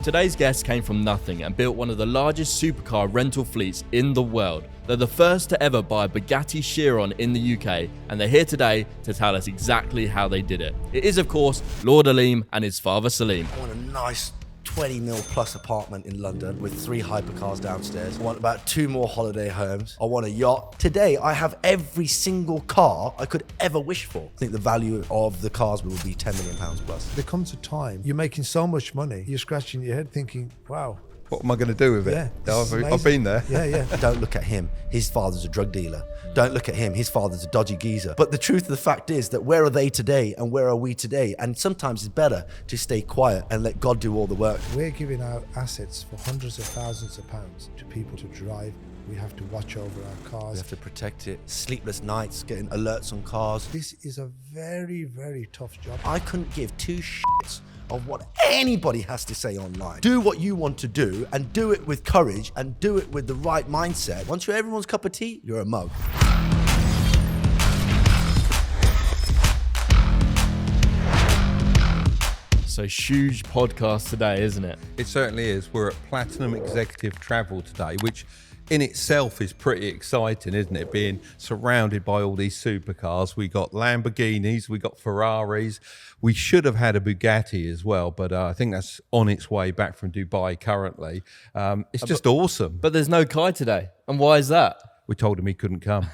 Today's guest came from nothing and built one of the largest supercar rental fleets in the world. They're the first to ever buy a Bugatti Chiron in the UK, and they're here today to tell us exactly how they did it. It is, of course, Lord Aleem and his father Saleem. I want a nice 20 mil plus apartment in London with 3 hypercars downstairs. I want about 2 more holiday homes. I want a yacht. Today, I have every single car I could ever wish for. I think the value of the cars will be £10 million plus. There comes a time, you're making so much money, you're scratching your head thinking, wow. What am I going to do with it? Yeah, I've been there. Yeah. Don't look at him. His father's a drug dealer. Don't look at him. His father's a dodgy geezer. But the truth of the fact is that where are they today and where are we today? And sometimes it's better to stay quiet and let God do all the work. We're giving out assets for hundreds of thousands of pounds to people to drive. We have to watch over our cars. We have to protect it. Sleepless nights, getting alerts on cars. This is a very, very tough job. I couldn't give 2 shits of what anybody has to say online. Do what you want to do and do it with courage and do it with the right mindset. Once you're everyone's cup of tea, you're a mug. So huge podcast today, isn't it? It certainly is. We're at Platinum Executive Travel today, which in itself is pretty exciting, isn't it? Being surrounded by all these supercars. We got Lamborghinis, we got Ferraris. We should have had a Bugatti as well, but I think that's on its way back from Dubai currently. It's just awesome. But there's no Kye today. And why is that? We told him he couldn't come.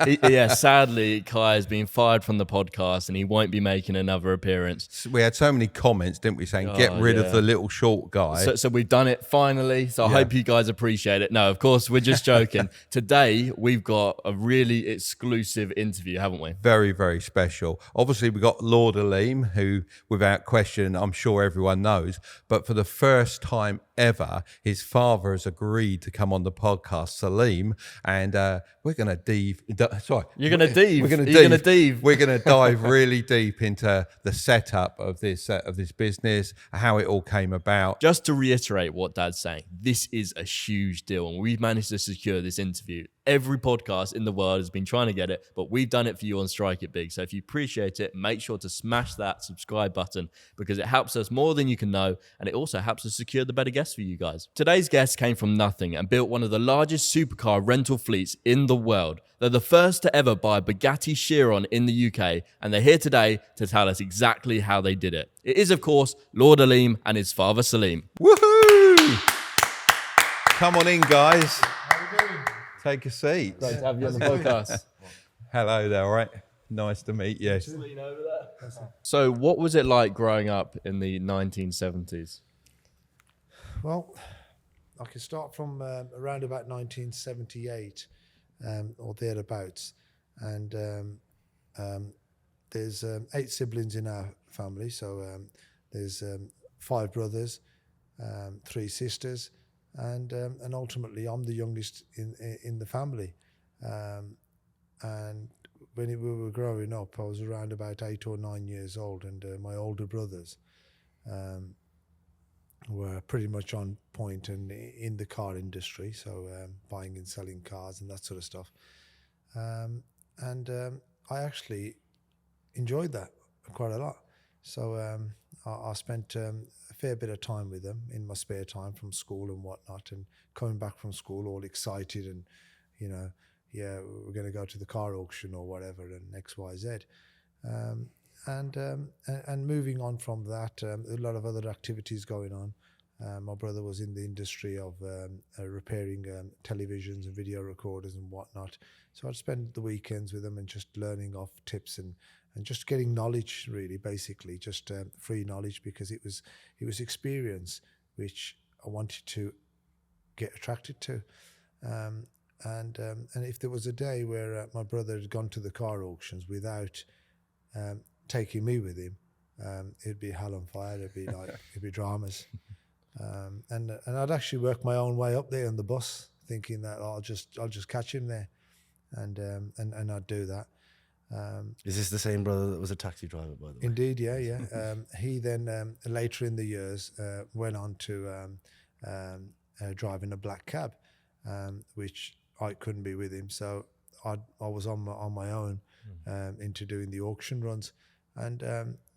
Yeah, sadly, Kye has been fired from the podcast and he won't be making another appearance. We had so many comments, didn't we, saying get rid of the little short guy. So we've done it finally. So I hope you guys appreciate it. No, of course, we're just joking. Today, we've got a really exclusive interview, haven't we? Very, very special. Obviously, we got Lord Aleem, who, without question, I'm sure everyone knows. But for the first time ever, his father has agreed to come on the podcast, Saleem, and we're going to You're going to dive. We're going to dive really deep into the setup of this business, how it all came about. Just to reiterate what Dad's saying, this is a huge deal, and we've managed to secure this interview. Every podcast in the world has been trying to get it, but we've done it for you on Strike It Big. So if you appreciate it, make sure to smash that subscribe button because it helps us more than you can know, and it also helps us secure the better guests for you guys. Today's guest came from nothing and built one of the largest supercar rental fleets in the world. They're the first to ever buy a Bugatti Chiron in the UK, and they're here today to tell us exactly how they did it. It is, of course, Lord Aleem and his father Saleem. Woohoo! Come on in, guys. Take a seat. Great to have you on the podcast. Hello there, all right? Nice to meet you. So what was it like growing up in the 1970s? Well, I can start from around about 1978 or thereabouts. And there's 8 siblings in our family. So there's 5 brothers, 3 sisters. And ultimately, I'm the youngest in the family. And when we were growing up, I was around about 8 or 9 years old, and my older brothers were pretty much on point and in the car industry, so buying and selling cars and that sort of stuff. I actually enjoyed that quite a lot. So I spent a fair bit of time with them in my spare time from school and whatnot, and coming back from school all excited and, you know, yeah, we're going to go to the car auction or whatever and X, Y, Z. And moving on from that, a lot of other activities going on. My brother was in the industry of repairing televisions and video recorders and whatnot. So I'd spend the weekends with them and just learning off tips and just getting knowledge, really, basically, just free knowledge, because it was experience which I wanted to get attracted to. And if there was a day where my brother had gone to the car auctions without taking me with him, it'd be hell on fire. It'd be dramas. And I'd actually work my own way up there on the bus, thinking that I'll just catch him there, and I'd do that. Is this the same brother that was a taxi driver, by the way? Indeed, yeah. He then later in the years went on to driving a black cab, which I couldn't be with him, so I was on my own into doing the auction runs, and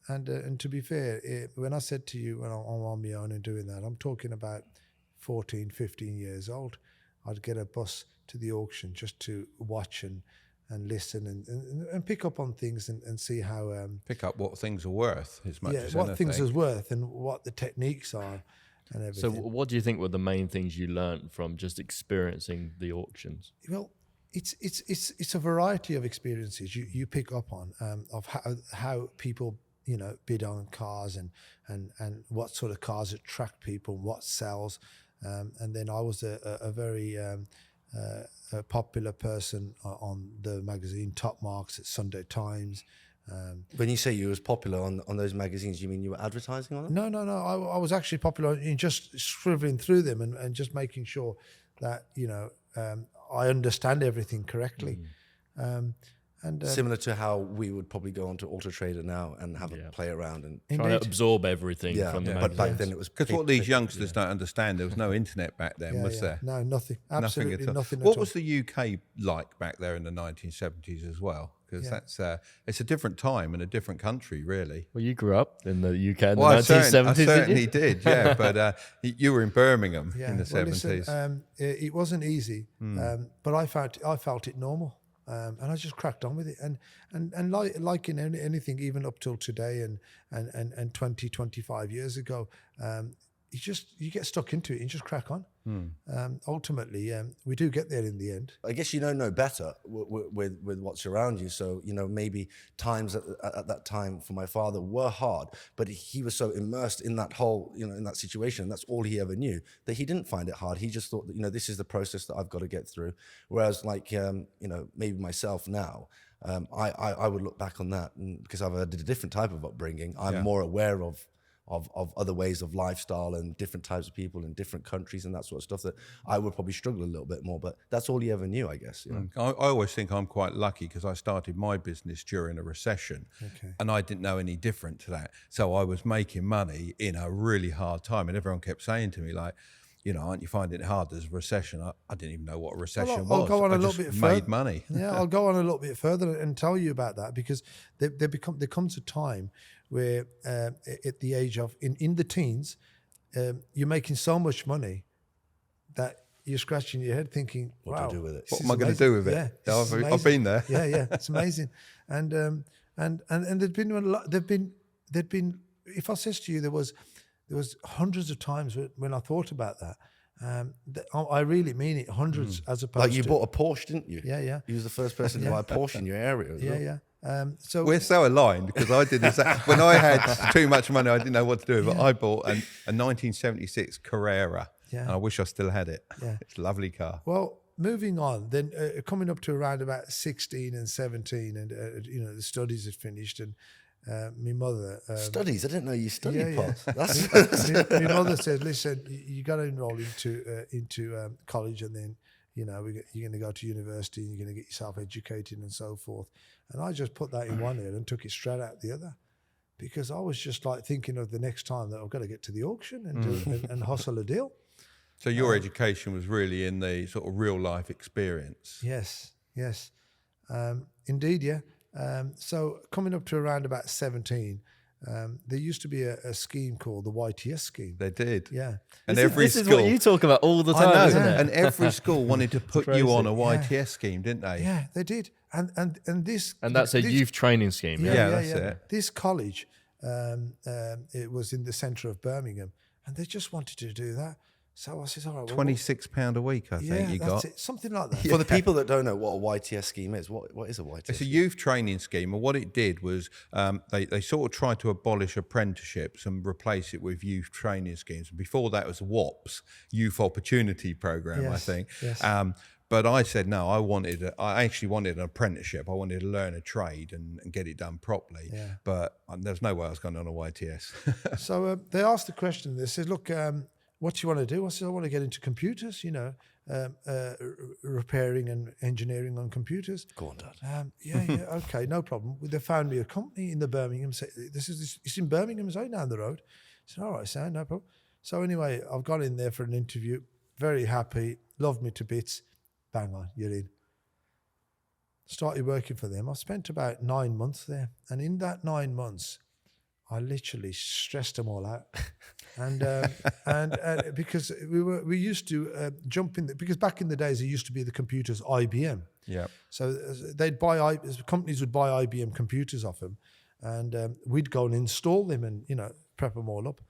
And to be fair, when I said to you when I'm on my own and doing that, I'm talking about 14, 15 years old. I'd get a bus to the auction just to watch and listen and pick up on things and see how Pick up what things are worth as much as what anything. things are worth and what the techniques are and everything. So what do you think were the main things you learned from just experiencing the auctions? Well, it's a variety of experiences you pick up on of how people bid on cars and what sort of cars attract people, what sells, and then I was a very a popular person on the magazine Top Marks at Sunday Times. When you say you was popular on those magazines, you mean you were advertising on them? No. I was actually popular in just scribbling through them and just making sure that I understand everything correctly. Similar to how we would probably go onto Auto Trader now and have a play around and Trying to absorb everything from the but magazines. back then it was Because what these youngsters don't understand, there was no internet back then, was there? No, nothing. Absolutely nothing. What at was the UK like back there in the 1970s as well? Because that's it's a different time and a different country, really. Well, you grew up in the UK in the I 1970s, certainly did you? did, yeah. But you were in Birmingham all? in the 70s. Listen, it wasn't easy, but I felt it normal. And I just cracked on with it, and like in anything, even up till today, and 20, 25 years ago, you get stuck into it and just crack on. Ultimately, we do get there in the end. I guess know better with what's around you. So maybe times at that time for my father were hard, but he was so immersed in that whole in that situation. That's all he ever knew, that he didn't find it hard. He just thought that this is the process that I've got to get through. Whereas maybe myself now, I would look back on that, and because I've had a different type of upbringing, I'm more aware of other ways of lifestyle and different types of people in different countries and that sort of stuff that I would probably struggle a little bit more, but that's all he ever knew, I guess. I always think I'm quite lucky because I started my business during a recession and I didn't know any different to that. So I was making money in a really hard time, and everyone kept saying to me like, aren't you finding it hard? There's a recession. I didn't even know what a recession was. I'll go on a little bit further. Made money. Yeah, I'll go on a little bit further and tell you about that, because there comes a time where at the age of in the teens, you're making so much money that you're scratching your head thinking, What wow, do I do with it? What am I going to do with it? Yeah, this is I've been there. Yeah, it's amazing. And there'd been a lot. There'd been. If I says to you, there was hundreds of times when I thought about that. I really mean it, hundreds as opposed Like you to, bought a Porsche, didn't you? Yeah. You was the first person to buy a Porsche in your area as well. Yeah. So We're so aligned because I did this. When I had too much money, I didn't know what to do with it. I bought a 1976 Carrera, and I wish I still had it. Yeah. It's a lovely car. Well, moving on, then coming up to around about 16 and 17, and the studies had finished, and my mother Studies? I didn't know you studied, Pops. my mother said, "Listen, you got to enroll into college, and then you're going to go to university, and you're going to get yourself educated and so forth." And I just put that in one ear and took it straight out the other, because I was just like thinking of the next time that I've got to get to the auction and hustle a deal. So your education was really in the sort of real life experience. Yes. Indeed, yeah. So coming up to around about 17, there used to be a scheme called the YTS scheme. They did. Yeah. And This is what you talk about all the time, I know, isn't it? and every school wanted to put you on a crazy. YTS scheme, didn't they? Yeah, they did. And this... And that's a youth training scheme. Yeah, that's it. This college, it was in the centre of Birmingham, and they just wanted to do that. So I said, all right, well, £26 a week, I think you that's got. it. Something like that. For the people that don't know what a YTS scheme is, what is a YTS? It's a youth training scheme, and what it did was they sort of tried to abolish apprenticeships and replace it with youth training schemes. Before that was WOPS, Youth Opportunity Programme, I Yes, think. yes. But I said no. I actually wanted an apprenticeship. I wanted to learn a trade and get it done properly. Yeah. But there's no way I was going on a YTS. So they asked the question. They said, look, what do you want to do? I said, I want to get into computers, repairing and engineering on computers. Go on, Dad. Yeah, okay, no problem. They found me a company in the Birmingham. It's in Birmingham, it's right down the road. I said, all right, Sam, no problem. So anyway, I've gone in there for an interview. Very happy, loved me to bits. Bang on, you're in. Started working for them. I spent about 9 months there. And in that 9 months, I literally stressed them all out. And because we used to jump in, because back in the days, it used to be the computers IBM. Yeah. So companies would buy IBM computers off them, and we'd go and install them and, prep them all up.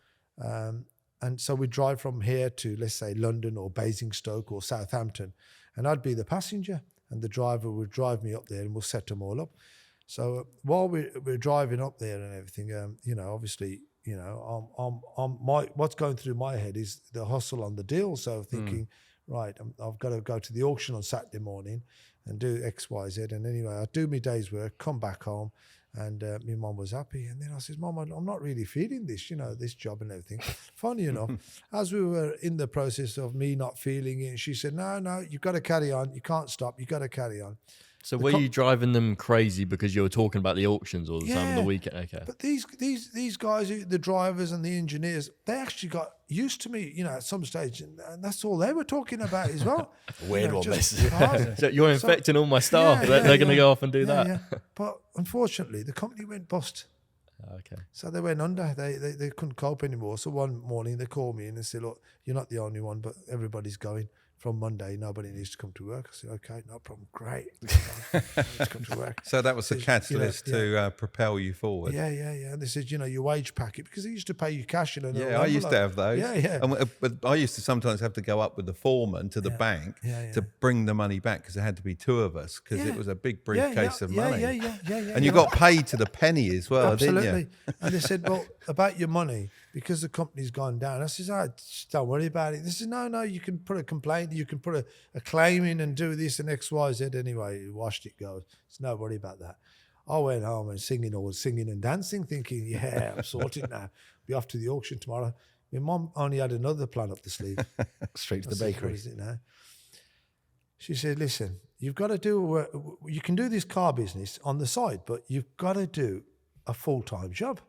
And so we'd drive from here to, let's say, London or Basingstoke or Southampton, and I'd be the passenger, and the driver would drive me up there, and we'll set them all up. So while we're driving up there and everything, obviously, what's going through my head is the hustle on the deal. So thinking, right, I've got to go to the auction on Saturday morning and do X, Y, Z. And anyway, I do my day's work, come back home, and my mum was happy. And then I said, Mum, I'm not really feeling this, this job and everything. Funny enough, as we were in the process of me not feeling it, she said, no, you've got to carry on. You can't stop. You've got to carry on. So were you driving them crazy because you were talking about the auctions all the time on the weekend? Okay. But these guys, the drivers and the engineers, they actually got used to me, at some stage, and that's all they were talking about as well. Weird one, just this. cars. So you're infecting all my staff. They're going to go off and do that. Yeah. But unfortunately, the company went bust. Okay. So they went under. They couldn't cope anymore. So one morning they called me and they said, look, you're not the only one, but everybody's going. From Monday, nobody needs to come to work. I said, okay, no problem, great. Let's come to work. So that was the catalyst to propel you forward. Yeah. And they said, your wage packet, because they used to pay you cash in an I used to have those. Yeah. But I used to sometimes have to go up with the foreman to the bank to bring the money back, because there had to be two of us, because it was a big briefcase of money. And you got paid to the penny as well, Absolutely. didn't you? And they said, well, about your money, because the company's gone down. I said, don't worry about it. They said, no, you can put a complaint, you can put a claim in and do this and X, Y, Z. Anyway, washed it goes. It's no worry about that. I went home and singing and dancing, thinking, yeah, I'm sorted now. Be off to the auction tomorrow. My mum only had another plan up the sleeve. Straight to the I said, bakery. what is it now? She said, listen, you've got to do, you can do this car business on the side, but you've got to do a full-time job.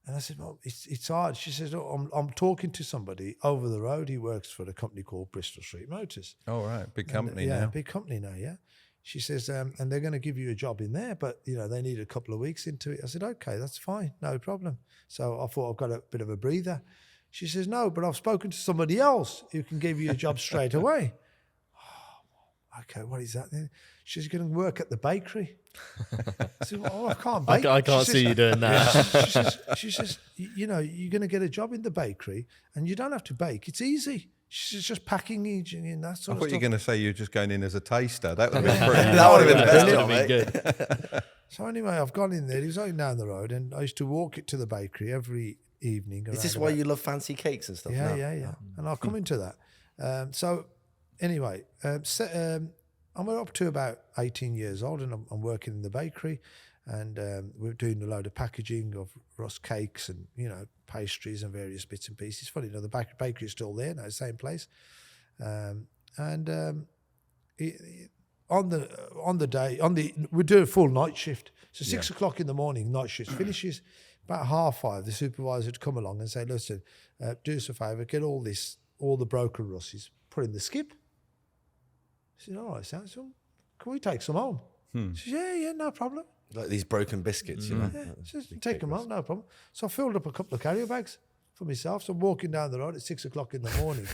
And I said, well, it's hard. She says, oh, I'm talking to somebody over the road. He works for a company called Bristol Street Motors. Oh, right. Big company now. now. Big company now, yeah. She says, and they're going to give you a job in there, but, they need a couple of weeks into it. I said, okay, that's fine. No problem. So I thought I've got a bit of a breather. She says, no, but I've spoken to somebody else who can give you a job straight away. Oh, okay, what is that then? She's going to work at the bakery. I said, well, I can't bake. I can't see you doing that. She says, you're going to get a job in the bakery and you don't have to bake. It's easy. She's just packing and that sort of stuff. I thought you were going to say you were just going in as a taster. That would have been pretty. That would have been the best That job, would have mate. been good. So anyway, I've gone in there. He was only down the road, and I used to walk it to the bakery every evening. Is this why you love fancy cakes and stuff? Yeah, now? yeah. And I'll come into that. So anyway, I'm up to about 18 years old, and I'm working in the bakery, and we're doing a load of packaging of Russ cakes and pastries and various bits and pieces. Funny enough, the bakery is still there now, same place. We do a full night shift. So 6 o'clock in the morning, night shift finishes. About 5:30, the supervisor would come along and say, listen, do us a favour, get all the broken Russes, put in the skip. I said, all right, so can we take some home? She said, yeah, no problem. Like these broken biscuits, Yeah, just take them home, no problem. So I filled up a couple of carrier bags for myself. So I'm walking down the road at 6 o'clock in the morning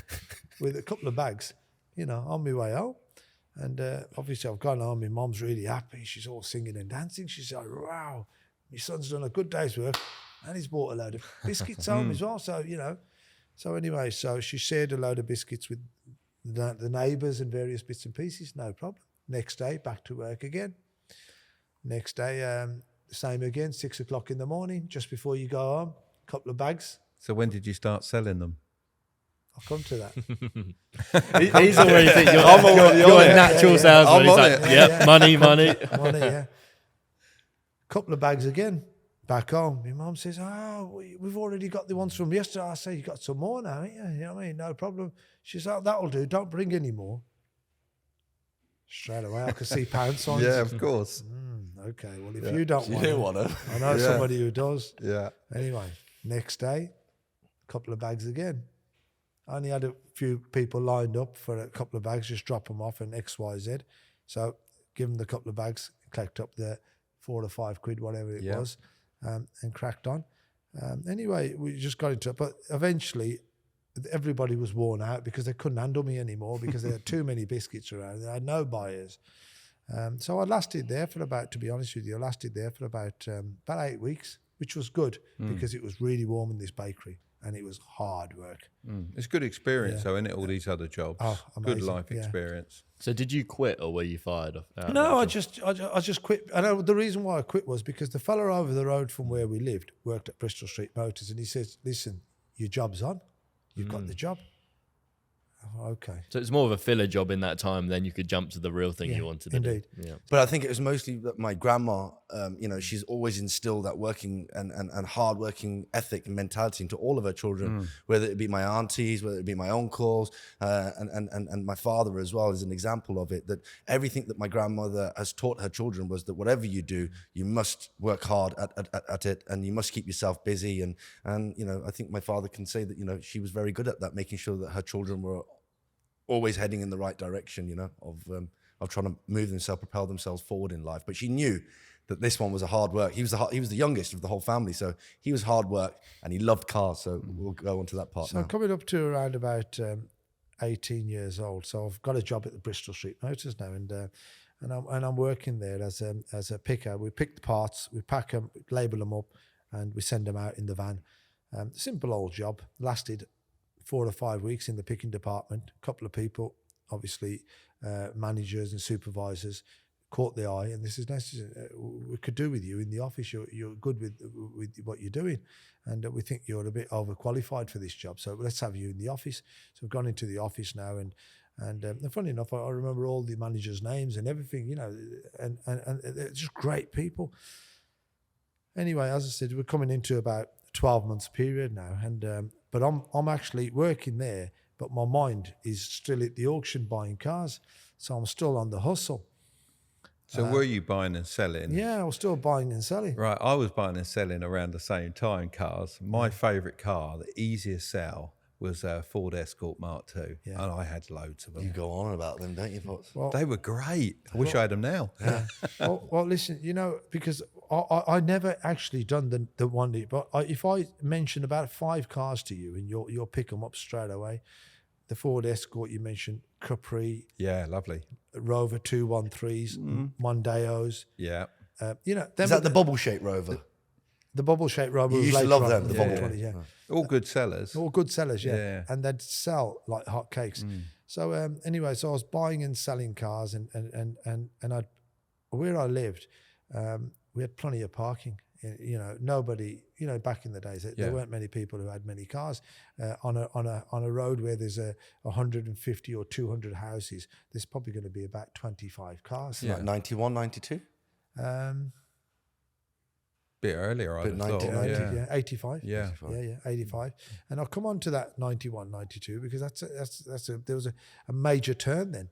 with a couple of bags, on my way home. And obviously I've gone home. My mum's really happy. She's all singing and dancing. She said, wow, my son's done a good day's work and he's bought a load of biscuits home as well. So, so anyway, so she shared a load of biscuits with the neighbours and various bits and pieces, no problem. Next day, back to work again. Next day, same again, 6 o'clock in the morning, just before you go home, a couple of bags. So when did you start selling them? I'll come to that. He's already thinking you're a natural salesman. He's like, yep, money. Money, yeah. Couple of bags again, back home. My mum says, we've already got the ones from yesterday. I say, you got some more now, ain't you? You know what I mean? No problem. She says, that'll do. Don't bring any more. Straight away, I could see pound signs. Yeah, of course. Okay, well, if you don't want to. I know somebody who does. Yeah. Anyway, next day, a couple of bags again. I only had a few people lined up for a couple of bags, just drop them off and X, Y, Z. So give them the couple of bags, collect up the £4 or £5, whatever it was, and cracked on. Anyway, we just got into it. But eventually, everybody was worn out because they couldn't handle me anymore because there had too many biscuits around. They had no buyers. So I lasted there for about, to be honest with you, about 8 weeks, which was good because it was really warm in this bakery and it was hard work. It's good experience, though, isn't it? All these other jobs. Oh, amazing. Good life experience. So did you quit or were you fired? No, I just quit. I know the reason why I quit was because the fella over the road from where we lived worked at Bristol Street Motors, and he says, "Listen, your job's on. You've got the job." Oh, okay. So it's more of a filler job in that time, then you could jump to the real thing you wanted to indeed. do. Yeah. But I think it was mostly that my grandma, she's always instilled that working and hard-working ethic and mentality into all of her children, whether it be my aunties, whether it be my uncles, and my father as well is an example of it, that everything that my grandmother has taught her children was that whatever you do, you must work hard at it and you must keep yourself busy. And I think my father can say that, she was very good at that, making sure that her children were always heading in the right direction, of trying to move themselves, propel themselves forward in life. But she knew that this one was a hard work. He was the youngest of the whole family, so he was hard work and he loved cars. So we'll go on to that part So now. I'm coming up to around about 18 years old. So I've got a job at the Bristol Street Motors now, and I'm working there as a picker. We pick the parts, we pack them, label them up, and we send them out in the van. Simple old job. Lasted 4 or 5 weeks in the picking department. A couple of people, obviously managers and supervisors, caught the eye, and this is nice. We could do with you in the office. You're good with what you're doing, and we think you're a bit overqualified for this job. So let's have you in the office. So we've gone into the office now, and funny enough, I remember all the managers' names and everything, and they're just great people. Anyway, as I said, we're coming into about 12 months period now, and but I'm actually working there, but my mind is still at the auction buying cars, so I'm still on the hustle. So were you buying and selling? Yeah, I was still buying and selling. Right, I was buying and selling around the same time cars. My favourite car, the easiest sell, was a Ford Escort Mark II, and I had loads of them. You go on about them, don't you, Potts? Well, They were great. I wish I had them now. yeah. well, listen, because I never actually done the one, but if I mention about 5 cars to you, and you'll pick them up straight away. The Ford Escort you mentioned, Capri, Yeah, lovely. Rover 213s, Mondeos. Yeah. Is that the bubble-shaped Rover? The bubble-shaped Rover. You was used to later love on, them, the the bubble 20, yeah. All good sellers. All good sellers, yeah. Yeah. And they'd sell like hotcakes. So anyway, so I was buying and selling cars, and where I lived, we had plenty of parking. Nobody, back in the days, there weren't many people who had many cars. On a road where there's 150 or 200 houses, there's probably going to be about 25 cars. Like 91, 92? Bit earlier, I Bit would have thought. 90, Yeah. 85. Yeah. Yeah, 85. And I'll come on to that 91, 92 because there was a major turn then.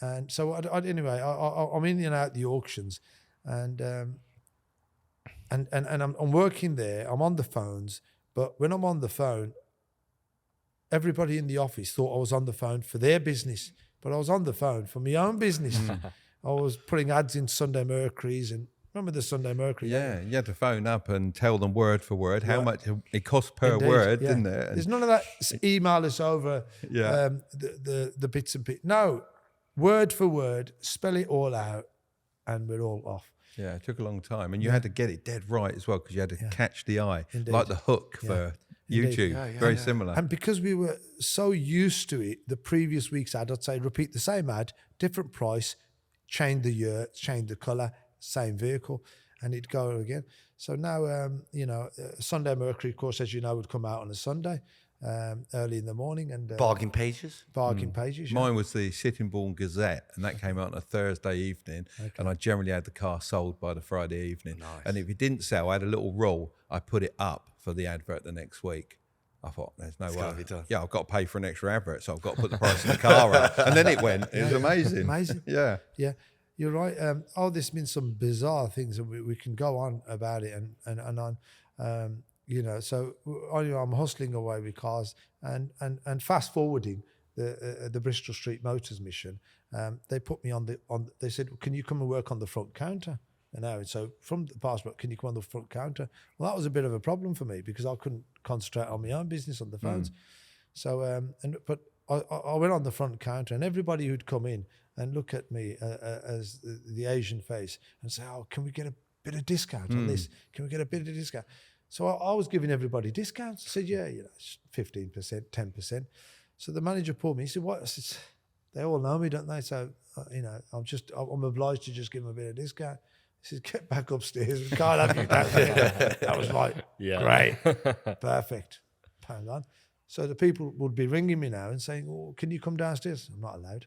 And so anyway, I'm in and out the auctions, and I'm working there. I'm on the phones, but when I'm on the phone, everybody in the office thought I was on the phone for their business, but I was on the phone for my own business. I was putting ads in Sunday Mercury's, and remember the Sunday Mercury? Yeah, you had to phone up and tell them word for word how much it cost per Indeed, word, yeah. didn't it? And There's none of that email us over the bits and bits. No, word for word, spell it all out, and we're all off. yeah, it took a long time. And you had to get it dead right as well because you had to catch the eye. Indeed. Like the hook for YouTube. Very similar. And because we were so used to it, the previous week's ad, I'd say repeat the same ad, different price, change the year, change the colour, same vehicle, and it'd go again. So now, Sunday Mercury, of course, as you know, would come out on a Sunday, early in the morning, and Bargain pages? bargain pages. Mine was the Sittingbourne Gazette, and that came out on a Thursday evening. And I generally had the car sold by the Friday evening. Nice. And if it didn't sell, I had a little rule. I put it up for the advert the next week. I thought, there's no gotta way. be done. Yeah, I've got to pay for an extra advert, so I've got to put the price of the car up. And then it went. It was amazing. Amazing. Yeah. Yeah, you're right. There's been some bizarre things, and we can go on about it and on. So I'm hustling away with cars, and fast forwarding the Bristol Street Motors mission. They put me on. They said, "Can you come and work on the front counter?" an hour. So from the passport, can you come on the front counter? Well, that was a bit of a problem for me because I couldn't concentrate on my own business on the phones. So, but I went on the front counter, and everybody who'd come in and look at me as the Asian face and say, "Oh, can we get a bit of discount on this? Can we get a bit of discount?" So I was giving everybody discounts. I said, "Yeah, 15%, 10%." So the manager pulled me. He said, "What?" I said, "They all know me, don't they? So I'm obliged to just give them a bit of discount." He said, "Get back upstairs. We can't have you down there." That was like, great, perfect. Hang on. So the people would be ringing me now and saying, "Oh, can you come downstairs?" I'm not allowed.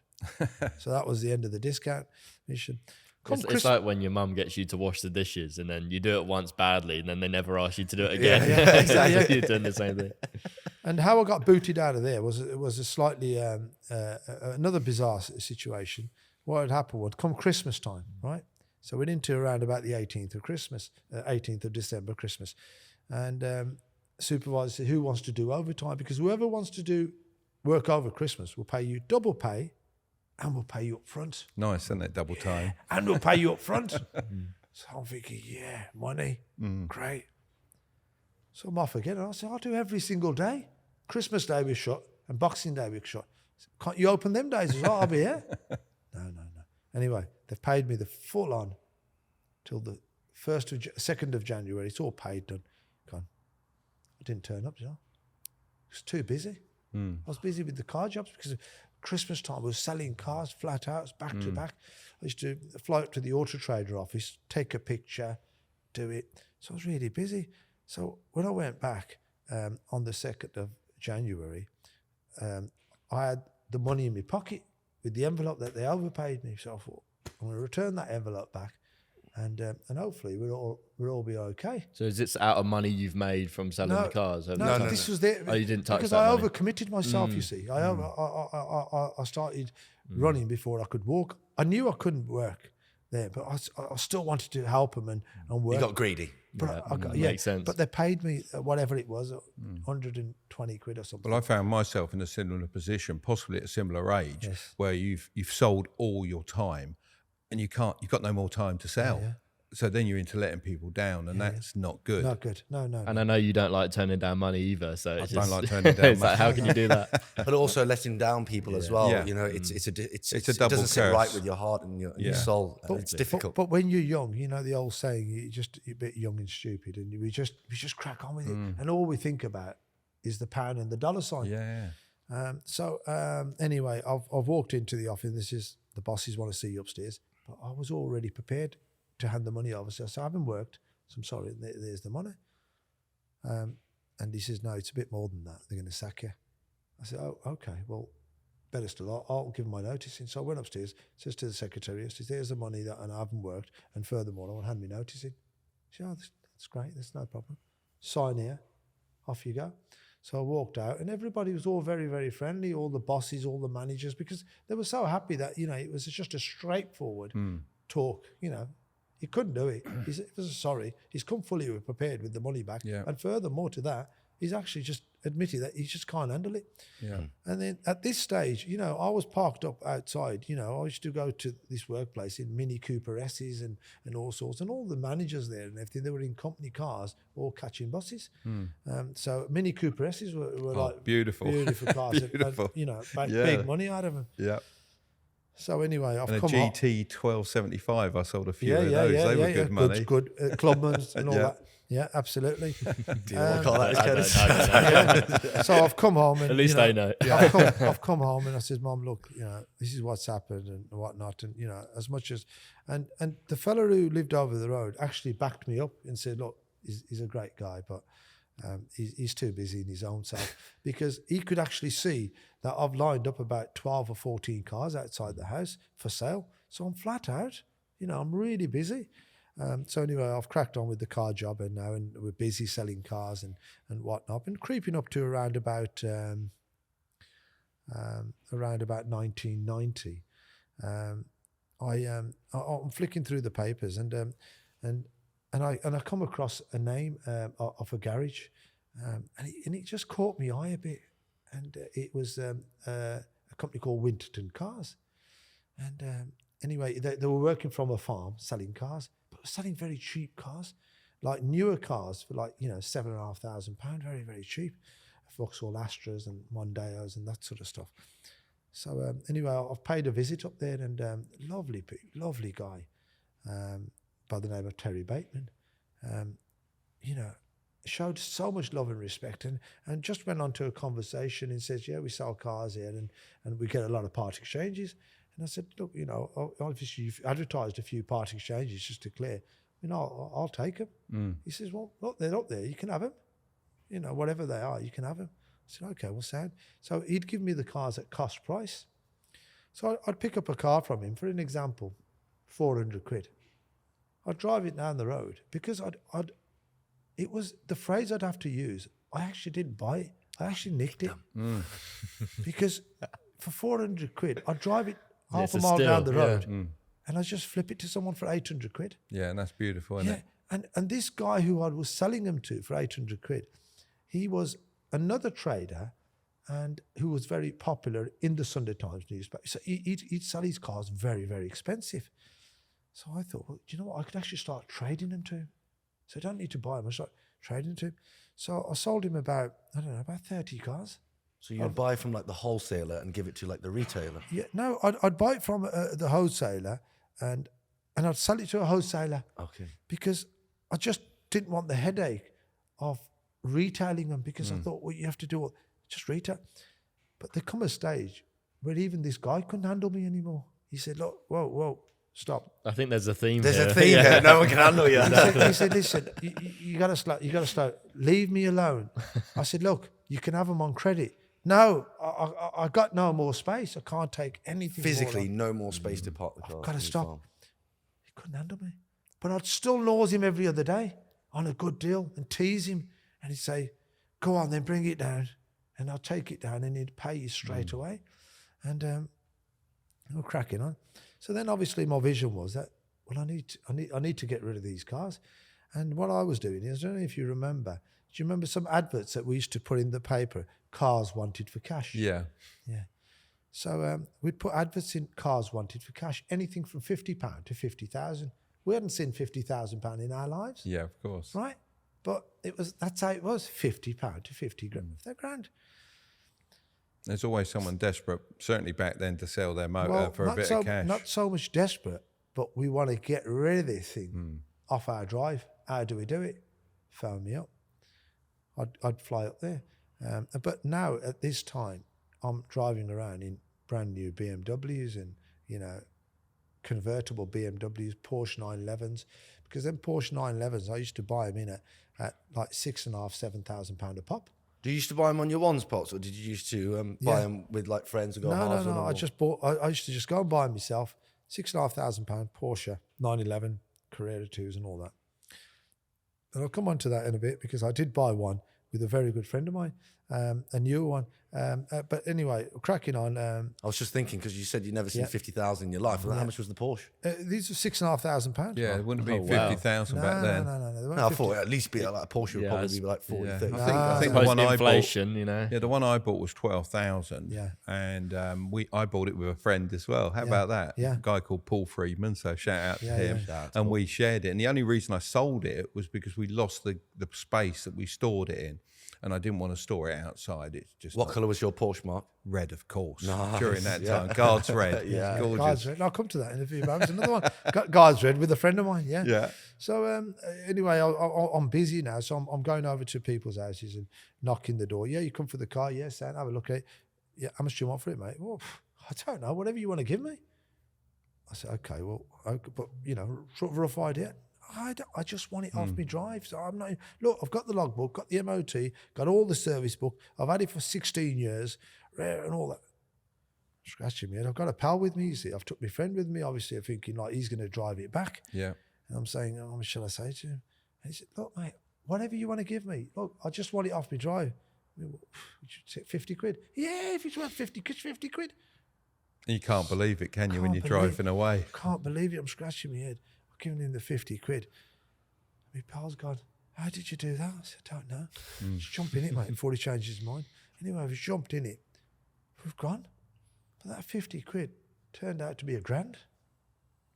So that was the end of the discount mission. It's like when your mum gets you to wash the dishes and then you do it once badly and then they never ask you to do it again. Exactly. You're doing the same thing. And how I got booted out of there was a slightly another bizarre situation. What had happened was come Christmas time, right? So we're into around about the 18th of Christmas, 18th of December, Christmas. And supervisor said, "Who wants to do overtime? Because whoever wants to do work over Christmas will pay you double pay and we'll pay you up front." Nice, isn't it? Double time. "And we'll pay you up front." So I'm thinking, yeah, money, great. So I'm off again. And I said, "I'll do every single day. Christmas Day we're shut and Boxing Day we're shut. Can't you open them days as well? I'll be here." No. Anyway, they've paid me the full on till the 2nd of January. It's all paid, done. Gone. I didn't turn up, I was too busy. I was busy with the car jobs because Christmas time I was selling cars flat out, back to back. I used to fly up to the Auto Trader office, take a picture, do it. So I was really busy. So when I went back on the 2nd of January, I had the money in my pocket with the envelope that they overpaid me. So I thought, I'm going to return that envelope back, and hopefully we'll all be okay. So is this out of money you've made from selling the cars? No, this was there. Oh, you didn't touch because that I money? overcommitted myself. You see, I started running before I could walk. I knew I couldn't work there, but I still wanted to help them and work. You got greedy. But makes sense. But they paid me whatever it was, 120 quid or something. Well, I found myself in a similar position, possibly at a similar age, where you've sold all your time, and you've got no more time to sell. So then you're into letting people down, and that's not good. Not good. No. And I know you don't like turning down money either. So I don't like turning down money. Like, how can you do that? But also letting down people as well. Yeah. It's a double it doesn't curse. sit right with your heart and your soul. It's difficult. But when you're young, the old saying, you're a bit young and stupid, and we just crack on with it, and all we think about is the pound and the dollar sign. Anyway, I've walked into the office. This is the bosses want to see you upstairs, but I was already prepared to hand the money over. So I haven't worked, so I'm sorry, there's the money. And he says, "No, it's a bit more than that. They're going to sack you." I said, "Oh, okay, well, better still, I'll give my notice in." So I went upstairs, says to the secretary, says, "There's the money and I haven't worked, and furthermore, I want to hand me notice in." She said, "Oh, that's great, there's no problem. Sign here, off you go." So I walked out, and everybody was all very, very friendly, all the bosses, all the managers, because they were so happy that, it was just a straightforward talk, He couldn't do it. He was sorry. He's come fully prepared with the money back. Yeah. And furthermore to that, he's actually just admitted that he just can't handle it. Yeah. And then at this stage, I was parked up outside. I used to go to this workplace in Mini Cooper S's and all sorts. And all the managers there and everything, they were in company cars all catching buses. So Mini Cooper S's were like beautiful cars. Beautiful. And, big money out of them. Yeah. So anyway, I've and come a GT 1275, I sold a few of those. They were good money. Good Clubmans and all that. Yeah, absolutely. Do you want to call that? So I've come home and at least they know. I've come home and I said, "Mum, look, this is what's happened and whatnot." And as much as and the fella who lived over the road actually backed me up and said, "Look, he's a great guy, but he's too busy in his own self," because he could actually see that I've lined up about 12 or 14 cars outside the house for sale. So I'm flat out, I'm really busy. So anyway, I've cracked on with the car job and we're busy selling cars and whatnot. And creeping up to around about 1990, I'm flicking through the papers and I come across a name of a garage, and it just caught my eye a bit. And it was a company called Winterton Cars. And anyway, they were working from a farm selling cars, but selling very cheap cars, like newer cars for like, £7,500, very, very cheap. Vauxhall Astras and Mondeos and that sort of stuff. So anyway, I've paid a visit up there, and lovely guy by the name of Terry Bateman. Showed so much love and respect, and just went on to a conversation and says, yeah, we sell cars here and we get a lot of part exchanges. And I said, look, obviously you've advertised a few part exchanges, just to clear. I'll take them. He says, well, look, they're up there. You can have them. Whatever they are, you can have them. I said, okay, well, sound. So he'd give me the cars at cost price. So I'd pick up a car from him, for an example, 400 quid. I'd drive it down the road because it was the phrase I'd have to use. I actually didn't buy it. I actually nicked it. Because for 400 quid, I'd drive it half a mile down the road and I'd just flip it to someone for 800 quid. Yeah, and that's beautiful, isn't it? And this guy who I was selling them to for 800 quid, he was another trader and who was very popular in the Sunday Times newspaper. So he'd sell his cars very, very expensive. So I thought, well, do you know what? I could actually start trading them to him. So I don't need to buy them. I start trading to him. So I sold him about 30 cars. So you'd buy from like the wholesaler and give it to like the retailer? Yeah, no, I'd buy it from the wholesaler and I'd sell it to a wholesaler. Okay. Because I just didn't want the headache of retailing them, because I thought, well, you have to do it, just retail. But there come a stage where even this guy couldn't handle me anymore. He said, look, whoa, stop. I think there's a theme There's here. a theme here. No one can handle you. He said, listen, you got to start. Leave me alone. I said, look, you can have them on credit. No, I got no more space. I can't take anything Physically, more no more space to park the car. I've got to stop. He couldn't handle me. But I'd still nose him every other day on a good deal and tease him. And he'd say, go on, then bring it down. And I'll take it down and he'd pay you straight away. And we're cracking on. So then obviously my vision was that, well, I need to get rid of these cars. And what I was doing is, I don't know if you remember, do you remember some adverts that we used to put in the paper? Cars wanted for cash. Yeah. Yeah. So we'd put adverts in, cars wanted for cash, anything from £50 to 50,000. We hadn't seen £50,000 in our lives. Yeah, of course. Right? But that's how it was, £50 to 50 grand. There's always someone desperate, certainly back then, to sell their motor for a bit of cash. Not so much desperate, but we want to get rid of this thing off our drive. How do we do it? Phone me up. I'd fly up there. But now, at this time, I'm driving around in brand new BMWs and, convertible BMWs, Porsche 911s, because then Porsche 911s, I used to buy them in at like £6,500, £7,000 a pop. Do you used to buy them on your one spots, or did you used to buy them with like friends and go halves on them? No. I used to just go and buy them myself. £6,500 Porsche 911 Carrera 2s and all that. And I'll come on to that in a bit, because I did buy one with a very good friend of mine, a newer one. But anyway, cracking on. I was just thinking, because you said you'd never seen 50,000 in your life. Well, how much was the Porsche? These are £6,500. Yeah, it wouldn't have been 50,000 back then. No. I thought at least be like a Porsche would probably be like 40, 30. I think the one I bought, inflation, Yeah, the one I bought was 12,000. Yeah. And I bought it with a friend as well. How about that? Yeah. A guy called Paul Friedman. So shout out to him. Yeah. And we shared it. And the only reason I sold it was because we lost the space that we stored it in. And I didn't want to store it outside. It's just What colour was your Porsche, Mark? red, of course. Nice, During that time, Guards red. Yeah. Gorgeous. Guards red. I'll come to that in a few moments. Another one, Guards red with a friend of mine. Yeah. Yeah. So anyway, I'm busy now, so I'm going over to people's houses and knocking the door. Yeah, you come for the car? Yes, have a look at it. Yeah, how much do you want for it, mate? Well, I don't know. Whatever you want to give me. I said, okay, well, but sort of a rough idea. I just want it off my drive. So I'm not. Look, I've got the logbook, got the MOT, got all the service book. I've had it for 16 years, and all that. Scratching me head. I've got a pal with me. You see, I've took my friend with me. Obviously, I'm thinking like he's going to drive it back. Yeah. And I'm saying, oh, what shall I say to him? And he said, look, mate, whatever you want to give me. Look, I just want it off my drive. I mean, would you take 50 quid? Yeah, if it's worth 50 quid. You can't believe it, can you, when you're driving away? I can't believe it. I'm scratching my head. I'm giving him the 50 quid. My pal's gone, how did you do that? I said, I don't know. Just jump in it, mate, before he changes his mind. Anyway, we've jumped in it. We've gone. But that 50 quid turned out to be £1,000.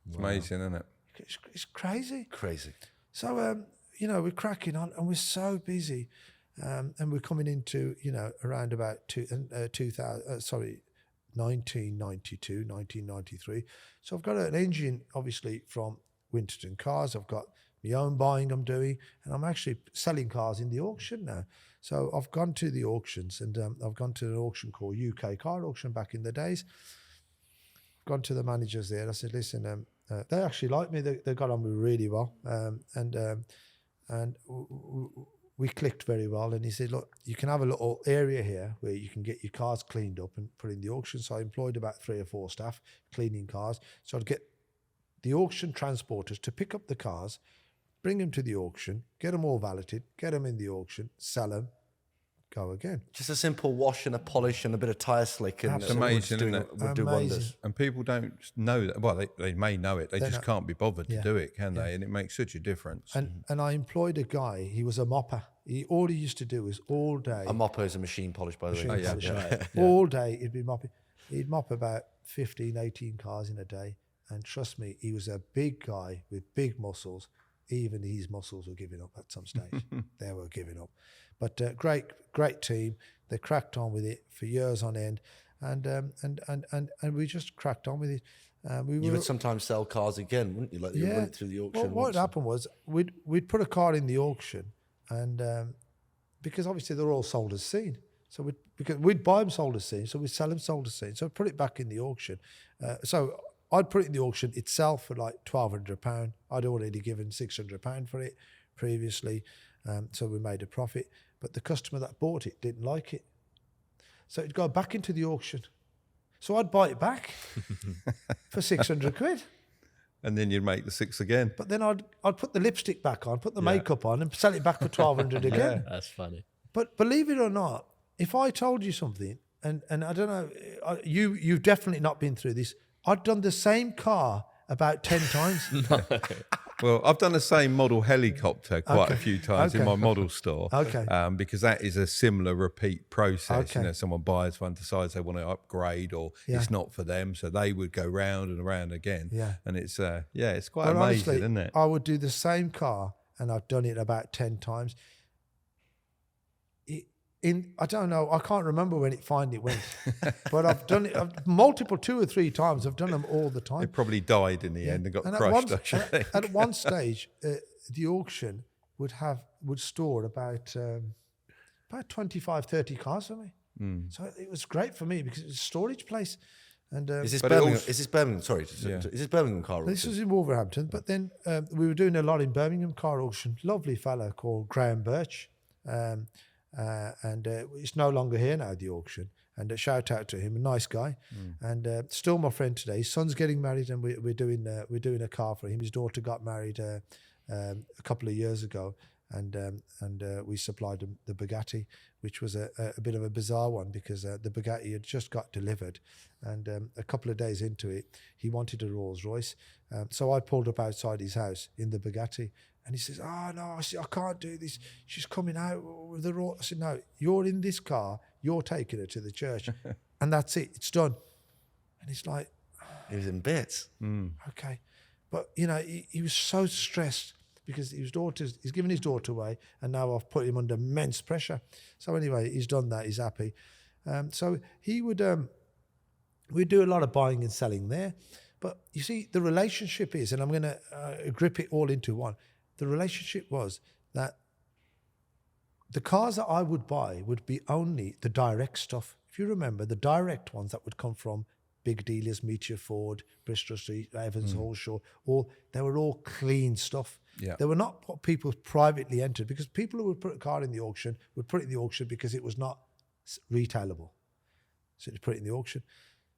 It's amazing, isn't it? You It's crazy. Crazy. So, you know, we're cracking on and we're so busy. And we're coming into, you know, around about 1992, 1993. So I've got an engine, obviously, from Winterton Cars. I've got my own buying I'm doing, and I'm actually selling cars in the auction now. So I've gone to the auctions, and I've gone to an auction called UK Car Auction back in the days. I've gone to the managers there. I said, listen, they actually like me. They got on with me really well. We clicked very well. And he said, look, you can have a little area here where you can get your cars cleaned up and put in the auction. So I employed about 3 or 4 staff cleaning cars. So I'd get the auction transporters to pick up the cars, bring them to the auction, get them all valeted, get them in the auction, sell them, go again. Just a simple wash and a polish and a bit of tyre slick. And That's amazing, isn't it? Would do wonders. And people don't know that. Well, they may know it. They just can't be bothered to do it, can they? And it makes such a difference. And I employed a guy. He was a mopper. All he used to do is all day. A mopper is a machine polish, by the way. Yeah. All day he'd be mopping. He'd mop about 15, 18 cars in a day. And trust me, he was a big guy with big muscles. Even his muscles were giving up at some stage. They were giving up. But great team. They cracked on with it for years on end, and we just cracked on with it. You would sometimes sell cars again, wouldn't you? Like you went through the auction. Well, what happened was we'd put a car in the auction, and because obviously they're all sold as seen, so because we'd buy them sold as seen, so we'd sell them sold as seen. So I'd put it back in the auction. So I'd put it in the auction itself for like £1,200. I'd already given £600 for it previously, so we made a profit. But the customer that bought it didn't like it, so it'd go back into the auction. So I'd buy it back for £600, and then you'd make the 6 again. But then I'd put the lipstick back on, put the makeup on, and sell it back for £1,200 again. That's funny. But believe it or not, if I told you something, and I don't know, you've definitely not been through this. I'd done the same car about 10 times. Well, I've done the same model helicopter quite a few times in my model store. Because that is a similar repeat process. You know, someone buys one, decides they want to upgrade, or it's not for them, so they would go round and around again. And it's it's quite amazing, honestly, isn't it? I would do the same car, and I've done it about 10 times. I don't know, I can't remember when it finally went, but I've done it multiple 2 or 3 times. I've done them all the time. It probably died in the end and got crushed, I think. At one stage, the auction would store about 25, 30 cars for me. So it was great for me because it was a storage place. And is this Birmingham? Sorry, is this Birmingham car auction? This was in Wolverhampton, but then we were doing a lot in Birmingham car auction. Lovely fella called Graham Birch. And it's no longer here now, the auction. And a shout out to him, a nice guy, and still my friend today. His son's getting married, and we're doing a car for him. His daughter got married a couple of years ago, and we supplied him the Bugatti, which was a bit of a bizarre one because the Bugatti had just got delivered, and a couple of days into it, he wanted a Rolls Royce. So I pulled up outside his house in the Bugatti. And he says, "Oh no, I can't do this. She's coming out with the raw." I said, "No, you're in this car. You're taking her to the church, and that's it. It's done." And he's like, he was in bits. Okay, but you know, he was so stressed because he's given his daughter away, and now I've put him under immense pressure. So anyway, he's done that. He's happy. So he would, we'd do a lot of buying and selling there. But you see, the relationship is, and I'm going to grip it all into one. The relationship was that the cars that I would buy would be only the direct stuff. If you remember, the direct ones that would come from big dealers, Meteor Ford, Bristol Street, Evans, Halshaw, they were all clean stuff. They were not what people privately entered, because people who would put a car in the auction would put it in the auction because it was not retailable. So they'd put it in the auction.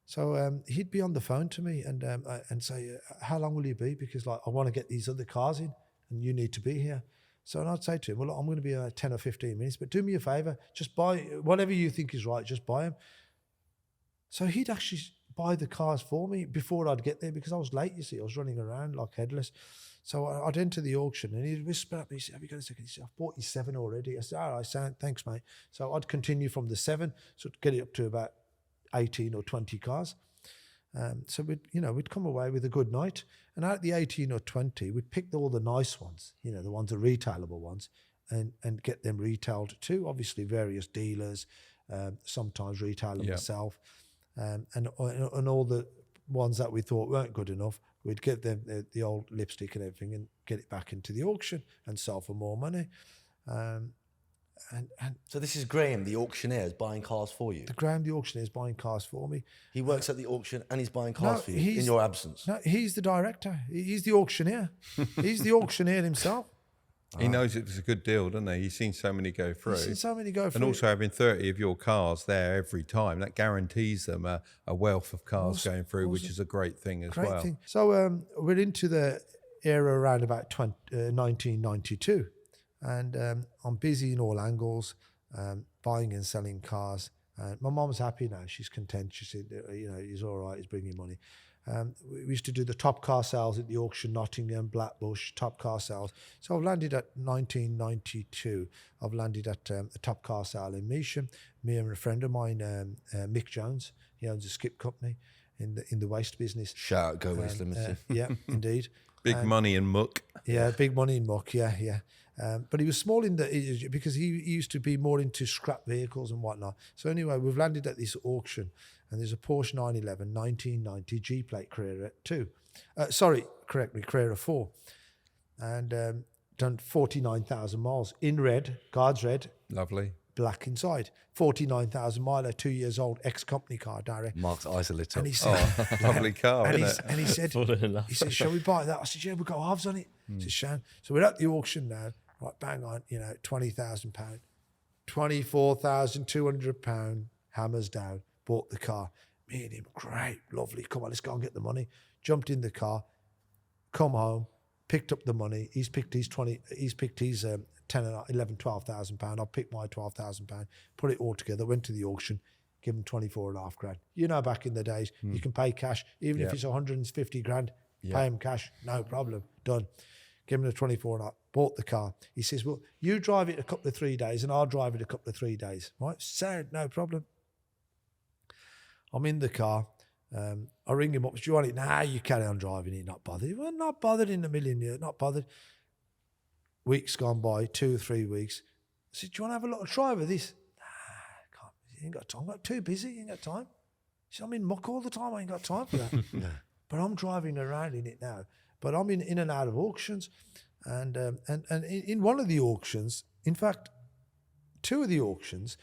So he'd be on the phone to me and say, "How long will you be? Because like I want to get these other cars in, and you need to be here." So and I'd say to him, "Well, look, I'm going to be 10 or 15 minutes, but do me a favour, just buy whatever you think is right, just buy them." So he'd actually buy the cars for me before I'd get there, because I was late, you see. I was running around like headless. So I'd enter the auction, and he'd whisper at me, he said, "Have you got a second?" He said, "I've bought you 7 already." I said, "All right, thanks, mate." So I'd continue from the 7, so to get it up to about 18 or 20 cars. So we'd come away with a good night, and out the 18 or 20, we'd pick all the nice ones, the ones, the retailable ones, and get them retailed too. Obviously, various dealers, sometimes retailing myself, and all the ones that we thought weren't good enough, we'd get them the old lipstick and everything, and get it back into the auction and sell for more money. And So this is Graham, the auctioneer, is buying cars for you. Graham, the auctioneer, is buying cars for me. He works at the auction and he's buying cars for you in he's- your absence. No, he's the director. He's the auctioneer. He's the auctioneer himself. He knows it's a good deal, doesn't he? He's seen so many go through. He's seen so many go through. And also having 30 of your cars there every time, that guarantees them a wealth of cars going through, which is a great thing as well. Thing. So we're into the era around about 1992, and I'm busy in all angles, buying and selling cars. My mom's happy now. She's content. She said, he's all right. He's bringing money. We used to do the top car sales at the auction, Nottingham, Blackbush, top car sales. So I've landed at 1992. I've landed at a top car sale in Measham. Me and a friend of mine, Mick Jones, he owns a skip company in the waste business. Shout out Go Waste Limited. Yeah, indeed. Big money and muck. Yeah, big money in muck. Yeah. But he was small because he used to be more into scrap vehicles and whatnot. So anyway, we've landed at this auction, and there's a Porsche 911 1990 G-plate Carrera 2. Carrera 4, and done 49,000 miles in red, guards red, Lovely. black inside. 49,000 miler, 2 years old, ex-company car, direct. Mark's eyes a lit up. And he said, Lovely car, and isn't it? he said, Falling in love. he said, shall we buy that? I said, yeah, we've got halves on it. He said, Shan. So we're at the auction now, right, bang on, £20,000, £24,200, hammers down, bought the car. Me and him, great, lovely, come on, let's go and get the money. Jumped in the car, come home, picked up the money. He's picked his 10 and 11, £12,000. I picked my £12,000, put it all together, went to the auction, give him 24.5 grand. Back in the days, you can pay cash, even if it's 150 grand, pay him cash, no problem, done. Give him the 24.5, bought the car. He says, well, you drive it a couple of 3 days and I'll drive it a couple of 3 days. Right, sound, no problem. I'm in the car. I ring him up. Do you want it? Nah, you carry on driving it. Not bothered. Well, not bothered in a million years. Not bothered. Weeks gone by, 2 or 3 weeks. I said, do you want to have a little try with this? Nah, can't. You ain't got time. I'm too busy. You ain't got time. He said, I'm in muck all the time. I ain't got time for that. But I'm driving around in it now. But I'm in and out of auctions. And in one of the auctions, in fact, 2 of the auctions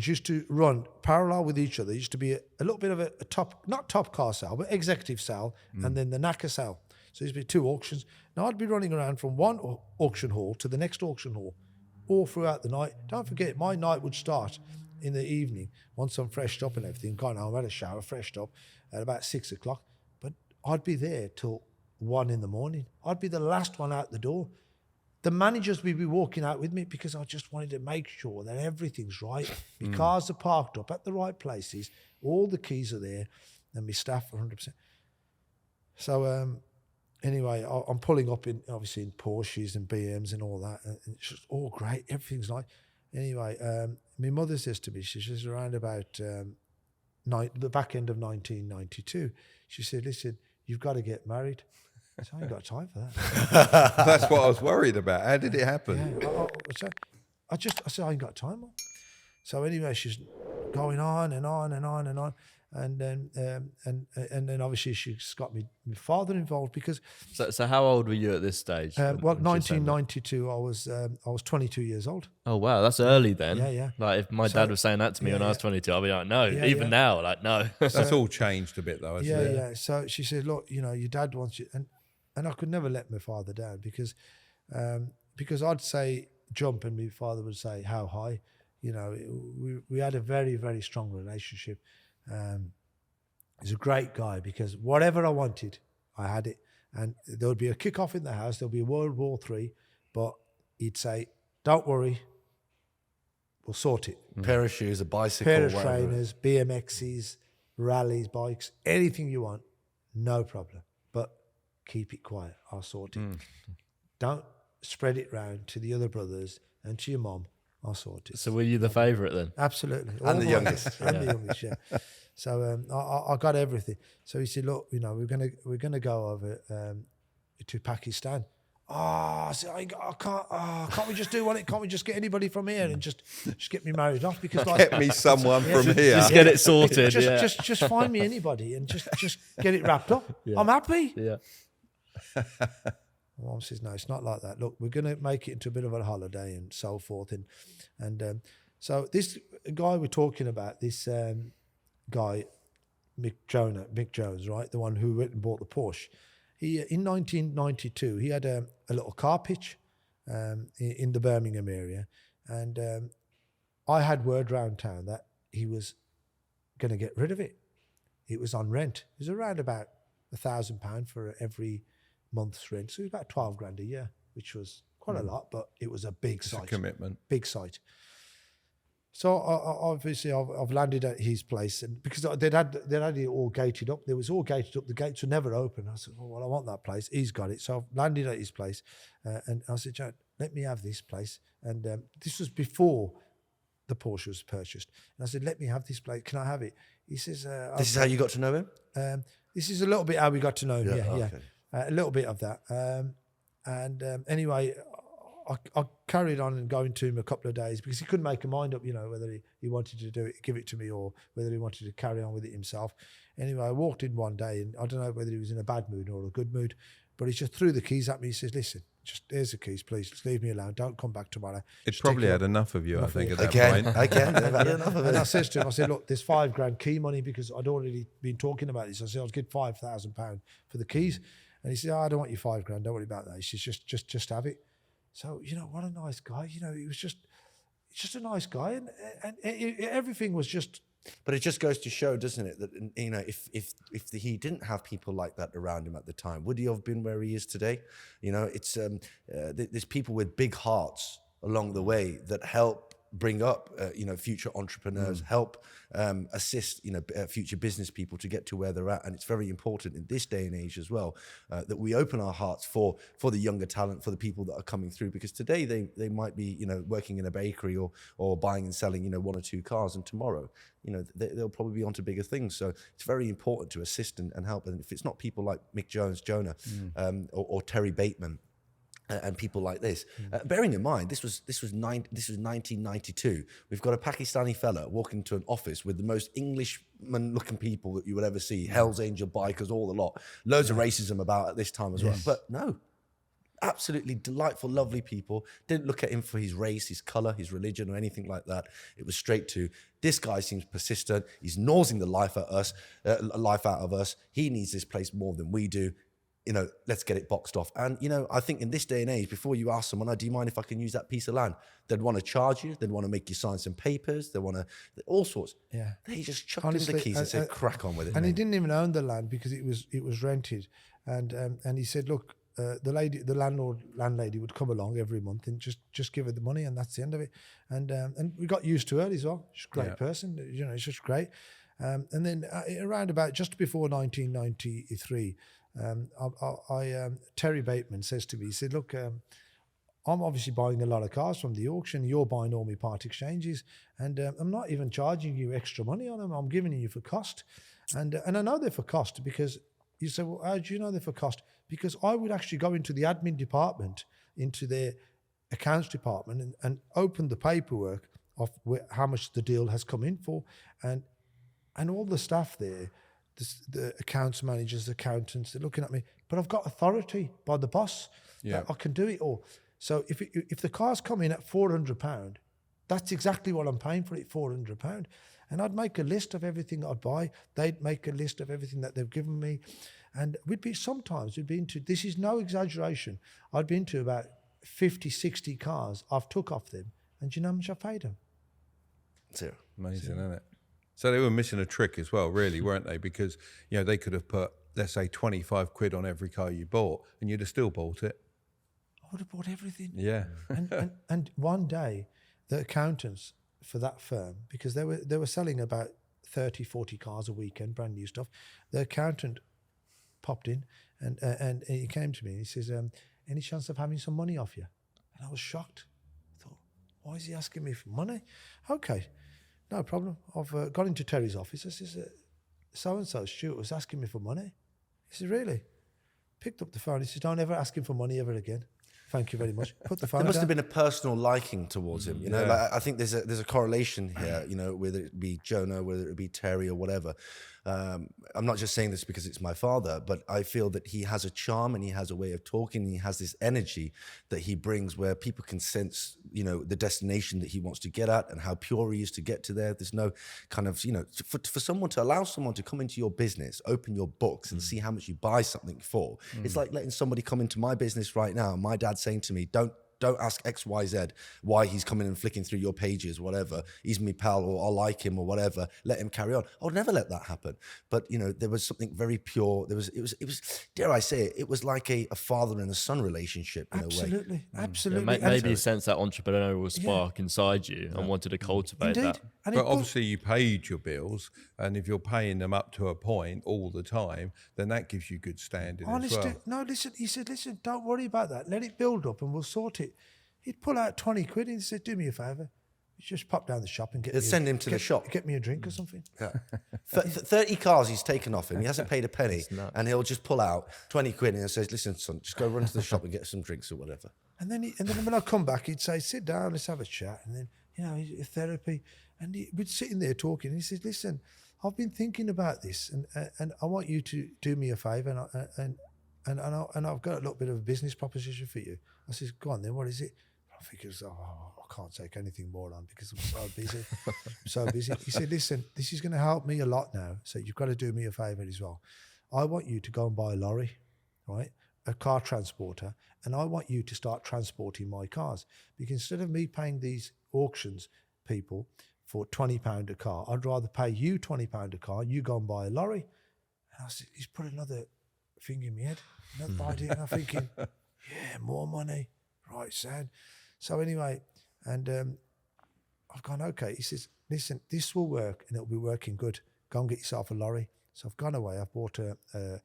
used to run parallel with each other. There used to be a little bit of a top, not top car sale, but executive sale, and then the knacker sale. So there used to be 2 auctions. Now I'd be running around from one auction hall to the next auction hall all throughout the night. Don't forget, my night would start in the evening once I'm freshed up and everything, gone home, had a shower, freshed up at about 6 o'clock. But I'd be there till 1 in the morning. I'd be the last one out the door. The managers would be walking out with me because I just wanted to make sure that everything's right. My cars are parked up at the right places. All the keys are there, and my staff are 100%. So anyway, I'm pulling up obviously in Porsches and BMs and all that, and it's just all great. Everything's nice. Anyway, my mother says to me, she's around about the back end of 1992. She said, "Listen, you've got to get married." So I ain't got time for that. That's what I was worried about. How did it happen? Yeah, I said I ain't got time. So anyway, she's going on and on and on and on, and then obviously she's got my father involved because. So how old were you at this stage? 1992, I was 22 years old. Oh wow, that's early then. Yeah. Like if my dad was saying that to me when I was 22, I'd be like, no. Even now, like no. That's all changed a bit though, hasn't it? Yeah. So she said, look, your dad wants you, and I could never let my father down because I'd say jump and my father would say how high. We had a very, very strong relationship. He's a great guy because whatever I wanted, I had it. And there would be a kick-off in the house. There'll be a World War III, but he'd say, don't worry, we'll sort it. Pair of shoes, a bicycle, Pair of whatever. trainers, BMXs, rallies, bikes, anything you want, no problem. But keep it quiet. I'll sort it. Don't spread it round to the other brothers and to your mom I'll sort it. So were you the favourite then? Absolutely. And the youngest. And the youngest, yeah. So I got everything. So he said, look, we're gonna go over to Pakistan. I said, I can't. Can't we just do one? Can't we just get anybody from here and just get me married off? Because like, Get me someone from here. Just get it sorted. just find me anybody and just get it wrapped up. I'm happy. Yeah. Mom says, no, it's not like that. Look, we're going to make it into a bit of a holiday and so forth. And so this guy we're talking about, this guy, Mick Jones, right? The one who went and bought the Porsche. He in 1992, he had a little car pitch in the Birmingham area. And I had word round town that he was going to get rid of it. It was on rent. It was around about £1,000 for every month's rent. So it was about 12 grand a year, which was quite a lot, but it was a big site. It's a commitment. Big site. So obviously I've landed at his place, and because they'd had it all gated up. It was all gated up. The gates were never open. I said, well, I want that place. He's got it. So I've landed at his place, and I said, Joe, let me have this place. And this was before the Porsche was purchased. And I said, let me have this place. Can I have it? He says, This is how you got to know him? this is a little bit how we got to know him. Yeah, okay. A little bit of that. Anyway, I carried on and going to him a couple of days because he couldn't make a mind up, whether he wanted to do it, give it to me, or whether he wanted to carry on with it himself. Anyway, I walked in one day and I don't know whether he was in a bad mood or a good mood, but he just threw the keys at me. He says, listen, here's the keys, please. Just leave me alone. Don't come back tomorrow. It Just probably take had enough of you, I think, at that Again, point. they've had enough of And I it. said to him, I said, look, there's £5 grand key money because I'd already been talking about this. I said, I'll get £5,000 for the keys. And he said, I don't want your £5 grand. Don't worry about that. He says, just have it. So, what a nice guy. He was just a nice guy. And everything was just... But it just goes to show, doesn't it, that if he didn't have people like that around him at the time, would he have been where he is today? It's there's people with big hearts along the way that help bring up future entrepreneurs, help assist future business people to get to where they're at. And it's very important in this day and age as well that we open our hearts for the younger talent, for the people that are coming through, because today they might be working in a bakery or buying and selling 1 or 2 cars, and tomorrow they'll probably be onto bigger things. So it's very important to assist and help. And if it's not people like Mick Jones, Jonah, or Terry Bateman, and people like this, bearing in mind this was 1992. We've got a Pakistani fella walking into an office with the most Englishman-looking people that you would ever see, Hell's Angel bikers, all the lot, loads of racism about at this time as well. But no, absolutely delightful, lovely people. Didn't look at him for his race, his color, his religion, or anything like that. It was straight to, this guy seems persistent. He's nosing the life out of us. He needs this place more than we do. Let's get it boxed off. And, I think in this day and age, before you ask someone, do you mind if I can use that piece of land? They'd want to charge you. They'd want to make you sign some papers. They want to, all sorts. Yeah. They just chucked him the keys and said, crack on with it. And mate. he didn't even own the land because it was rented. And he said, look, the landlady would come along every month and just give her the money, and that's the end of it. And we got used to her as well. She's a great person. It's just great. And then around about just before 1993, Terry Bateman says to me, he said, look, I'm obviously buying a lot of cars from the auction. You're buying all my part exchanges, and I'm not even charging you extra money on them. I'm giving you for cost. And I know they're for cost because you say, well, how do you know they're for cost? Because I would actually go into the admin department, into their accounts department, and open the paperwork of how much the deal has come in for. And all the staff there, the accounts managers, the accountants, they're looking at me, but I've got authority by the boss that I can do it all. So if the cars come in at £400, that's exactly what I'm paying for it, £400. And I'd make a list of everything I'd buy. They'd make a list of everything that they've given me. And we'd be into, this is no exaggeration, I'd been to about 50, 60 cars I've took off them. And do you know how much I paid them? 0. Amazing, isn't it? So they were missing a trick as well, really, weren't they? Because, they could have put, let's say, 25 quid on every car you bought, and you'd have still bought it. I would have bought everything. Yeah. and one day, the accountants for that firm, because they were selling about 30, 40 cars a weekend, brand new stuff. The accountant popped in and he came to me and he says, any chance of having some money off you? And I was shocked. I thought, Why is he asking me for money? Okay, no problem. I've gone into Terry's office. I says, so-and-so, Stuart, was asking me for money. He said, really? Picked up the phone. He says, don't ever ask him for money ever again. Thank you very much. Put the phone There must down. have been a personal liking towards him. You know, like, I think there's a correlation here. You know, whether it be Jonah, whether it be Terry, or whatever. I'm not just saying this because it's my father, but I feel that he has a charm and he has a way of talking. And he has this energy that he brings, where people can sense, you know, the destination that he wants to get at and how pure he is to get to there. There's no kind of, you know, for someone to allow someone to come into your business, open your books, and see how much you buy something for. It's like letting somebody come into my business right now. My dad saying to me, don't ask XYZ why he's coming and flicking through your pages, whatever. He's me pal, or I like him, or whatever. Let him carry on. I would never let that happen. But, you know, there was something very pure. It was, dare I say it, it was like a father and a son relationship in a way. Absolutely. Maybe you sensed that entrepreneurial spark inside you and wanted to cultivate that. And But obviously you paid your bills, and if you're paying them up to a point all the time, then that gives you good standing as well. No, listen, he said, listen, don't worry about that. Let it build up and we'll sort it. He'd pull out 20 quid and he said, do me a favour. Just pop down the shop and Send him to the shop. Get me a drink or something. Yeah. 30 cars he's taken off him. He hasn't paid a penny. And he'll just pull out 20 quid and says, listen, son, just go run to the shop and get some drinks or whatever. And then when I come back, he'd say, sit down, let's have a chat. And then, you know, therapy. And we'd sitting there talking. And he said, listen, I've been thinking about this, and I want you to do me a favour, and I've got a little bit of a business proposition for you. I says, go on then, what is it? I think I can't take anything more on because I'm so busy. He said, listen, this is going to help me a lot now, so you've got to do me a favour as well. I want you to go and buy a lorry, right? A car transporter, and I want you to start transporting my cars, because instead of me paying these auctions people for £20 a car, I'd rather pay you £20 a car, you go and buy a lorry. And I said, he's put another thing in my head, another idea, and I'm thinking, yeah, more money, right, Sad. So anyway, and I've gone, okay. He says, listen, this will work and it'll be working good. Go and get yourself a lorry. So I've gone away. I've bought a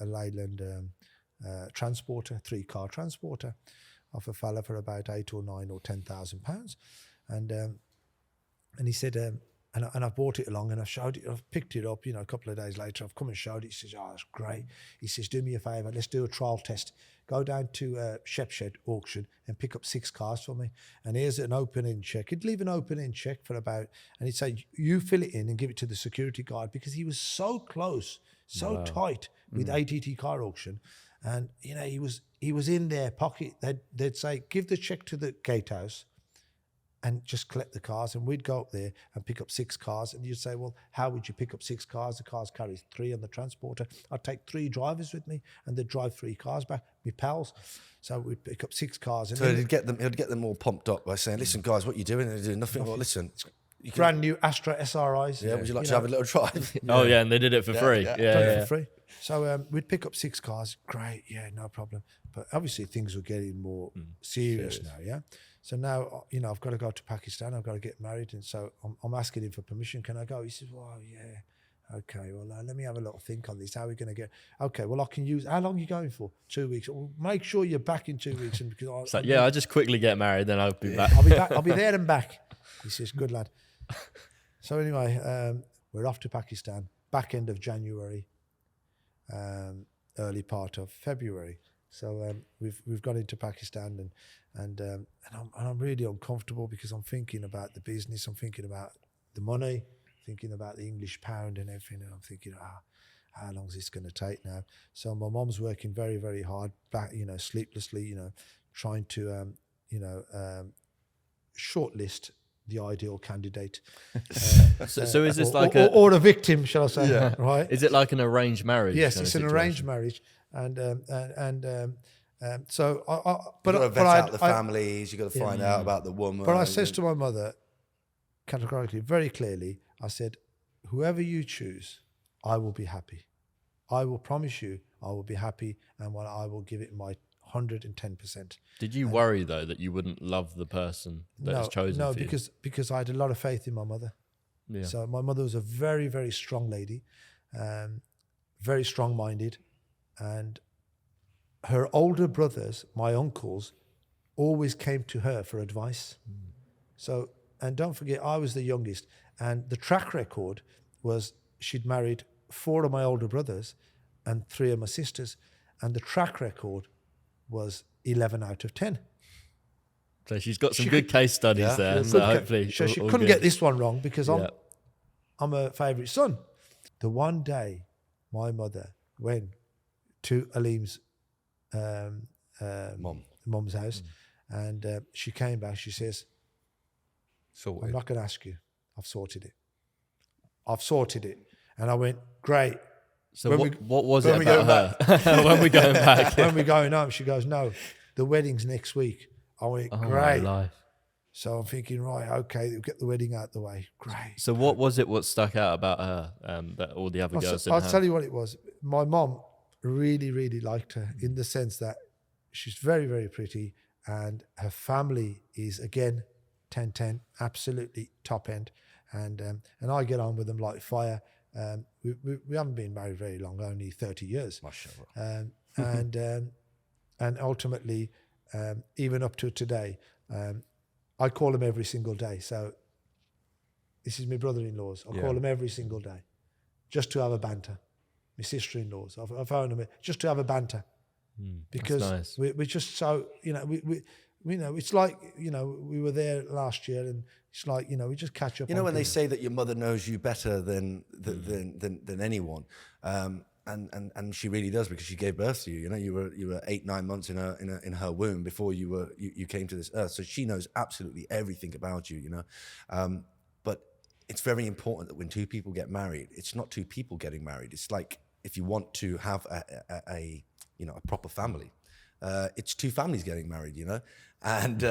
Leyland transporter, 3-car transporter, off a fella for about £8,000 or £9,000 or £10,000, and he said, and I brought it along and I showed it. I've picked it up, you know, a couple of days later. I've come and showed it. He says, oh, that's great. He says, do me a favour, let's do a trial test. Go down to Shepshed auction and pick up 6 cars for me. And here's an open-end check. He'd leave an open-end check for about, and he'd say, you fill it in and give it to the security guard, because he was so close, so tight with ATT car auction. And, you know, he was in their pocket. They'd say, give the check to the gatehouse and just collect the cars, and we'd go up there and pick up 6 cars. And you'd say, well, how would you pick up 6 cars? The cars carries 3 on the transporter. I'd take 3 drivers with me, and they'd drive 3 cars back, my pals. So we'd pick up 6 cars. And so he'd get them all pumped up by saying, listen, guys, what are you doing? And they're doing nothing. Well, listen, you can, brand new Astra SRIs. Yeah, would you like to have a little drive? Oh, yeah, and they did it for free. Yeah. For free. So we'd pick up 6 cars. Great, yeah, no problem. But obviously things were getting more serious now, yeah? So now, you know, I've got to go to Pakistan. I've got to get married. And so I'm asking him for permission. Can I go? He says, well, yeah. Okay, well, let me have a little think on this. How are we going to get... Okay, well, I can use... How long are you going for? 2 weeks. Well, make sure you're back in 2 weeks. And because I just quickly get married, then I'll be back. I'll be back. I'll be there and back. He says, good lad. So anyway, we're off to Pakistan, back end of January, early part of February. So we've gone into Pakistan, and I'm really uncomfortable, because I'm thinking about the business, I'm thinking about the money, thinking about the English pound and everything, and I'm thinking, how long is this going to take now? So my mom's working very, very hard, back, you know, sleeplessly, you know, trying to shortlist the ideal candidate. So is this like or a victim, shall I say? Yeah. Right? Is it like an arranged marriage? Yes, it's an arranged marriage, but You've got to vet out the families. You've got to find out about the woman. But I says to my mother, categorically, very clearly, I said, whoever you choose, I will be happy. I will promise you, I will be happy, and I will give it my 110%. Did you worry though that you wouldn't love the person that is chosen? No, for you? because I had a lot of faith in my mother. Yeah. So my mother was a very, very strong lady, very strong-minded, and her older brothers, my uncles, always came to her for advice. So, and don't forget, I was the youngest, and the track record was she'd married 4 of my older brothers and 3 of my sisters, and the track record was 11 out of 10. So she's got some good case studies there. So Good hopefully, so she all couldn't good. get this one wrong because I'm her favourite son. The one day my mother went to Aleem's mum's house, and she came back. She says, Sorted. I'm not going to ask you. I've sorted it. And I went, great. So When what was when it we about go her? When we going back? When we're going home, she goes, no, the wedding's next week. I went, Oh, my great. life. So I'm thinking, right, okay, we'll get the wedding out the way. Great. So what was it? What stuck out about her that all the other girls didn't I'll have? tell you what it was. My mom really, really liked her in the sense that she's very, very pretty, and her family is, again, 10-10, absolutely top end. And I get on with them like fire. We haven't been married very long, only 30 years. And ultimately, even up to today, I call them every single day. So this is my brother-in-laws. I call them every single day just to have a banter. My sister-in-laws, I phone them just to have a banter. Because nice. we're just so, we know, it's like, we were there last year, and it's like, we just catch up. When they say that your mother knows you better than anyone, and she really does, because she gave birth to you. You were 8-9 months in her womb before you came to this earth. So she knows absolutely everything about you. But it's very important that when 2 people get married, it's not 2 people getting married. It's like, if you want to have a proper family, it's 2 families getting married, and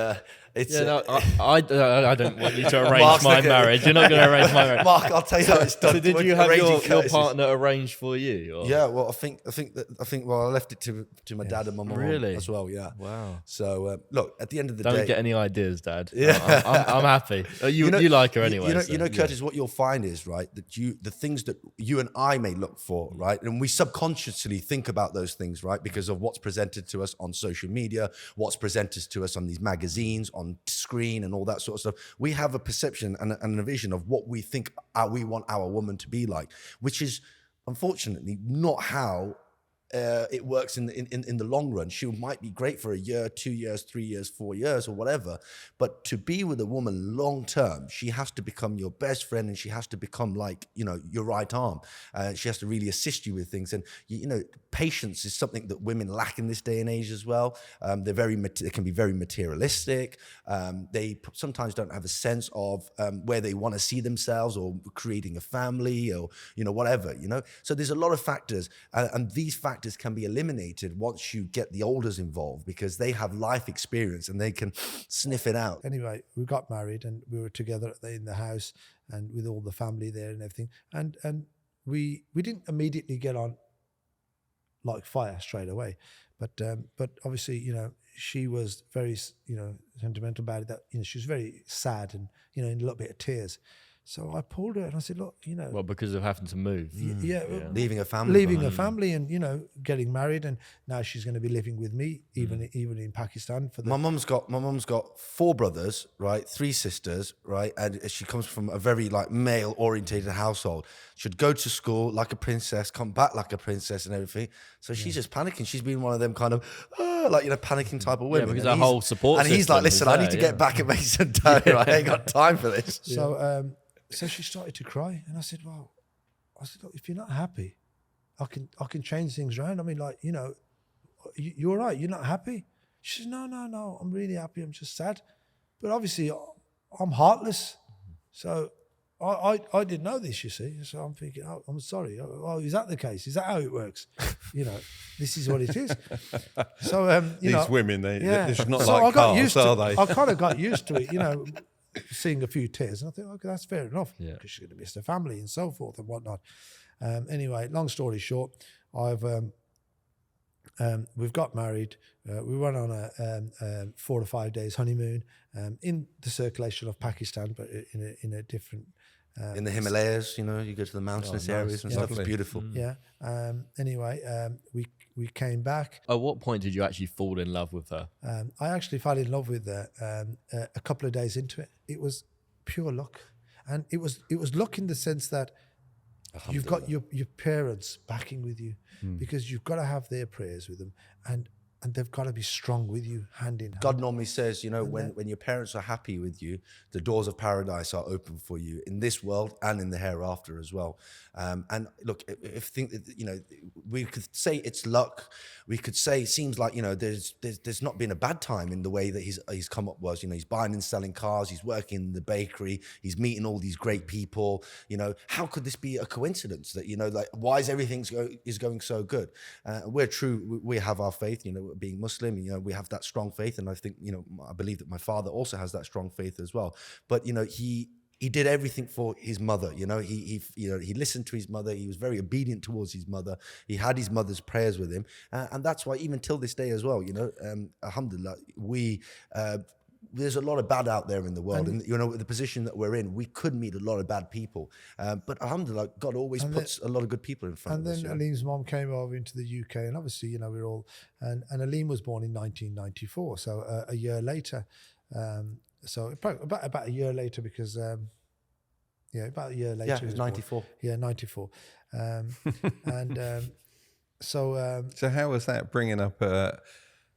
it's. I don't want you to arrange Mark's my looking- marriage. You're not going to arrange my marriage. Mark, I'll tell you how it's done. So did you have your partner arranged for you? Or? Yeah, well, I think. Well, I left it to my dad and my mom Really? as well. Yeah. Wow. So look, at the end of the Don't day, get any ideas, Dad. Yeah. I'm happy. You like her anyway. Curtis, what you'll find is, right, that the things that you and I may look for, right, and we subconsciously think about those things, right, because of what's presented to us on social media, what's presented to us on these magazines, on screen, and all that sort of stuff. We have a perception and a vision of what we think we want our woman to be like, which is unfortunately not how it works in the long run. She might be great for a year, 2 years, 3 years, 4 years, or whatever. But to be with a woman long term, she has to become your best friend, and she has to become like, your right arm. She has to really assist you with things. And patience is something that women lack in this day and age as well. They can be very materialistic. They sometimes don't have a sense of where they want to see themselves, or creating a family, or whatever. So there's a lot of factors, and these factors can be eliminated once you get the olders involved, because they have life experience and they can sniff it out. Anyway, we got married, and we were together in the house, and with all the family there and everything. And we didn't immediately get on like fire straight away, but obviously, she was very, sentimental about it. That she was very sad, and in a little bit of tears. So I pulled her and I said, look, Well, because of having to move. Leaving a family family, and getting married, and now she's going to be living with me, even in Pakistan. My mum's got 4 brothers, right, 3 sisters, right, and she comes from a very male orientated household. She'd go to school like a princess, come back like a princess, and everything. So she's just panicking. She's been one of them kind of panicking type of women. Yeah, because our whole support. And he's like, listen, I need to get back and make some dough. I ain't got time for this. So she started to cry, and I said, look, if you're not happy, I can change things around. I mean, you're all right. You're not happy? She said, no, I'm really happy. I'm just sad. But obviously, I'm heartless. So I didn't know this, you see. So I'm thinking, oh, I'm sorry. Oh, is that the case? Is that how it works? This is what it is. So, These women, they're just not so like cars, are they? I kind of got used to it, seeing a few tears, and I think, okay, that's fair enough, because she's going to miss her family and so forth and whatnot. Anyway, long story short, we've got married. We went on a 4 to 5 days honeymoon in the circulation of Pakistan, but in a different In the Himalayas, you know, you go to the mountainous areas and stuff. It's beautiful. Yeah. Anyway, we came back. At what point did you actually fall in love with her? I actually fell in love with her a couple of days into it. It was pure luck, and it was luck in the sense that you've got your parents backing with you, because you've got to have their prayers with them, and they've got to be strong with you, hand in hand. God normally says, you know, when your parents are happy with you, the doors of paradise are open for you in this world and in the hereafter as well. And look, you know, we could say it's luck. We could say it seems like, you know, there's not been a bad time in the way that he's come up was. You know, he's buying and selling cars. He's working in the bakery. He's meeting all these great people. You know, how could this be a coincidence that, you know, like, why is everything going so good? We're true. We have our faith, you know, being Muslim, you know, we have that strong faith, and I think, you know, I believe that my father also has that strong faith as well. But you know, he did everything for his mother. You know, he listened to his mother. He was very obedient towards his mother. He had his mother's prayers with him, and that's why even till this day as well, you know, alhamdulillah, there's a lot of bad out there in the world, and you know, the position that we're in, we could meet a lot of bad people, but alhamdulillah, God always puts a lot of good people in front of us. And then Aleem's mom came over into the UK, and obviously, you know, we're all, and Aleem was born in 1994, so a year later, so about a year later, because about a year later. Yeah, it was 94. Yeah, 94, so how was that bringing up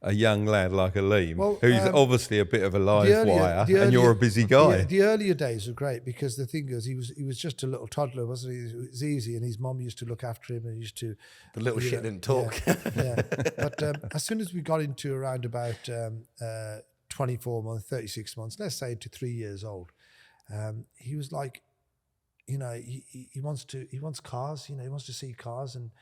a young lad like Aleem, well, who's obviously a bit of a live wire, and you're a busy guy? The earlier days were great, because the thing is, he was just a little toddler, wasn't he? It was easy, and his mum used to look after him, and used to. The little shit didn't talk. Yeah. But as soon as we got into around about 24 months, 36 months, let's say to 3 years old, he was like, you know, he wants cars, you know, he wants to see cars and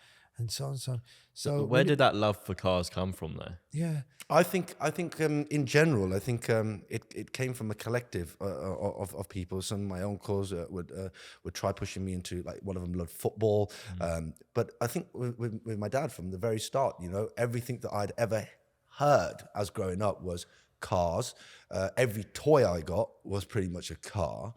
so on and so on. So where did that love for cars come from, though? Yeah, I think in general, I think it came from a collective of people. Some of my uncles would try pushing me into, like, one of them loved football, but I think with my dad from the very start, you know, everything that I'd ever heard as growing up was cars. Every toy I got was pretty much a car.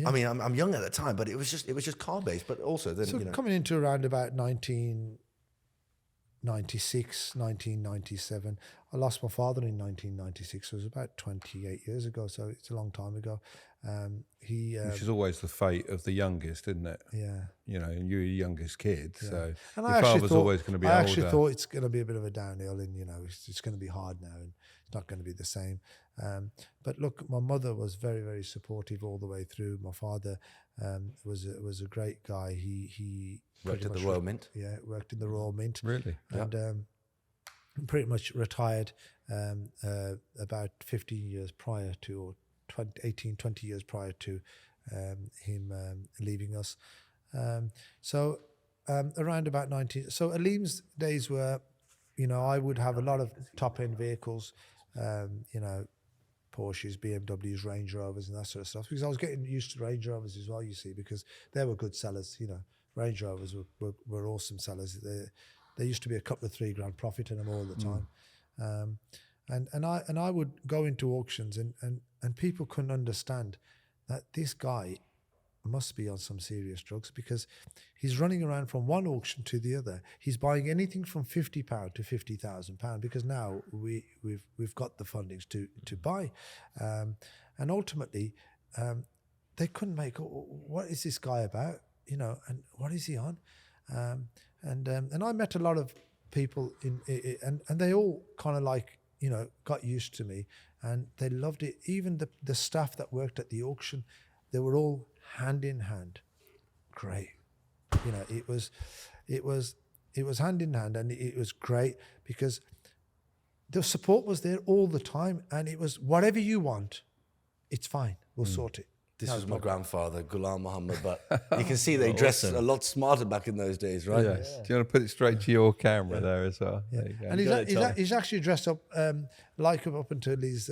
I mean, I'm young at the time, but it was just car based. But also then, so, you know, coming into around about 1996, 1997, I lost my father in 1996. It was about 28 years ago, so it's a long time ago. Which is always the fate of the youngest, isn't it? Yeah. You know, and you're your youngest kid, so and your father's always going to be older. I actually thought it's going to be a bit of a downhill, and, you know, it's going to be hard now, and it's not going to be the same. But look, my mother was very, very supportive all the way through. My father was a great guy. He worked at the Royal Mint. Yeah, worked in the Royal Mint. Really? And pretty much retired about 15 years prior to, or 20 years prior to him leaving us. So around about 19. So Aleem's days were, you know, I would have a lot of top-end vehicles, you know, Porsches, BMWs, Range Rovers, and that sort of stuff, because I was getting used to Range Rovers as well, you see, because they were good sellers. You know, Range Rovers were awesome sellers. There used to be a couple of $3,000 profit in them all the time. And I would go into auctions, and people couldn't understand that this guy must be on some serious drugs, because he's running around from one auction to the other. He's buying anything from £50 to £50,000, because now we've got the fundings to buy, and ultimately they couldn't make, what is this guy about, you know, and what is he on? And I met a lot of people and they all kind of, like, you know, got used to me, and they loved it. Even the staff that worked at the auction, they were all hand in hand. Great. You know, it was hand in hand, and it was great, because the support was there all the time, and it was, whatever you want, it's fine, we'll sort it. This was my grandfather, Ghulam Muhammad, but you can see they dressed a lot smarter back in those days, right? Yeah. Do you want to put it straight to your camera there as well? Yeah. There you go. And he's actually dressed up like him up until his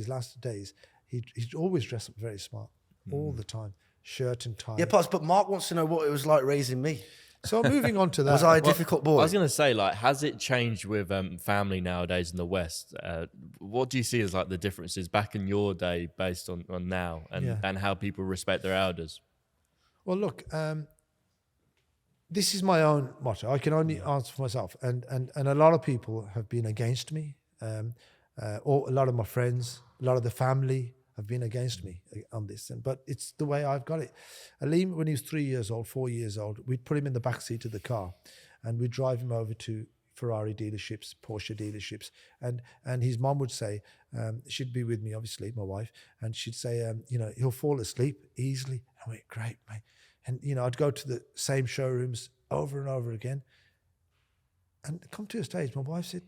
last days. He's always dressed up very smart all the time, shirt and tie. Yeah, but Mark wants to know what it was like raising me. So moving on to that. Was I a difficult boy? I was going to say, like, has it changed with family nowadays in the West? What do you see as like the differences back in your day based on now and how people respect their elders? Well, look, this is my own motto. I can only answer for myself. And a lot of people have been against me. Or a lot of my friends, a lot of the family have been against me on this. But it's the way I've got it. Aleem, when he was 4 years old, we'd put him in the back seat of the car and we'd drive him over to Ferrari dealerships, Porsche dealerships. And his mom would say, she'd be with me, obviously, my wife, and she'd say, he'll fall asleep easily. I went, great, mate. And, I'd go to the same showrooms over and over again. And come to a stage, my wife said,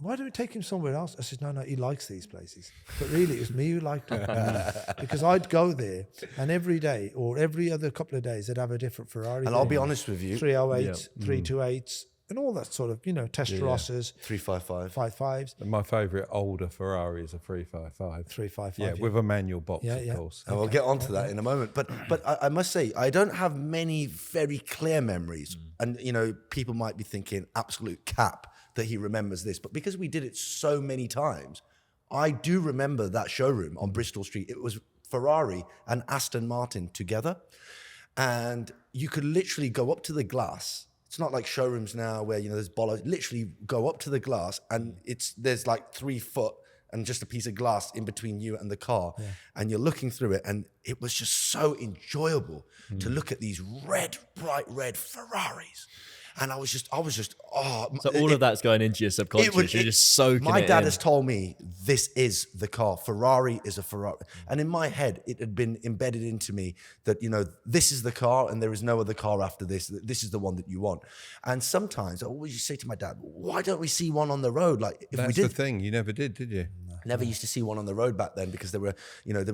why don't we take him somewhere else? I said, no, he likes these places. But really, it was me who liked him. Because I'd go there, and every day, or every other couple of days, they'd have a different Ferrari. And I'll be honest with you. 308s, 328s, and all that sort of, Testarossas. 355. 55s. And my favourite older Ferrari is a 355. 355. Yeah, with a manual box, Yeah, of course. And we'll get onto that in a moment. But I must say, I don't have many very clear memories. And, people might be thinking, absolute cap that he remembers this. But because we did it so many times, I do remember that showroom on Bristol Street. It was Ferrari and Aston Martin together. And you could literally go up to the glass. It's not like showrooms now where, there's bollards. Literally go up to the glass and there's like 3 foot and just a piece of glass in between you and the car. Yeah. And you're looking through it. And it was just so enjoyable to look at these bright red Ferraris. And I was just, oh. So all of that's going into your subconscious. You're just soaking My it dad in. has told me this is the car. Ferrari is a Ferrari. And in my head, it had been embedded into me that, this is the car and there is no other car after this. This is the one that you want. And sometimes I always used to say to my dad, why don't we see one on the road? Like if That's we did. the thing. You never did you? Never used to see one on the road back then because they were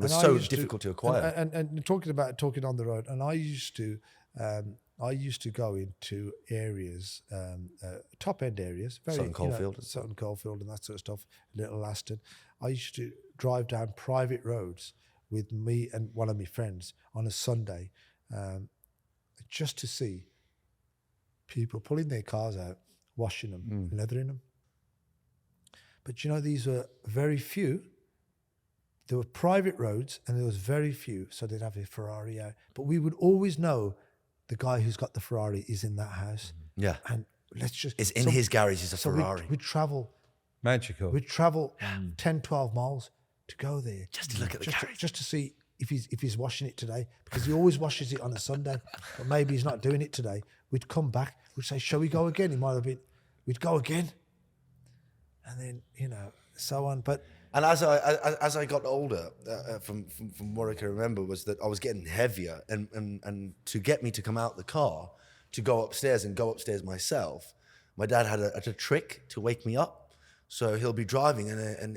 so difficult to acquire. And talking on the road, and I used to go into areas, top end areas, Sutton Coldfield and that sort of stuff, Little Aston. I used to drive down private roads with me and one of my friends on a Sunday, just to see people pulling their cars out, washing them, leathering them. But these were very few. There were private roads and there was very few, so they'd have a Ferrari out. But we would always know the guy who's got the Ferrari is in that house. Yeah. And let's just... It's in his garage, is a Ferrari. We'd travel... Magical. We'd travel 10, 12 miles to go there. Just to look at the garage. Just to see if he's washing it today, because he always washes it on a Sunday, but maybe he's not doing it today. We'd come back, we'd say, shall we go again? He might have been... We'd go again. And then, so on. But... And as I got older, from what I can remember, was that I was getting heavier, and to get me to come out the car, to go upstairs myself, my dad had a trick to wake me up. So he'll be driving and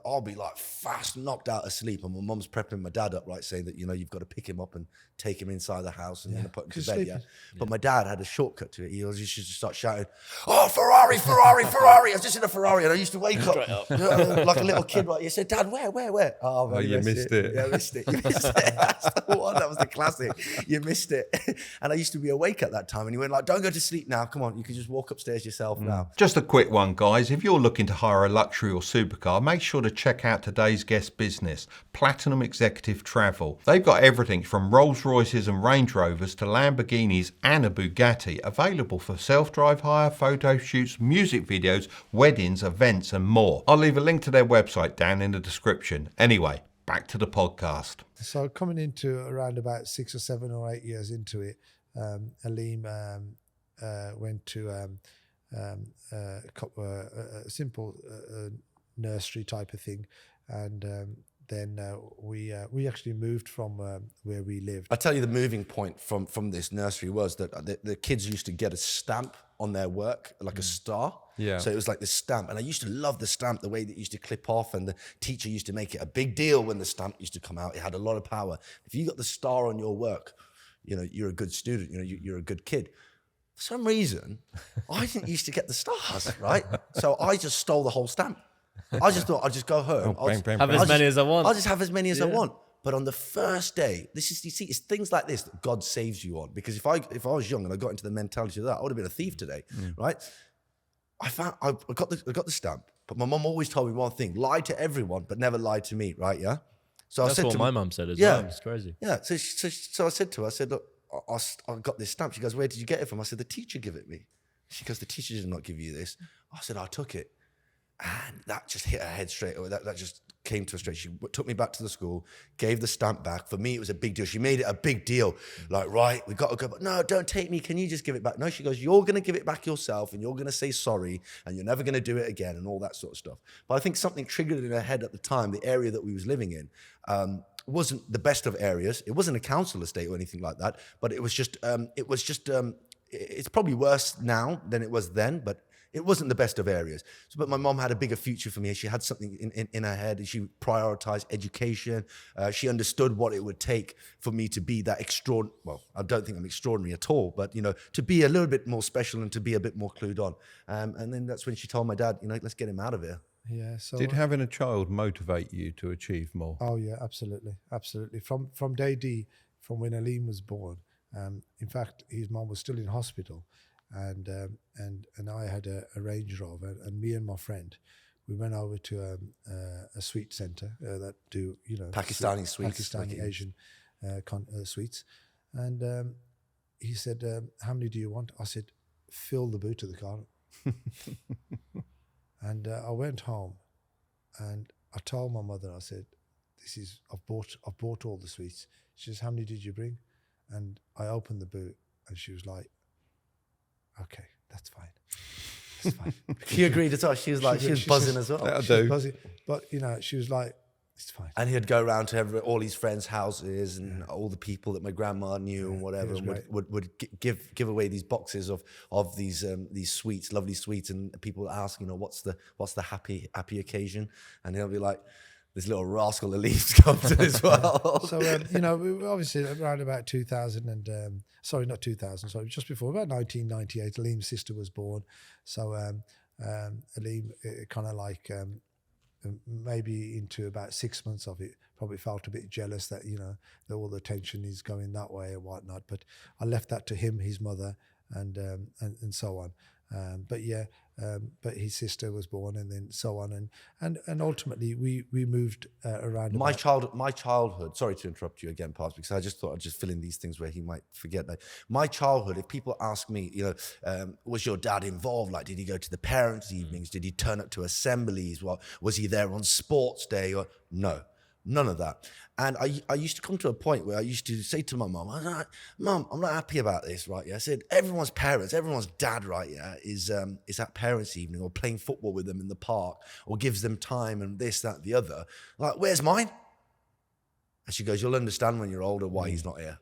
I'll be like fast knocked out of sleep, and my mum's prepping my dad up, right, saying that you've got to pick him up and take him inside the house and put him to bed. Yeah. But my dad had a shortcut to it. He used to start shouting, "Oh, Ferrari, Ferrari, Ferrari!" I was just in a Ferrari, and I used to wake up like a little kid. Right, you said, "Dad, where?" Oh, man, you missed it. Yeah, I missed it. You missed it. That's the one. That was the classic. You missed it. And I used to be awake at that time, and he went like, "Don't go to sleep now. Come on, you can just walk upstairs yourself now." Just a quick one, guys. If you're looking to hire a luxury or supercar, make sure to check out today's guest business, Platinum Executive Travel. They've got everything from Rolls Royces and Range Rovers to Lamborghinis and a Bugatti, available for self-drive hire, photo shoots, music videos, weddings, events and more. I'll leave a link to their website down in the description. Anyway, back to the podcast. So coming into around about 6 or 7 or 8 years into it, Aleem went to a simple nursery type of thing, and then we actually moved from where we lived. I tell you, the moving point from this nursery was that the kids used to get a stamp on their work, like a star. Yeah. So it was like this stamp, and I used to love the stamp, the way that it used to clip off, and the teacher used to make it a big deal when the stamp used to come out. It had a lot of power. If you got the star on your work, you're a good student. You're a good kid. For some reason, I didn't used to get the stars, right? So I just stole the whole stamp. I just thought I'd just go home. Have as many as I want. I'll just have as many as I want. But on the first day, you see, it's things like this that God saves you on. Because if I was young and I got into the mentality of that, I would have been a thief today, right? I got the stamp, but my mum always told me one thing: lie to everyone, but never lie to me, right? Yeah. So That's I said what to my mum said as well. It's crazy. Yeah. So I said to her, I said, look, I got this stamp. She goes, where did you get it from? I said, the teacher gave it me. She goes, the teacher did not give you this. I said, I took it. And that just hit her head straight away. That just came to her straight. She took me back to the school, gave the stamp back. For me, it was a big deal. She made it a big deal. Like, right, we got to go. But no, don't take me. Can you just give it back? No, she goes, you're going to give it back yourself and you're going to say sorry and you're never going to do it again and all that sort of stuff. But I think something triggered in her head at the time, the area that we was living in, wasn't the best of areas. It wasn't a council estate or anything like that, but it was just, it's probably worse now than it was then, but it wasn't the best of areas. So, but my mom had a bigger future for me. She had something in her head. She prioritized education. She understood what it would take for me to be that extraordinary. Well, I don't think I'm extraordinary at all, but, to be a little bit more special and to be a bit more clued on. And then that's when she told my dad, let's get him out of here. Yeah. So Did having a child motivate you to achieve more? Oh yeah, absolutely. From day D, from when Aleem was born. In fact, his mom was still in hospital, and I had a Range Rover, and me and my friend, we went over to a sweet center that do Pakistani sweets, Pakistani Asian sweets, and he said, "How many do you want?" I said, "Fill the boot of the car." And I went home, and I told my mother, I said, I've bought all the sweets. She says, "How many did you bring?" And I opened the boot, and she was like, "Okay, that's fine. That's fine." She agreed as well. She was buzzing as well. That'll do. Buzzing. But she was like, "It's fine." And he'd go around to all his friends' houses and all the people that my grandma knew and whatever, and would give away these boxes of these sweets, lovely sweets, and people ask, what's the happy occasion, and he'll be like, this little rascal that leaves comes as well. So we obviously around about 2000 and not 2000, sorry, just before about 1998, Aleem's sister was born. So Aleem kind of like. Maybe into about 6 months of it, probably felt a bit jealous that that all the attention is going that way and whatnot. But I left that to him, his mother, and so on. But his sister was born, and then so on, and ultimately we moved around. My childhood. Sorry to interrupt you again, Paz, because I just thought I'd just fill in these things where he might forget. Like my childhood, if people ask me, was your dad involved? Like, did he go to the parents' evenings? Did he turn up to assemblies? Was he there on sports day? Or no? None of that. And I used to come to a point where I used to say to my mum, "Mum, I'm not happy about this, right?" Yeah, I said, everyone's dad, right? Yeah, is at parents' evening or playing football with them in the park or gives them time and this, that, the other. Like, where's mine? And she goes, "You'll understand when you're older why he's not here."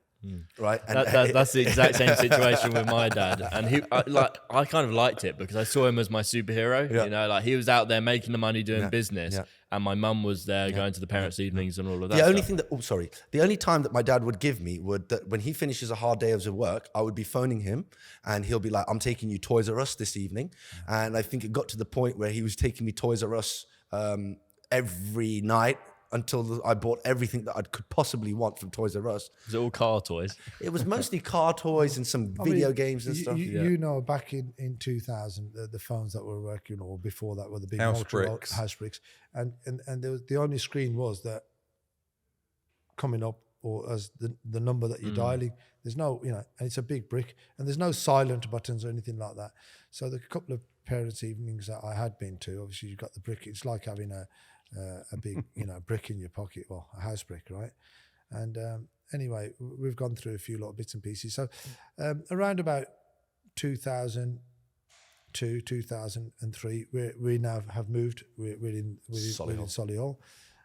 Right, and that's the exact same situation with my dad, and I kind of liked it because I saw him as my superhero. Yeah. He was out there making the money doing business, and my mum was there going to the parents' evenings and all of that. The only time that my dad would give me that when he finishes a hard day of work, I would be phoning him, and he'll be like, "I'm taking you Toys R Us this evening," and I think it got to the point where he was taking me Toys R Us every night. Until I bought everything that I could possibly want from Toys R Us. Was it all car toys? It was mostly car toys and some video games and stuff. Back in 2000, the phones that were working, or before that, were the big house bricks, and there was, the only screen was that coming up, or as the number that you're dialing. There's no, and it's a big brick, and there's no silent buttons or anything like that. So the couple of parents' evenings that I had been to, obviously you've got the brick. It's like having a big, brick in your pocket, well, a house brick, right? And anyway, we've gone through a few little bits and pieces. So around about 2002, 2003, we now have moved. We're in Solihull,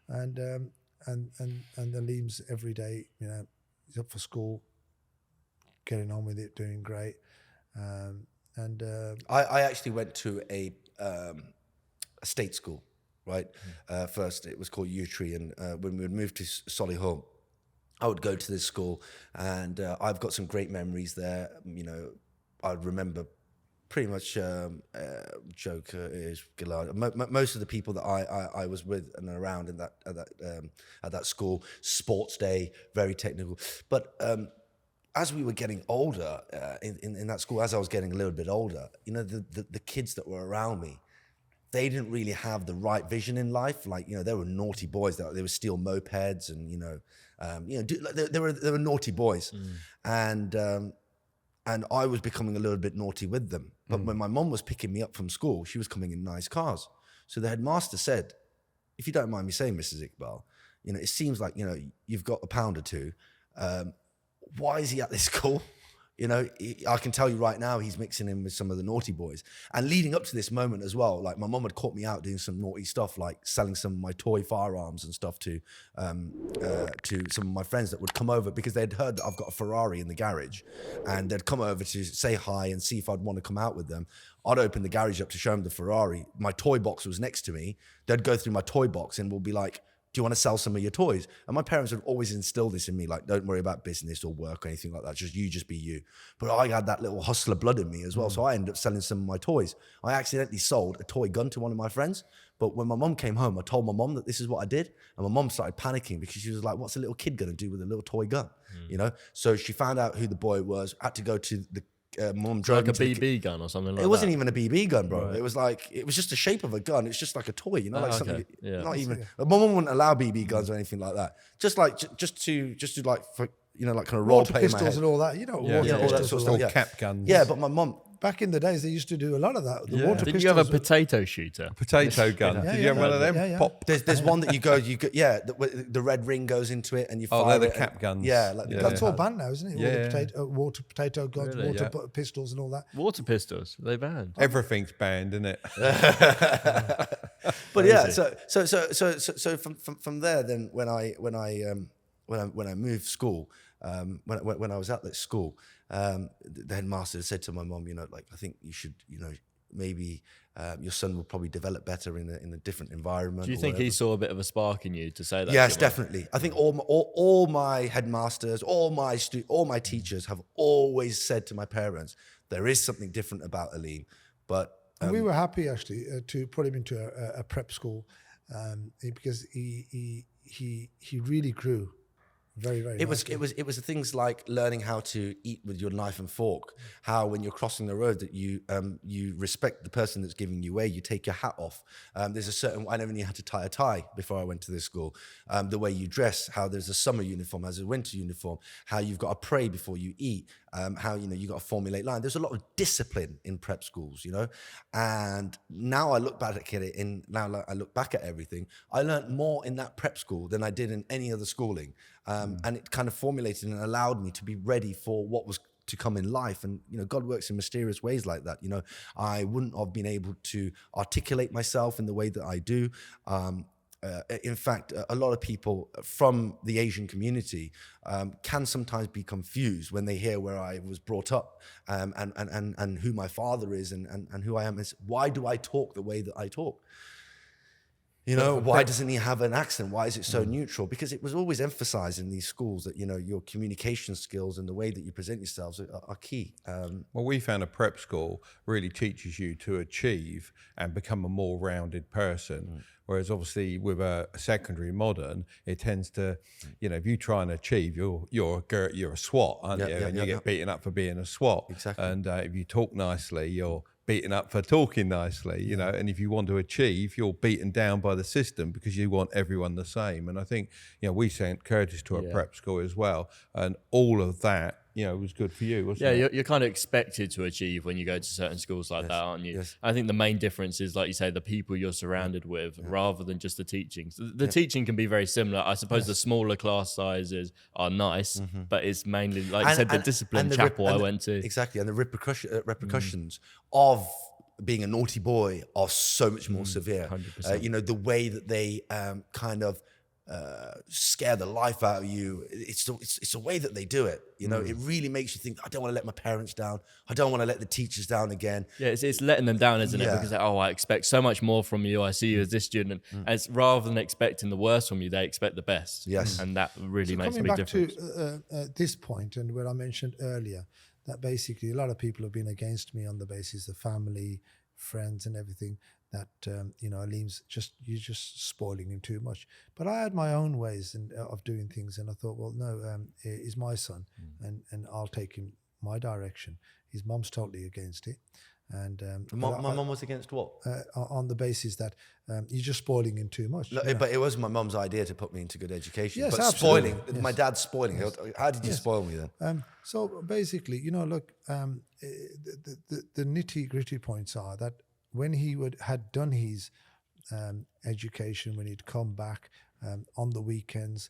and Aleem's every day, he's up for school, getting on with it, doing great. I actually went to a state school. Right. First, it was called Utree, and when we would move to Solihull, I would go to this school, and I've got some great memories there. I remember pretty much Joker is Gillard. Most of the people that I was with and around in at that school, sports day, very technical. But as we were getting older in that school, as I was getting a little bit older, you know, the kids that were around me, they didn't really have the right vision in life. Like, you know, they were naughty boys. They would steal mopeds, and they were naughty boys, and I was becoming a little bit naughty with them. But when my mom was picking me up from school, she was coming in nice cars. So the headmaster said, "If you don't mind me saying, Mrs. Iqbal, you know, it seems like, you know, you've got a pound or two. Why is he at this school? You know, I can tell you right now, he's mixing in with some of the naughty boys." And leading up to this moment as well, like my mom had caught me out doing some naughty stuff, like selling some of my toy firearms and stuff to some of my friends that would come over, because they'd heard that I've got a Ferrari in the garage, and they'd come over to say hi and see if I'd want to come out with them. I'd open the garage up to show them the Ferrari. My toy box was next to me. They'd go through my toy box and we'll be like, "Do you want to sell some of your toys?" And my parents would always instill this in me, like, don't worry about business or work or anything like that. Just be you. But I had that little hustler blood in me as well. So I ended up selling some of my toys. I accidentally sold a toy gun to one of my friends. But when my mom came home, I told my mom that this is what I did. And my mom started panicking, because she was like, "What's a little kid going to do with a little toy gun?" You know? So she found out who the boy was, had to go to the mom drove like a BB gun or something like that. It wasn't even a BB gun, bro. Right. It was just the shape of a gun. It's just like a toy, you know, like something. Yeah. Not even. My mom wouldn't allow BB guns or anything like that. Just to like for, you know, like kind of role Water play in my pistols head. and all that, you know. All that sort of stuff. Yeah. Cap guns. Yeah, but my mom. Back in the days, they used to do a lot of that. The water Did pistols. you have a potato shooter? Potato gun. Did you have one of them? Yeah. Pop. There's one that you go, the red ring goes into it and you fire. Oh, they're the it cap guns. Yeah, like the That's all banned now, isn't it? Yeah. All the water potato guns, Really? water pistols, and all that. Water pistols, they banned. Everything's banned, isn't it? But yeah, so from there, then when I moved school, when I was at that school, the headmaster said to my mom, you know, like, "I think you should, you know, maybe your son will probably develop better in a different environment." Do you think he saw a bit of a spark in you to say that? Yes, definitely. I think all my headmasters, all my teachers have always said to my parents, there is something different about Aleem. But And we were happy actually to put him into a prep school because he really grew very, very. It was the things like learning how to eat with your knife and fork. How when you're crossing the road that you respect the person that's giving you way. You take your hat off. There's a certain. I never knew how to tie a tie before I went to this school. The way you dress. How there's a summer uniform, there's a winter uniform. How you've got to pray before you eat. How you got to formulate line. There's a lot of discipline in prep schools, you know. And now I look back at it. I look back at everything. I learned more in that prep school than I did in any other schooling. And it kind of formulated and allowed me to be ready for what was to come in life. And, you know, God works in mysterious ways like that. You know, I wouldn't have been able to articulate myself in the way that I do. In fact, a lot of people from the Asian community can sometimes be confused when they hear where I was brought up and who my father is and who I am. Is why do I talk the way that I talk? You know, why doesn't he have an accent? Why is it so neutral? Because it was always emphasized in these schools that, you know, your communication skills and the way that you present yourselves are key. Well, we found a prep school really teaches you to achieve and become a more rounded person. Whereas obviously with a secondary modern, it tends to, you know, if you try and achieve, you're a SWAT, aren't you? And you get beaten up for being a SWAT. Exactly. And if you talk nicely, you're beaten up for talking nicely, you know, and if you want to achieve, you're beaten down by the system because you want everyone the same. And I think, you know, we sent Curtis to a prep school as well, and all of that, you know, was good for you, wasn't it? Yeah, you're kind of expected to achieve when you go to certain schools like that, aren't you? Yes. I think the main difference is, like you say, the people you're surrounded with rather than just the teaching. So the teaching can be very similar. I suppose the smaller class sizes are nice, but it's mainly, like you said, the discipline chapel I went to. Exactly, and the repercussions of being a naughty boy are so much more severe. 100%. You know, the way that they kind of scare the life out of you. It's the way that they do it. You know, it really makes you think, I don't want to let my parents down. I don't want to let the teachers down again. Yeah, it's letting them down, isn't it? Because, I expect so much more from you. I see you as this student. And it's rather than expecting the worst from you, they expect the best. Yes. And that really makes a Coming big back difference. to this point, and where I mentioned earlier, that basically a lot of people have been against me on the basis of family, friends, and everything. That Aleem's you're just spoiling him too much. But I had my own ways of doing things, and I thought, well, no, he's my son, and I'll take him my direction. His mom's totally against it. And my mum was against what? On the basis that you're just spoiling him too much. But it was my mum's idea to put me into good education. Yes, but absolutely. spoiling, Yes. my dad's spoiling. Yes. How did you Yes. spoil me then? So basically, look, the nitty gritty points are that when he had done his education, when he'd come back on the weekends,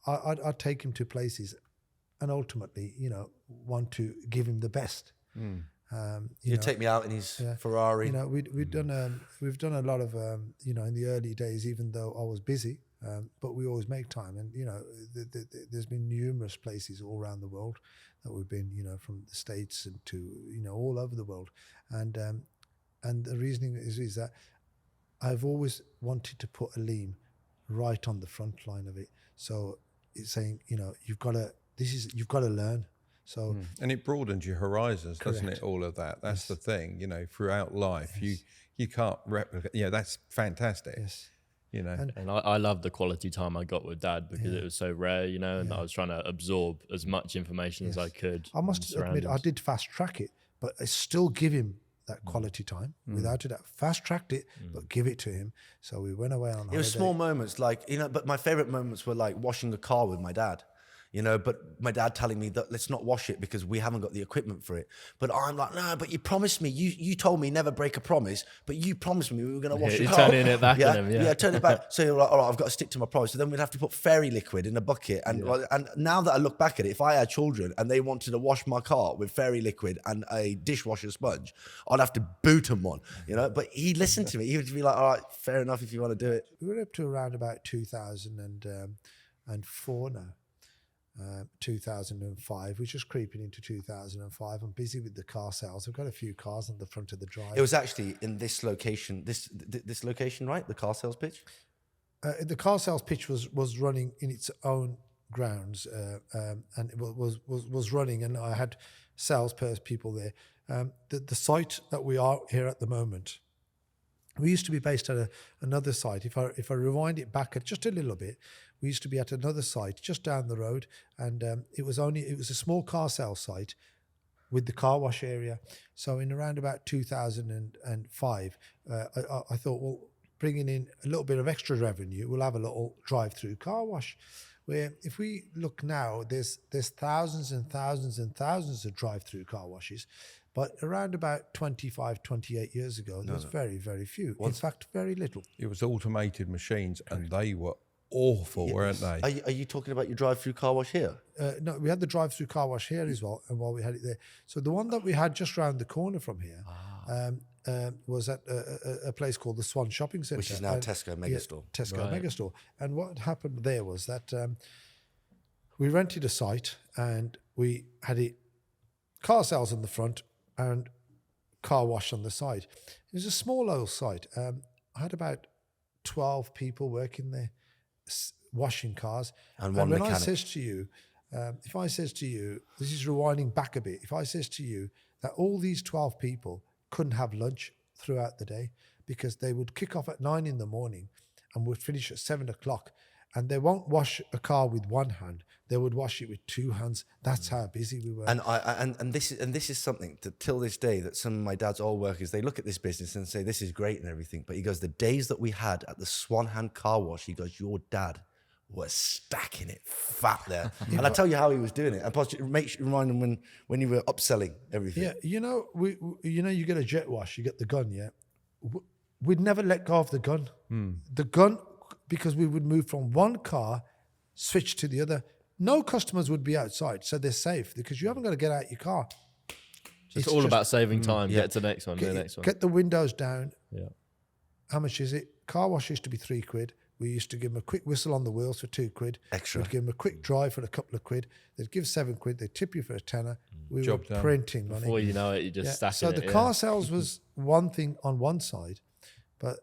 I'd take him to places, and ultimately, want to give him the best. You'd take me out in his Ferrari. We've done a lot of in the early days, even though I was busy, but we always make time. And there's been numerous places all around the world that we've been, from the States and to all over the world. And the reasoning is that I've always wanted to put Aleem right on the front line of it. So it's saying, you've got to learn. So and it broadens your horizons, doesn't Correct. it? All of that. That's the thing, throughout life. You can't replicate. Yeah, that's fantastic. yes. And I love the quality time I got with Dad because it was so rare, and I was trying to absorb as much information as I could. I must admit, I did fast track it, but I still give him that quality time. Without it, I fast tracked it, but give it to him. So we went away on holiday. It was small moments, but my favorite moments were like washing a car with my dad. But my dad telling me that let's not wash it because we haven't got the equipment for it. But I'm like, no, but you promised me. You told me never break a promise, but you promised me we were going to wash the you're car. turning it back on him, yeah. Yeah, turn it back. So you're like, all right, I've got to stick to my promise. So then we'd have to put fairy liquid in a bucket. And now that I look back at it, if I had children and they wanted to wash my car with fairy liquid and a dishwasher sponge, I'd have to boot them one, But he listened to me. He would be like, all right, fair enough if you want to do it. We were up to around about 2004 now. 2005, which is creeping into 2005. I'm busy with the car sales. I've got a few cars on the front of the drive. It was actually in this location, this location, right? The car sales pitch? The car sales pitch was running in its own grounds, and it was running, and I had sales people there. The site that we are here at the moment, we used to be based at another site. If I rewind it back just a little bit, we used to be at another site just down the road, and it was a small car sales site with the car wash area. So in around about 2005, I thought, well, bringing in a little bit of extra revenue, we'll have a little drive-through car wash. Where if we look now, there's thousands and thousands and thousands of drive-through car washes. But around about 25, 28 years ago, there was very, very few. In fact, very little. It was automated machines, and they were awful, weren't they? Are you talking about your drive-through car wash here? No, we had the drive-through car wash here as well, and while we had it there. So the one that we had just round the corner from here was at a place called the Swan Shopping Centre. Which is now Tesco Megastore. Yeah, Tesco Megastore. And what happened there was that we rented a site and we had it car sales on the front and car wash on the side. It was a small old site. I had about 12 people working there, washing cars. And one when mechanic. I says to you, if I says to you, this is rewinding back a bit, if I says to you that all these 12 people couldn't have lunch throughout the day because they would kick off at 9 in the morning and would finish at 7 o'clock, and they won't wash a car with one hand, they would wash it with two hands. That's how busy we were. And this is something that till this day that some of my dad's old workers, they look at this business and say this is great and everything, but he goes, the days that we had at the Swan Hand car wash, he goes, your dad was stacking it fat there. And I tell you how he was doing it. And plus, remind him when you were upselling everything. Yeah, you get a jet wash, you get the gun. Yeah, we'd never let go of the gun. The gun, because we would move from one car, switch to the other. No customers would be outside, so they're safe because you haven't got to get out your car. It's all about saving time. Get to the next one. Get the windows down. Yeah. How much is it? Car wash used to be £3. We used to give them a quick whistle on the wheels for £2. Extra. We'd give them a quick drive for a couple of quid. They'd give £7. They'd tip you for a tenner. We Job were done. printing money. Before you know it, you're just stacking So it. the car sales was one thing on one side, but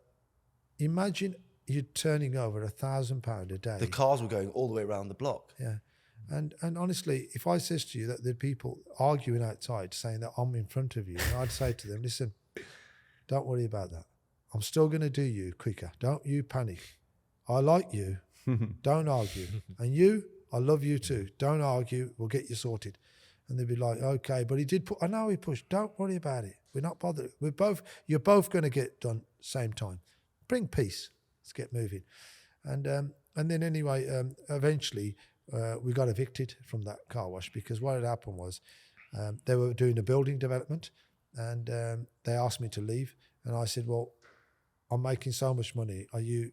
imagine you're turning over £1,000 a day. The cars were going all the way around the block. Yeah. And honestly, if I says to you that there are people arguing outside saying that I'm in front of you, and I'd say to them, listen, don't worry about that. I'm still going to do you quicker. Don't you panic. I like you. Don't argue. And you, I love you too. Don't argue. We'll get you sorted. And they'd be like, okay, but he did put, I know he pushed. Don't worry about it. We're not bothered. You're both going to get done same time. Bring peace. Let's get moving. And then anyway, eventually we got evicted from that car wash because what had happened was they were doing a building development and they asked me to leave. And I said, well, I'm making so much money. Are you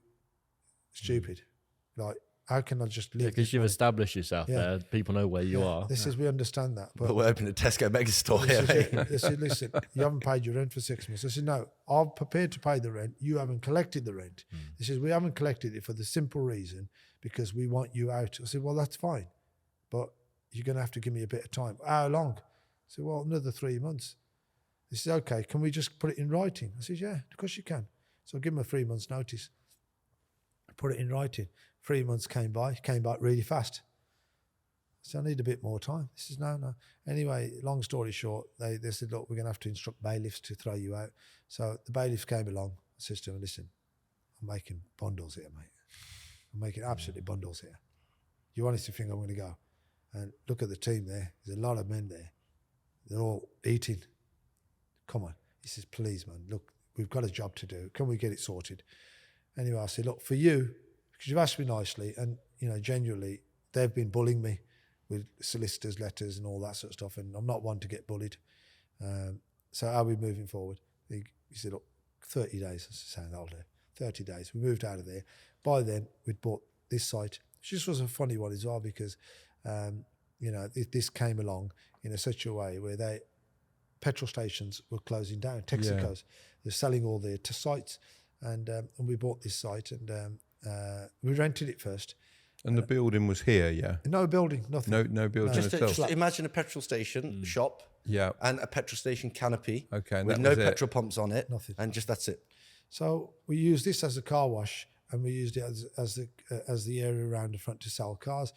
stupid? Like, how can I just leave? Because you've established yourself there. People know where you are. This is, we understand that. But we're opening a Tesco mega store here. They said, listen, you haven't paid your rent for 6 months. I said, no, I'm prepared to pay the rent. You haven't collected the rent. They said, we haven't collected it for the simple reason because we want you out. I said, well, that's fine. But you're going to have to give me a bit of time. How long? I said, well, another 3 months. They said, okay, can we just put it in writing? I said, yeah, of course you can. So I give them a 3 months notice. I put it in writing. 3 months came back really fast. So I need a bit more time. He says, no. Anyway, long story short, they said, look, we're going to have to instruct bailiffs to throw you out. So the bailiffs came along. I said to them, listen, I'm making bundles here, mate. I'm making absolutely bundles here. You honestly think I'm going to go? And look at the team there. There's a lot of men there. They're all eating. Come on. He says, please, man, look, we've got a job to do. Can we get it sorted? Anyway, I said, look, for you, because you've asked me nicely, and, you know, genuinely, they've been bullying me with solicitors' letters and all that sort of stuff, and I'm not one to get bullied. So how are we moving forward? He said, look, 30 days. I said, I'll do 30 days. We moved out of there. By then, we'd bought this site. It just was a funny one as well because, you know, this came along in such a way where petrol stations were closing down, Texacos. They're selling all their sites. And we bought this site and we rented it first. And the building was here, yeah? No building, nothing. No building at all. Just imagine a petrol station shop and a petrol station canopy with no petrol pumps on it. Nothing. And just that's it. So we used this as a car wash and we used it as the area around the front to sell cars.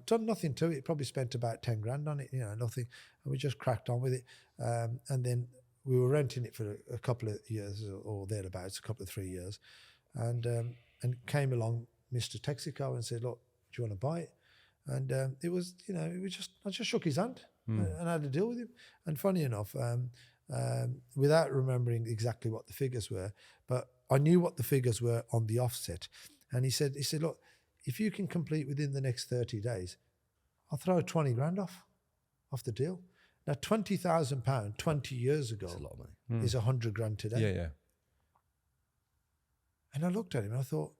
Done nothing to it. Probably spent about 10 grand on it, you know, nothing. And we just cracked on with it. And then we were renting it for a couple of years or thereabouts, a couple of 3 years. And came along Mr. Texaco and said, look, do you want to buy it? And it was, you know, I just shook his hand and had to deal with him. And funny enough, without remembering exactly what the figures were, but I knew what the figures were on the offset. And he said, look, if you can complete within the next 30 days, I'll throw 20 grand off the deal. Now, £20,000 20 years ago That's a lot of money. is 100 grand today. Yeah. And I looked at him and I thought,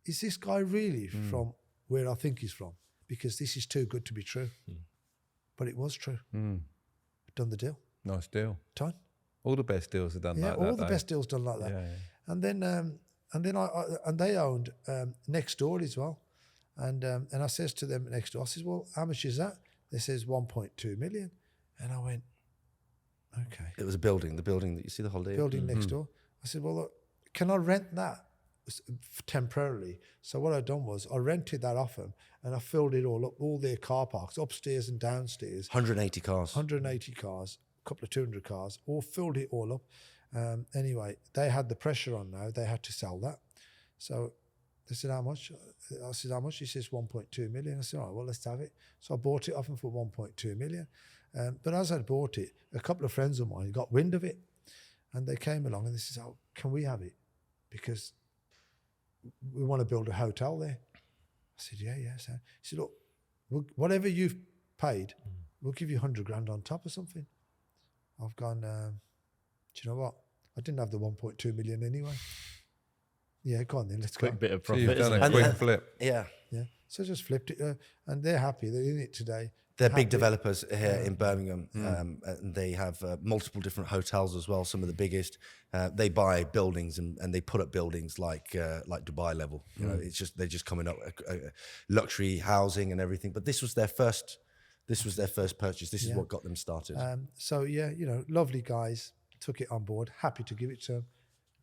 is this guy really from where I think he's from? Because this is too good to be true. But it was true. Done the deal. Nice deal. Done. All the best deals are done like that. Yeah, all the best deals done like that. Yeah. And then they owned next door as well. And I says to them next door, I says, well, how much is that? They says 1.2 million. And I went, okay. It was a building, the building that you see the holiday. Building next door. I said, well, look, can I rent that temporarily? So what I'd done was I rented that off them and I filled it all up, all their car parks, upstairs and downstairs. 180 cars. 180 cars, a couple of 200 cars, all filled it all up. Anyway, they had the pressure on now. They had to sell that. So they said, how much? I said, how much? He says 1.2 million. I said, all right, well, let's have it. So I bought it off him for 1.2 million. But as I bought it, a couple of friends of mine got wind of it and they came along and they said, oh, can we have it? Because we want to build a hotel there. I said, yeah. So he said, look, whatever you've paid, we'll give you 100 grand on top or something. I've gone, do you know what? I didn't have the 1.2 million anyway. Yeah, go on then, let's go. Quick bit of So profit. you've done isn't a it? quick flip. Yeah. So I just flipped it and they're happy. They're in it today. They're Happy. big developers here in Birmingham. And they have multiple different hotels as well, some of the biggest. They buy buildings and they put up buildings like Dubai level. You know, it's just they're just coming up luxury housing and everything. But this was their first purchase. This is what got them started. So yeah, you know, lovely guys, took it on board, happy to give it to them.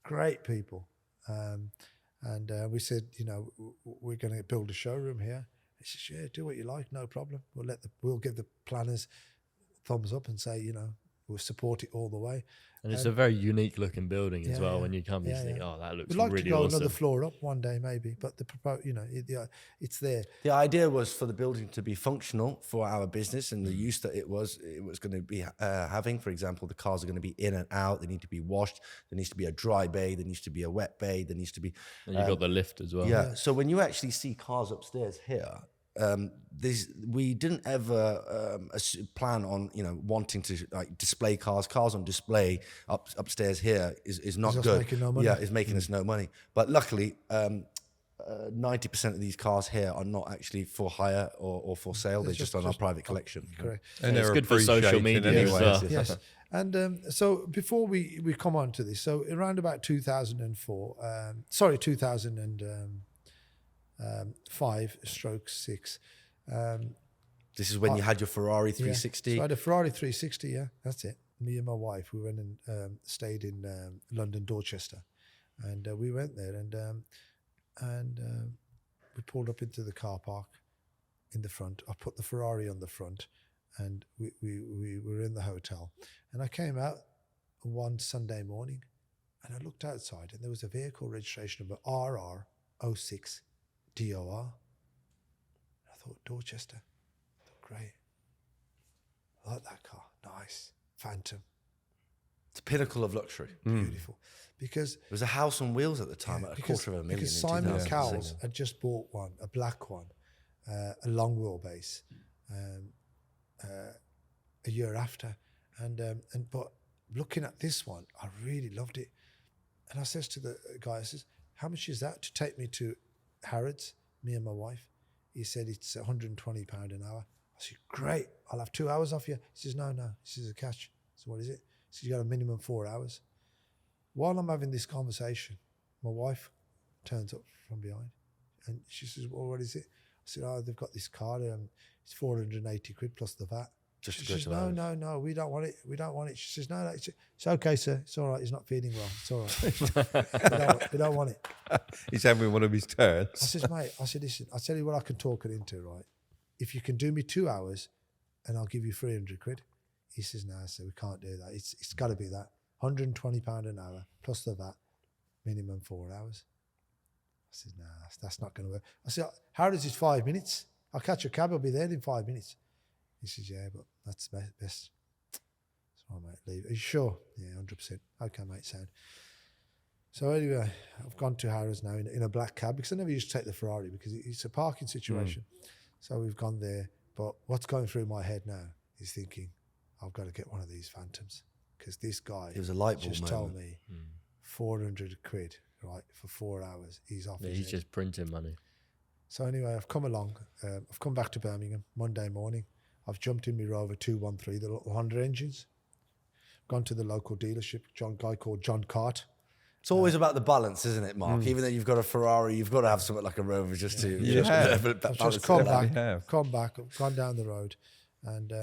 Great people. And we said, you know, we're going to build a showroom here. He says, yeah, do what you like, no problem. We'll give the planners thumbs up and say, you know, we'll support it all the way. And it's a very unique looking building as yeah, well. yeah. When you come, you Yeah, think, yeah. oh, that looks We'd like really to go awesome. another floor up one day, maybe, but it's there. The idea was for the building to be functional for our business and the use that it was going to be having. For example, the cars are going to be in and out. They need to be washed. There needs to be a dry bay. There needs to be a wet bay. There needs to be... And you've got the lift as well. Yeah. So when you actually see cars upstairs here, we didn't ever plan on, you know, wanting to like display cars on display upstairs here is not It's good. making no money. Yeah, it's making us no money. But luckily, 90% of these cars here are not actually for hire or for sale. They're just on our private collection. Correct. And it's they're good for social appreciated media as anyway. well. Yes. And so before we come on to this, so around about 2005/6. This is when you had your Ferrari 360. Yeah. So I had a Ferrari 360, yeah, that's it. Me and my wife, we went and stayed in London, Dorchester. And we went there and we pulled up into the car park in the front. I put the Ferrari on the front and we were in the hotel. And I came out one Sunday morning and I looked outside and there was a vehicle registration number RR06 DOR. I thought, Dorchester. Great. I like that car. Nice. Phantom. It's a pinnacle of luxury. Beautiful. Because It was a house on wheels at the time at $250,000. because in Simon 2006. Cowles had just bought one, a black one, a long wheelbase, a year after. But looking at this one, I really loved it. And I says to the guy, I says, how much is that to take me to Harrods, me and my wife? He said, it's £120 an hour. I said, great, I'll have 2 hours off you. He says, no, this is a catch. So what is it? He says, you got a minimum 4 hours. While I'm having this conversation, my wife turns up from behind and she says, well, what is it? I said, oh, they've got this car, it's 480 quid plus the VAT. Just to She go says, to Harrods. no, we don't want it. We don't want it. She says, no, it's okay, sir. It's all right. He's not feeling well. It's all right. we don't want it. He's having one of his turns. I says, mate, listen, I'll tell you what I can talk it into, right? If you can do me 2 hours and I'll give you 300 quid. He says, no, sir, we can't do that. It's got to be that. £120 an hour plus the VAT, minimum 4 hours. I said, no, that's not going to work. I said, how does it 5 minutes? I'll catch a cab. I'll be there in 5 minutes. He says, yeah, but that's best. So, mate, leave. Are you sure? Yeah, 100%. Okay, mate, sound. So anyway, I've gone to Harrods now in a black cab because I never used to take the Ferrari because it's a parking situation. So we've gone there. But what's going through my head now is thinking, I've got to get one of these Phantoms because this guy It was a light bulb just moment. told me 400 quid, right, for 4 hours. He's off Yeah, his he's head. just printing money. So anyway, I've come along. I've come back to Birmingham Monday morning. I've jumped in my Rover 213, the little Honda engines. Gone to the local dealership, guy called John Cart. It's always about the balance, isn't it, Mark? Even though you've got a Ferrari, you've got to have something like a Rover just to I've just come it out. back, I've gone down the road and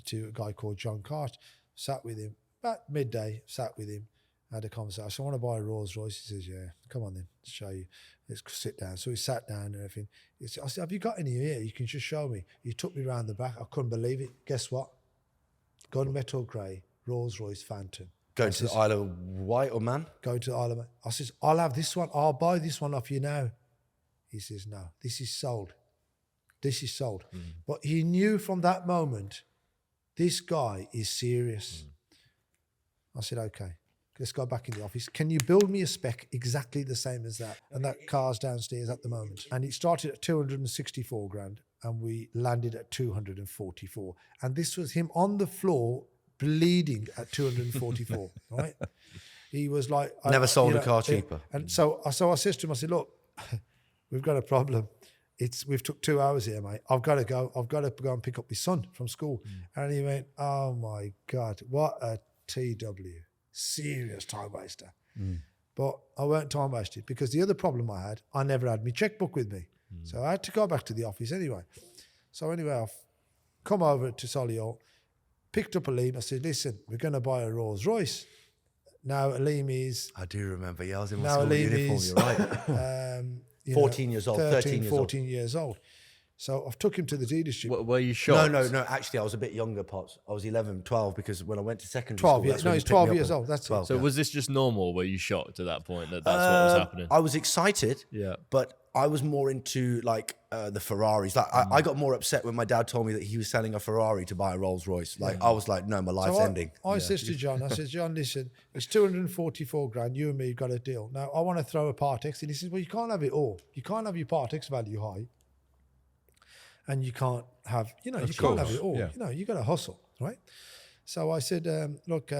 to a guy called John Cart, sat with him, about midday, sat with him, had a conversation. I said, I want to buy a Rolls Royce. He says, yeah, come on then, I'll show you. Let's sit down. So we sat down and everything. I said, have you got any here? You can just show me. He took me round the back. I couldn't believe it. Guess what? Gunmetal grey, Rolls Royce Phantom. Going to the Isle of Wight or Man? Going to the Isle of Man. I says, I'll have this one. I'll buy this one off you now. He says, no, this is sold. This is sold. But he knew from that moment, this guy is serious. I said, okay, let's go back in the office. Can you build me a spec exactly the same as that? And that car's downstairs at the moment. And it started at 264 grand and we landed at 244. And this was him on the floor bleeding at 244, right? He was like... Never sold a car cheaper. And so I said to him, I said, look, we've got a problem. We've took 2 hours here, mate. I've got to go and pick up my son from school. And he went, oh my God, what a TW. Serious time waster. But I weren't time wasted because the other problem I had, I never had my checkbook with me. So I had to go back to the office anyway. So anyway, I've come over to Solihull, picked up Aleem. I said, listen, we're going to buy a Rolls Royce. Now Aleem is... I do remember. Yeah, I was in my Now school Aleem uniform. is, You're right. 14 years old, 13 years old. 14 years old. So I've took him to the dealership. Were you shocked? No. Actually, I was a bit younger, Pops. I was 11, 12, because when I went to secondary 12 school... years. that's No, when he's he picked me 12 up years on- old. That's 12, it. So yeah. was this just normal? Were you shocked at that point that that's what was happening? I was excited, Yeah. but I was more into like the Ferraris. Like I got more upset when my dad told me that he was selling a Ferrari to buy a Rolls Royce. Like I was like, no, my life's ending. I says to John, I says, John, listen, it's 244 grand. You and me got a deal. Now I want to throw a Part X. And he says, well, you can't have it all. You can't have your Part X value high. And you can't have, you can't have it all. Yeah. You got to hustle, right? So I said, look,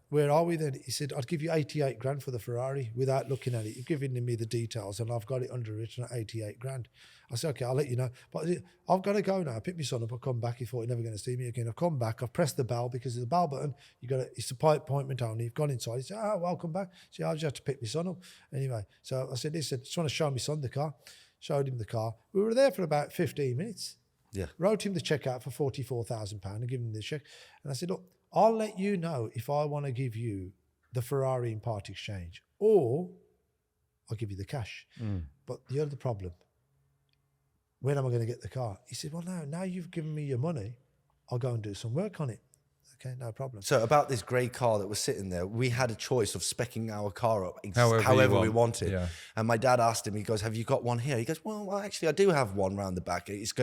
where are we then? He said, I'd give you 88 grand for the Ferrari without looking at it. You've given me the details and I've got it underwritten at 88 grand. I said, okay, I'll let you know. But I've got to go now. I pick my son up. I'll come back. He thought he's never going to see me again. I've come back. I've pressed the bell because there's a bell button. It's a appointment only. You've gone inside. He said, welcome back. So I just have to pick my son up. Anyway, so I said, listen, just want to show my son the car. Showed him the car. We were there for about 15 minutes. Yeah. Wrote him the check out for £44,000 and give him the check. And I said, look, I'll let you know if I want to give you the Ferrari in part exchange or I'll give you the cash. But the other problem, when am I going to get the car? He said, well, now you've given me your money, I'll go and do some work on it. Okay, no problem. So about this grey car that was sitting there, we had a choice of speccing our car up However we you wanted. Yeah. And my dad asked him, he goes, have you got one here? He goes, well, actually, I do have one round the back. It's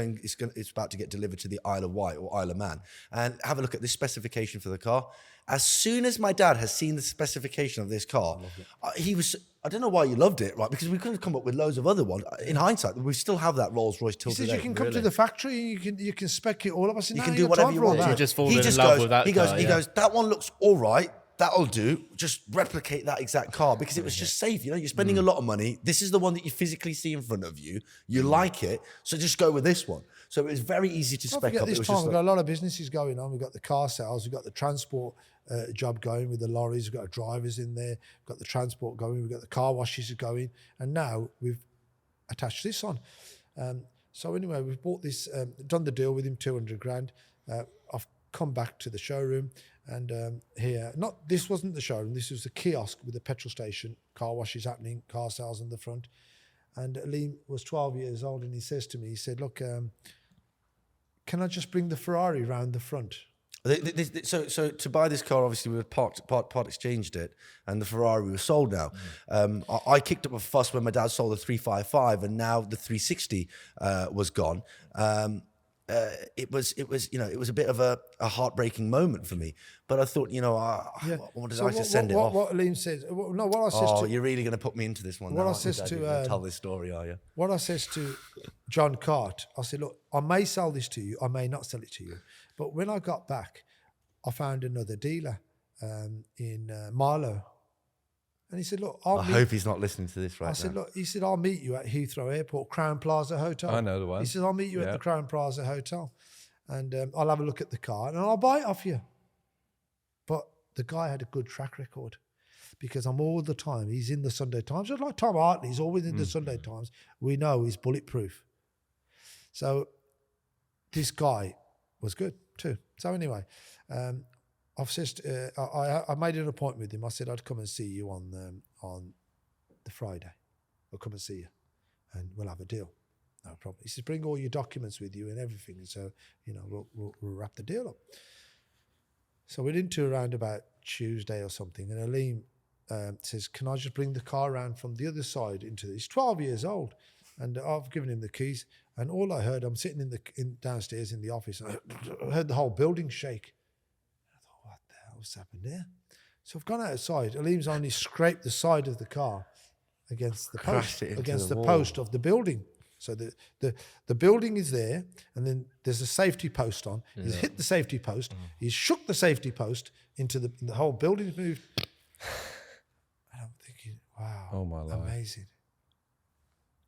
about to get delivered to the Isle of Wight or Isle of Man. And have a look at this specification for the car. As soon as my dad has seen the specification of this car, he was... I don't know why you loved it, right? Because we could have come up with loads of other ones. In hindsight, we still have that Rolls Royce till He says today. you can come to the factory and you can spec it all up. I said, You no, can ain't do got whatever time you for all want. that. You just fall in love with that He car, yeah. goes, that one looks all right. That'll do. Just replicate that exact car because it was just safe. You're spending a lot of money. This is the one that you physically see in front of you. You like it, so just go with this one. So it was very easy to Don't spec forget up. this It was time just we've like, got a lot of businesses going on. We've got the car sales, we've got the transport job going with the lorries, we've got drivers in there, we've got the transport going, we've got the car washes going, and now we've attached this on. So anyway, we've bought this, done the deal with him, 200 grand. I've come back to the showroom and this wasn't the showroom, this was a kiosk with a petrol station, car washes happening, car sales on the front. And Aleem was 12 years old and he says to me, he said, look, can I just bring the Ferrari round the front? So to buy this car, obviously we part exchanged it, and the Ferrari was sold now. I kicked up a fuss when my dad sold the 355, and now the 360 was gone. It was a bit of a heartbreaking moment for me. But I thought, I wanted to send it off. What Aleem says, what I says to... you're really going to put me into this one. What now, I says aren't you, to, Dad? You're gonna tell this story, are you? What I says to John Cart, I said, look, I may sell this to you, I may not sell it to you. But when I got back, I found another dealer in Marlow. And he said, look, I hope he's not listening to this right now. I said, look, he said, I'll meet you at Heathrow Airport, Crown Plaza Hotel. I know the one. He said, I'll meet you at the Crown Plaza Hotel and I'll have a look at the car and I'll buy it off you. But the guy had a good track record because I'm all the time, he's in the Sunday Times. Just like Tom Hartley, he's always in the Sunday Times. We know he's bulletproof. So this guy was good too. So anyway, I've said I made an appointment with him. I said I'd come and see you on the Friday. I'll come and see you, and we'll have a deal. No problem. He says bring all your documents with you and everything, and so we'll wrap the deal up. So we're into around about Tuesday or something, and Aleem says, "Can I just bring the car around from the other side into this?" He's 12 years old, and I've given him the keys. And all I heard, I'm sitting downstairs in the office, and I heard the whole building shake. I thought, what the hell's happened there? So I've gone outside. Aleem's only scraped the side of the car against the post, post of the building. So the building is there, and then there's a safety post on. He's hit the safety post. He's shook the safety post into the whole building's moved. And I'm thinking, wow, Oh, my life. amazing.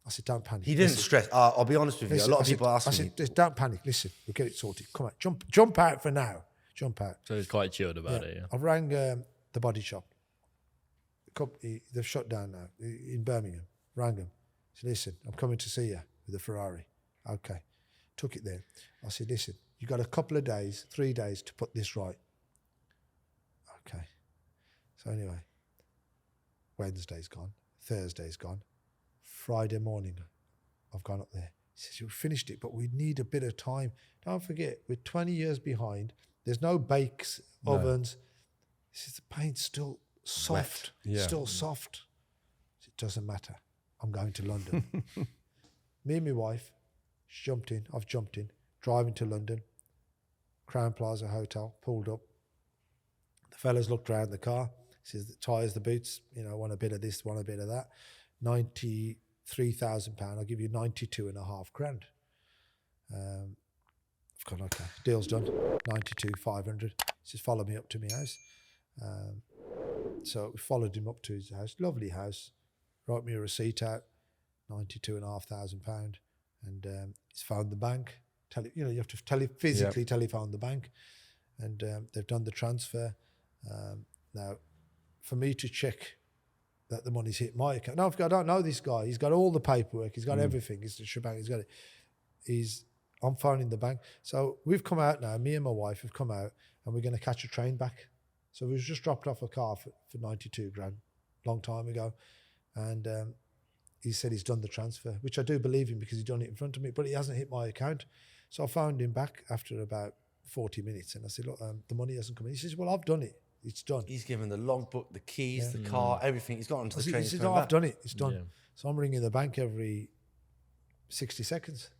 I said, don't panic. He didn't stress. I'll be honest with you. A lot of people ask me. I said, don't panic. Listen, we'll get it sorted. Come on, jump out for now. Jump out. So he's quite chilled about it, yeah. I rang the body shop. They've shut down now in Birmingham. Rang them. I said, listen, I'm coming to see you with a Ferrari. Okay. Took it there. I said, listen, you got a couple of days, 3 days to put this right. Okay. So anyway, Wednesday's gone. Thursday's gone. Friday morning, I've gone up there. He says, we finished it, but we need a bit of time. Don't forget, we're 20 years behind. There's no bakes, ovens. He says, the paint's still soft, still soft. It doesn't matter. I'm going to London. Me and my wife, I've jumped in, driving to London, Crown Plaza Hotel, pulled up. The fellas looked around the car. He says, the tyres, the boots, want a bit of this, want a bit of that. £93,000. I'll give you 92.5 grand. I've gone, okay, deal's done. 92,500. He says, follow me up to my house. So we followed him up to his house. Lovely house. Wrote me a receipt out, £92,500. And he's found the bank. You have to physically telephone the bank. And they've done the transfer. Now, for me to check that the money's hit my account. No, I don't know this guy. He's got all the paperwork. He's got everything. He's the shebang. He's got it. I'm phoning the bank. So we've come out now. Me and my wife have come out, and we're going to catch a train back. So we've just dropped off a car for 92 grand, long time ago. And he said he's done the transfer, which I do believe him because he's done it in front of me, but he hasn't hit my account. So I phoned him back after about 40 minutes, and I said, look, the money hasn't come in. He says, well, I've done it. It's done. He's given the logbook, the keys, the car, everything. He's got onto the train. He says, no, I've done it. It's done. Yeah. So I'm ringing the bank every 60 seconds.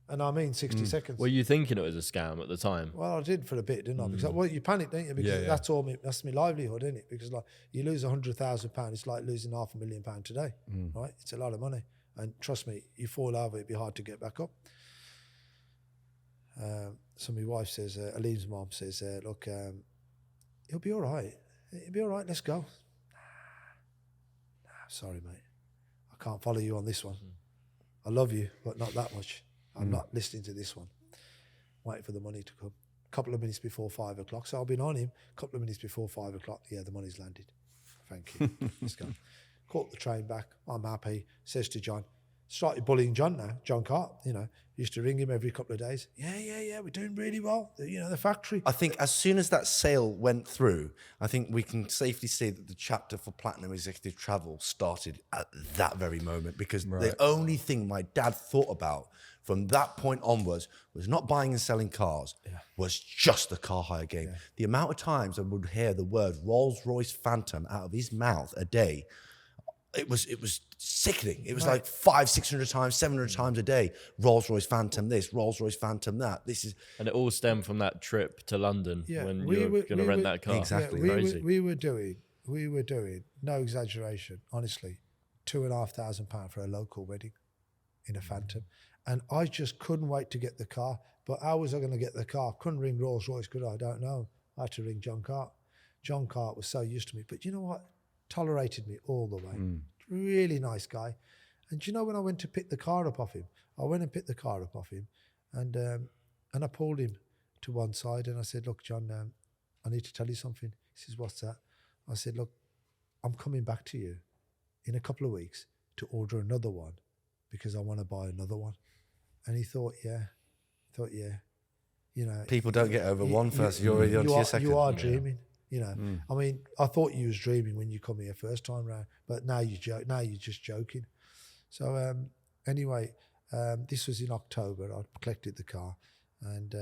And I mean 60 seconds. Were you thinking it was a scam at the time? Well, I did for a bit, didn't I? Because you panic, don't you? Because that's my livelihood, isn't it? Because you lose £100,000, it's like losing £500,000 today, right? It's a lot of money. And trust me, you fall over, it'd be hard to get back up. So my wife says, Aleem's mom says, look, he'll be all right. He'll be all right, let's go. Nah, sorry, mate. I can't follow you on this one. I love you, but not that much. I'm not listening to this one. Waiting for the money to come. A couple of minutes before 5 o'clock. So I've been on him. A couple of minutes before 5 o'clock. Yeah, the money's landed. Thank you. Let's go. Caught the train back. I'm happy. Says to John. Started bullying John now. John Cart, used to ring him every couple of days. Yeah, we're doing really well. The factory. I think as soon as that sale went through, I think we can safely say that the chapter for Platinum Executive Travel started at that very moment, because the only thing my dad thought about from that point onwards was not buying and selling cars, was just the car hire game. Yeah. The amount of times I would hear the word Rolls-Royce Phantom out of his mouth a day, it was sickening. It was like 500, 600 times, 700 times a day. Rolls-Royce Phantom this, Rolls-Royce Phantom that. And it all stemmed from that trip to London when you were going to rent that car. Exactly. Crazy. We were doing, no exaggeration, honestly, £2,500 for a local wedding in a Phantom. And I just couldn't wait to get the car. But how was I going to get the car? Couldn't ring Rolls-Royce, could I? I don't know. I had to ring John Cart. John Cart was so used to me. But you know what? Tolerated me all the way. Really nice guy. And you know, when I went to pick the car up off him, and I pulled him to one side and I said, look, John, I need to tell you something. He says, what's that? I said, look, I'm coming back to you in a couple of weeks to order another one because I want to buy another one. And he thought, yeah. People don't get over one first. You're already on to your second. You are dreaming. I mean, I thought you was dreaming when you come here first time round, but now you're just joking. So anyway, this was in October. I collected the car, and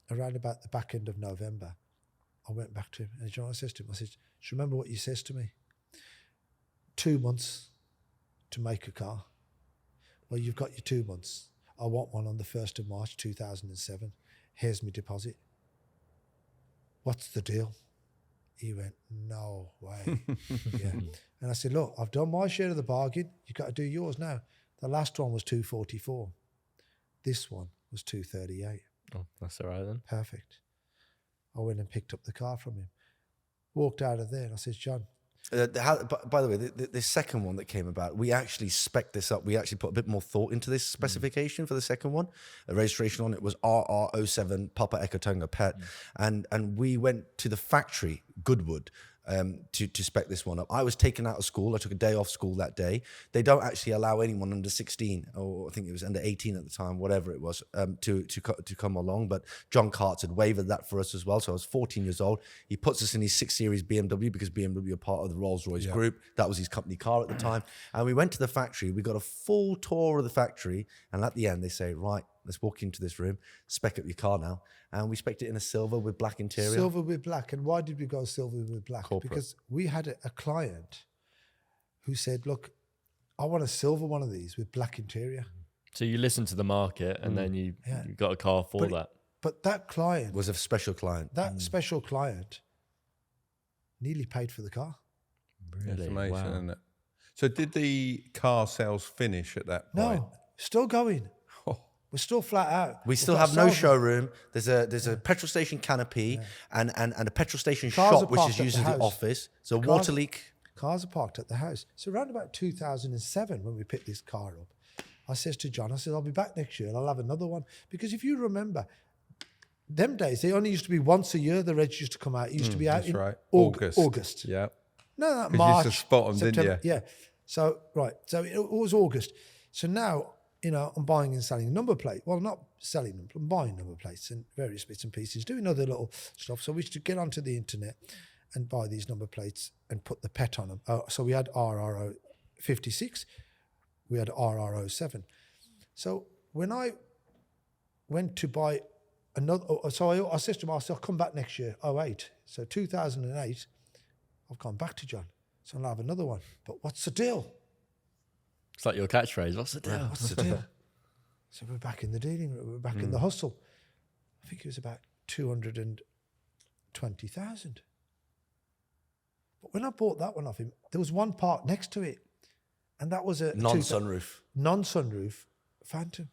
around about the back end of November, I went back to him, and I says to him, I said, "Just remember what you says to me. 2 months to make a car. Well, you've got your 2 months. I want one on the 1st of March 2007. Here's my deposit. What's the deal?" He went, "No way." And I said, "Look, I've done my share of the bargain. You've got to do yours now." The last one was 244. This one was 238. Oh, that's all right then. Perfect. I went and picked up the car from him. Walked out of there and I said, "John." By the way, the second one that came about, we actually spec'd this up. We actually put a bit more thought into this specification for the second one. The registration on it was RR07 Papa Echo Tango Pet. And we went to the factory, Goodwood, to spec this one up. I was taken out of school. I took a day off school that day. They don't actually allow anyone under 16, or I think it was under 18 at the time, whatever it was, to come along. But John Carts had waived that for us as well. So I was 14 years old. He puts us in his 6 Series BMW because BMW are part of the Rolls-Royce group. That was his company car at the time. And we went to the factory. We got a full tour of the factory. And at the end, they say, right, let's walk into this room, spec up your car now. And we spec'd it in a silver with black interior. Silver with black. And why did we go silver with black? Corporate. Because we had a client who said, look, I want a silver one of these with black interior. So you listened to the market and then you got a car for that. But that client Was a special client. That special client nearly paid for the car. Really? That's amazing, Wow. isn't it? So did the car sales finish at that point? No, still going. We're still flat out. We still We've got have no sales- showroom. There's a petrol station canopy and a petrol station Cars are shop, which parked is at used the as the house. office. So Cars- water leak. Cars are parked at the house. So around about 2007, when we picked this car up, I says to John, I said, I'll be back next year and I'll have another one. Because if you remember, them days, they only used to be once a year, the reg used to come out. It used to be out That's in right. August. Yeah. No, not 'Cause you March. used to spot 'em, didn't September. you? Yeah. So, right. So it was August. So now, I'm buying and selling number plate. Well, not selling them. I'm buying number plates and various bits and pieces, doing other little stuff. So we used to get onto the internet and buy these number plates and put the PET on them. So we had RRO 56. We had RRO 7. So when I went to buy another, so I said to him, I'll come back next year, 08. So 2008, I've gone back to John. So I'll have another one. But what's the deal? It's like your catchphrase. What's the deal? What's the deal? So we're back in the dealing room. We're back in the hustle. I think it was about 220,000. But when I bought that one off him, there was one part next to it, and that was a Non-sunroof. non-sunroof Phantom.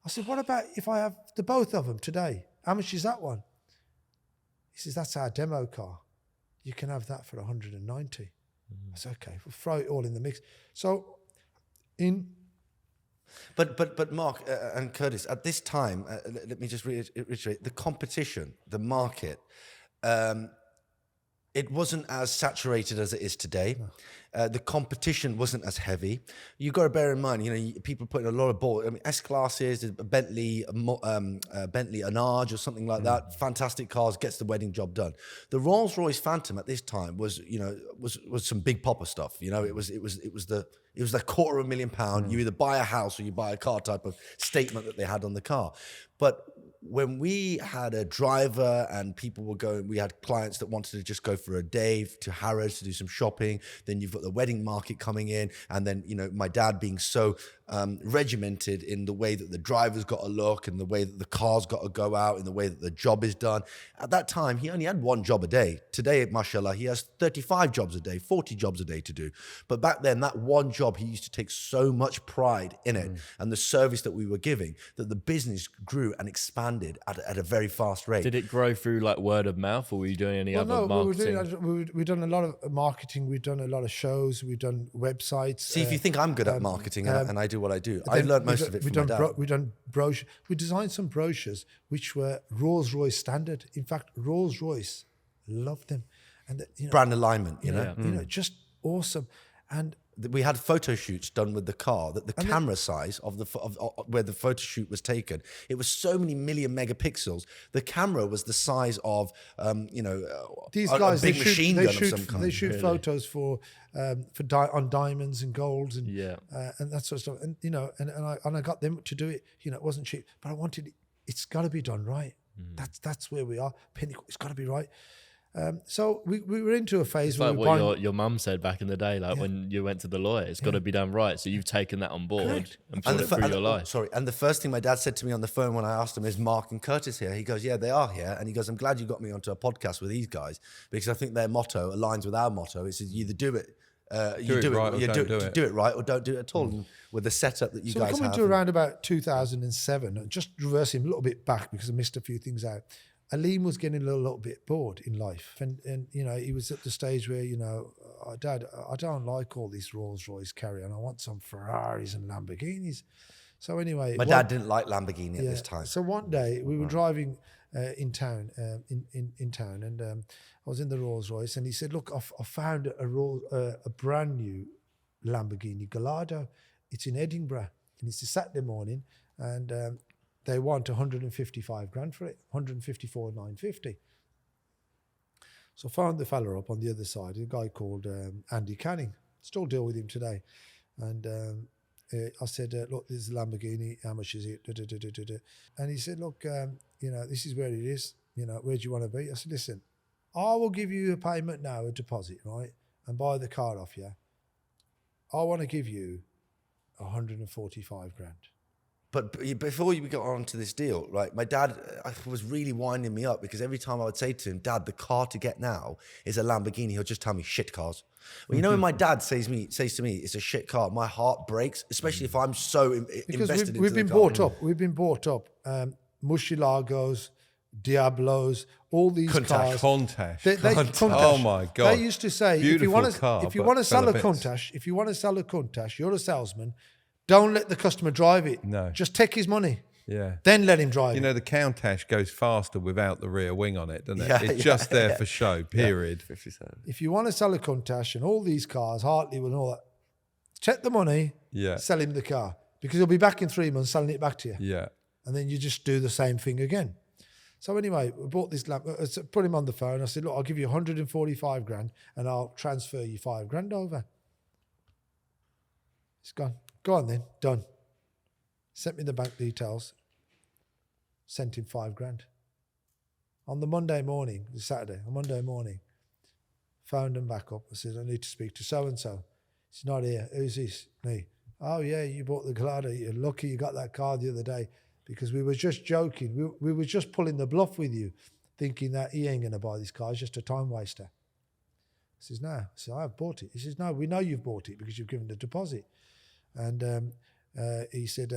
I said, what about if I have the both of them today? How much is that one? He says, that's our demo car. You can have that for 190. I said, okay, we'll throw it all in the mix. So But Mark and Curtis, at this time, let me just reiterate, the competition, the market, it wasn't as saturated as it is today. The competition wasn't as heavy. You got to bear in mind, people putting a lot of ball. I mean, S-classes, a Bentley Anage or something like that. Fantastic cars, gets the wedding job done. The Rolls-Royce Phantom at this time was some big popper stuff. It was the £250,000. You either buy a house or you buy a car type of statement that they had on the car. But when we had a driver and people were going, we had clients that wanted to just go for a day to Harrods to do some shopping. Then you've got the wedding market coming in. And then, my dad being so regimented in the way that the driver's got to look and the way that the car's got to go out and the way that the job is done. At that time, he only had one job a day. Today, mashallah, he has 35 jobs a day, 40 jobs a day to do. But back then, that one job, he used to take so much pride in it and the service that we were giving that the business grew and expanded at a very fast rate. Did it grow through like word of mouth, or were you doing any other marketing? we've done a lot of marketing. We've done a lot of shows. We've done websites. See, if you think I'm good at marketing and I do what I do, I learned most of it from my dad. We've done brochures. We designed some brochures which were Rolls-Royce standard. In fact, Rolls-Royce loved them, and Brand alignment, just awesome. And we had photo shoots done with the car that the camera size of where the photo shoot was taken, it was so many million megapixels. The camera was the size of these guys, a big machine gun of some kind. They shoot photos on diamonds and golds and and that sort of stuff. And and I got them to do it. It wasn't cheap, but I wanted it. It's got to be done right. That's where we are. Pinnacle. It's got to be right. So we were into a phase where like what your mum said back in the day, like when you went to the lawyer, it's got to be done right. So you've taken that on board and put it through your life. Sorry, and the first thing my dad said to me on the phone when I asked him, is Mark and Curtis here? He goes, yeah, they are here. And he goes, I'm glad you got me onto a podcast with these guys because I think their motto aligns with our motto. It says you either do it, do it right or don't do it at all. With the setup that you guys have. So coming to around about 2007, and just reversing a little bit back because I missed a few things out. Aleem was getting a little bit bored in life, and he was at the stage where Dad, I don't like all this Rolls Royce carry on. I want some Ferraris and Lamborghinis. So anyway, My dad didn't like Lamborghini at this time. So one day we were driving in town, in town, and I was in the Rolls Royce, and he said, "Look, I found a brand new Lamborghini Gallardo. It's in Edinburgh, and it's a Saturday morning, and they want 155 grand for it, 154,950." So I found the fella up on the other side, a guy called Andy Canning. Still deal with him today, and I said, "Look, this is a Lamborghini. How much is it?" And he said, "Look, this is where it is. Where do you want to be?" I said, "Listen, I will give you a payment now, a deposit, right, and buy the car off you. I want to give you 145 grand." But before we got on to this deal, right, my dad was really winding me up because every time I would say to him, "Dad, the car to get now is a Lamborghini," he'll just tell me shit cars. Well, when my dad says to me, "It's a shit car," my heart breaks, especially if I'm so invested in we've the been car. bought up. Murcielagos, Diablos, all these cars. Countach. Countach. Oh my God! They used to say, Beautiful if you want to sell a bits. Countach, you're a salesman. Don't let the customer drive it. No. Just take his money. Yeah. Then let him drive it. The Countach goes faster without the rear wing on it, doesn't it? Yeah, It's just there for show, period. 57. If you want to sell a Countach and all these cars, Hartley and all that, check the money, Yeah. sell him the car. Because he'll be back in 3 months selling it back to you. Yeah. And then you just do the same thing again. So anyway, we bought this lamp, put him on the phone. I said, "Look, I'll give you 145 grand and I'll transfer you 5 grand over." It's gone. Go on then, done. Sent me the bank details. Sent him 5 grand. On the Monday morning, the Saturday, on Monday morning, phoned him back up. I said, "I need to speak to so-and-so." He's not here. "Who's this?" "Me." "Oh yeah, you bought the Gallardo. You're lucky you got that car the other day because we were just joking. We were just pulling the bluff with you, thinking that he ain't going to buy this car. It's just a time waster." I says, "No." I said, "I've bought it." He says, "No, we know you've bought it because you've given the deposit." And he said,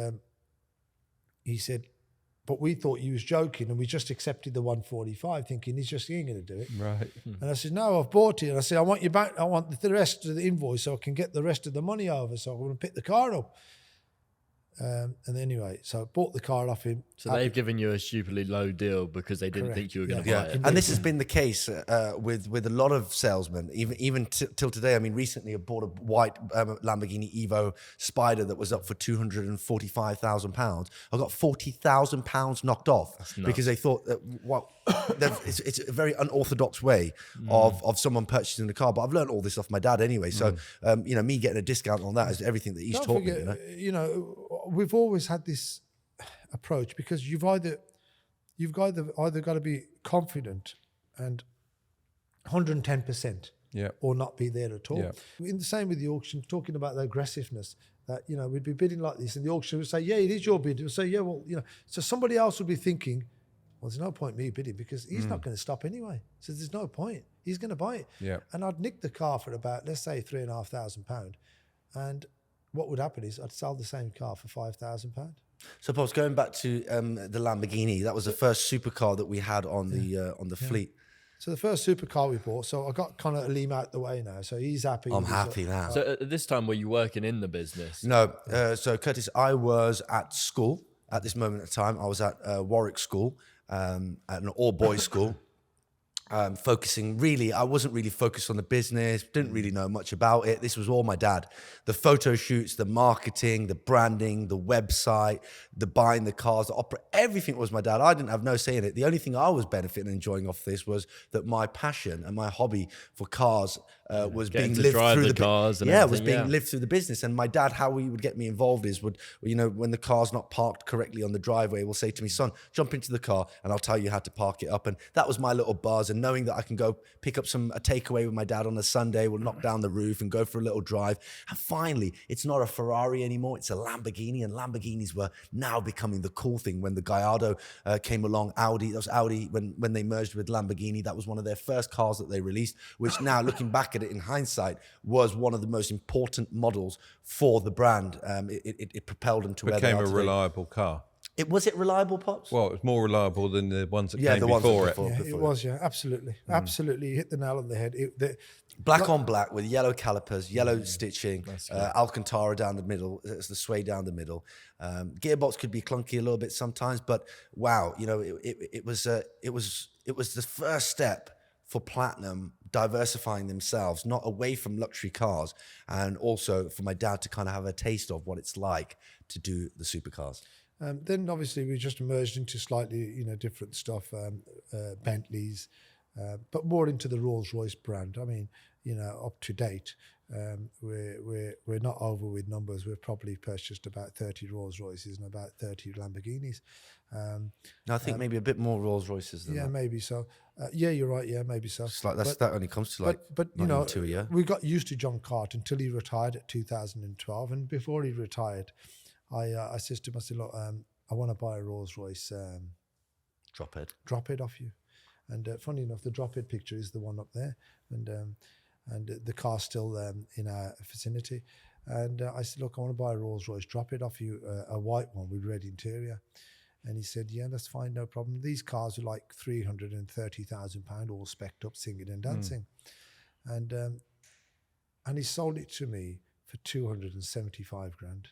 "But we thought you was joking and we just accepted the 145 thinking he ain't going to do it." Right. And I said, "No, I've bought it." And I said, "I want you back. I want the rest of the invoice so I can get the rest of the money over so I want to pick the car up." And anyway, so I bought the car off him. So they've given you a stupidly low deal because they didn't think you were going to buy it. And this has been the case with a lot of salesmen, even till today. I mean, recently I bought a white Lamborghini Evo Spider that was up for £245,000. I got £40,000 knocked off because they thought that it's a very unorthodox way of someone purchasing the car. But I've learned all this off my dad anyway. So me getting a discount on that is everything that he's taught me. We've always had this approach because you've either got to be confident and 110%, or not be there at all. Yeah. In the same with the auction, talking about the aggressiveness that we'd be bidding like this, and the auction would say, "Yeah, it is your bid." It would say, "Yeah, well, So somebody else would be thinking, "Well, there's no point me bidding because he's not going to stop anyway. So there's no point. He's going to buy it." Yeah. And I'd nick the car for about, let's say, £3,500, and what would happen is I'd sell the same car for £5,000. So, Pops, going back to the Lamborghini, that was the first supercar that we had on the fleet. So the first supercar we bought, so I got kind of Aleem out the way now, so he's happy. I'm happy now. So at this time, were you working in the business? No, so Curtis, I was at school at this moment in time. I was at Warwick School, at an all-boys school. Focusing really, I wasn't really focused on the business, didn't really know much about it. This was all my dad. The photo shoots, the marketing, the branding, the website, the buying the cars, the opera, everything was my dad. I didn't have no say in it. The only thing I was benefiting and enjoying off this was that my passion and my hobby for cars was being lived through the cars. Was being lived through the business. And my dad, how he would get me involved is when the car's not parked correctly on the driveway, will say to me, "Son, jump into the car and I'll tell you how to park it up." And that was my little buzz. And knowing that I can go pick up a takeaway with my dad on a Sunday, we'll knock down the roof and go for a little drive. And finally, it's not a Ferrari anymore, it's a Lamborghini, and Lamborghinis were now becoming the cool thing. When the Gallardo came along, Audi, that was Audi, when they merged with Lamborghini, that was one of their first cars that they released, which now, looking back at it in hindsight, was one of the most important models for the brand. It propelled them to where they are Became a today. reliable car. Was it reliable, Pops? Well, it was more reliable than the ones that Yeah, came the ones before that it. before. Yeah, it was, yeah, absolutely. Absolutely. You hit the nail on the head. Black on black with yellow calipers, yellow stitching, Alcantara down the middle. It's the sway down the middle. Gearbox could be clunky a little bit sometimes, but wow, you know, it was the first step for Platinum diversifying themselves, not away from luxury cars, and also for my dad to kind of have a taste of what it's like to do the supercars. Then obviously we just merged into slightly, you know, different stuff, Bentleys, but more into the Rolls-Royce brand. I mean, you know, up to date, we're not over with numbers. We've probably purchased about 30 Rolls-Royces and about 30 Lamborghinis. I think maybe a bit more Rolls-Royces than Yeah, that. maybe so. Yeah, you're right. Yeah, maybe so. It's like that only comes to like but you know, 2 a year. we got used to John Cart until he retired at 2012, and before he retired, I said to him, I said, look, I want to buy a Rolls Royce drop head off you. And funny enough, the drop head picture is the one up there, and the car's still in our vicinity. And I said, look, I want to buy a Rolls Royce drop head off you, a white one with red interior. And he said, yeah, that's fine, no problem. These cars are like £330,000, all specced up, singing and dancing. And he sold it to me for 275 grand.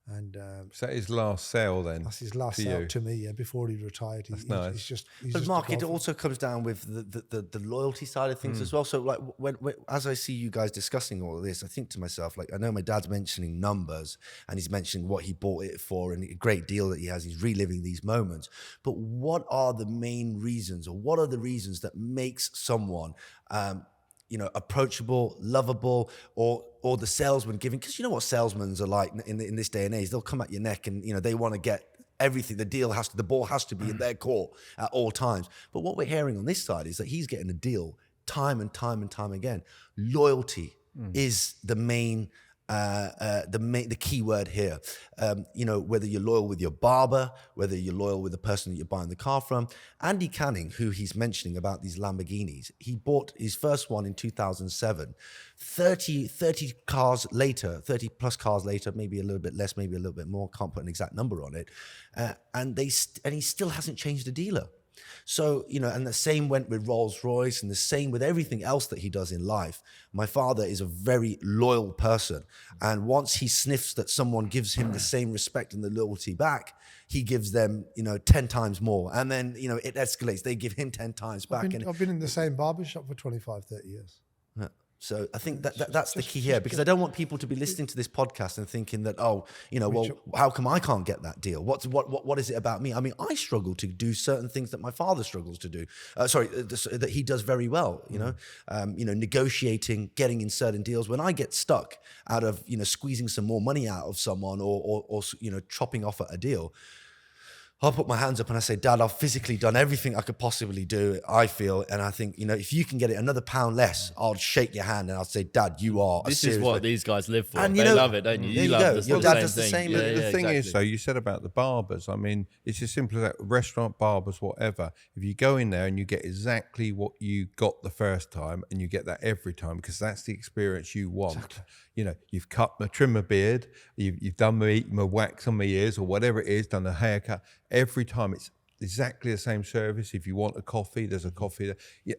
And So that his last sale then? that's his last to sale you? to me, yeah, before he retired. That's nice. He's But just Mark, a it golfer. also comes down with the loyalty side of things as well. So like when as I see you guys discussing all of this, I think to myself, like, I know my dad's mentioning numbers and he's mentioning what he bought it for and a great deal that he has. He's reliving these moments. But what are the main reasons, or what are the reasons that makes someone you know, approachable, lovable, or the salesman giving? Because you know what salesmen are like in this day and age. They'll come at your neck and, you know, they want to get everything. The ball has to be in their court at all times. But what we're hearing on this side is that he's getting a deal time and time and time again. Loyalty is the main, the key word here. You know, whether you're loyal with your barber, whether you're loyal with the person that you're buying the car from. Andy Canning, who he's mentioning about these Lamborghinis, he bought his first one in 2007. 30 cars later, 30 plus cars later, maybe a little bit less, maybe a little bit more, can't put an exact number on it. And he still hasn't changed the dealer. So, you know, and the same went with Rolls-Royce, and the same with everything else that he does in life. My father is a very loyal person. And once he sniffs that someone gives him the same respect and the loyalty back, he gives them, you know, 10 times more. And then, you know, it escalates. They give him 10 times back. I've been in the same barbershop for 25, 30 years. Yeah. So I think that's the key here, because I don't want people to be listening to this podcast and thinking that, oh, you know, well, how come I can't get that deal? What is it about me? I mean, I struggle to do certain things that my father struggles to do. That he does very well. You know, negotiating, getting in certain deals. When I get stuck out of, you know, squeezing some more money out of someone or you know, chopping off at a deal, I'll put my hands up and I say, Dad, I've physically done everything I could possibly do, I feel. And I think, you know, if you can get it another pound less, I'll shake your hand and I'll say, Dad, you are This is what these guys live for. And they you know, love it, don't you? there You you love go. the Your same dad does the thing. same. Yeah, The thing is, exactly. though, you said about the barbers. I mean, it's as simple as that. Restaurant, barbers, whatever. If you go in there and you get exactly what you got the first time, and you get that every time, because that's the experience you want. Exactly. You know, you've trimmed my beard, you've done my wax on my ears, or whatever it is, done a haircut. Every time it's exactly the same service. If you want a coffee, there's a coffee there. Yeah,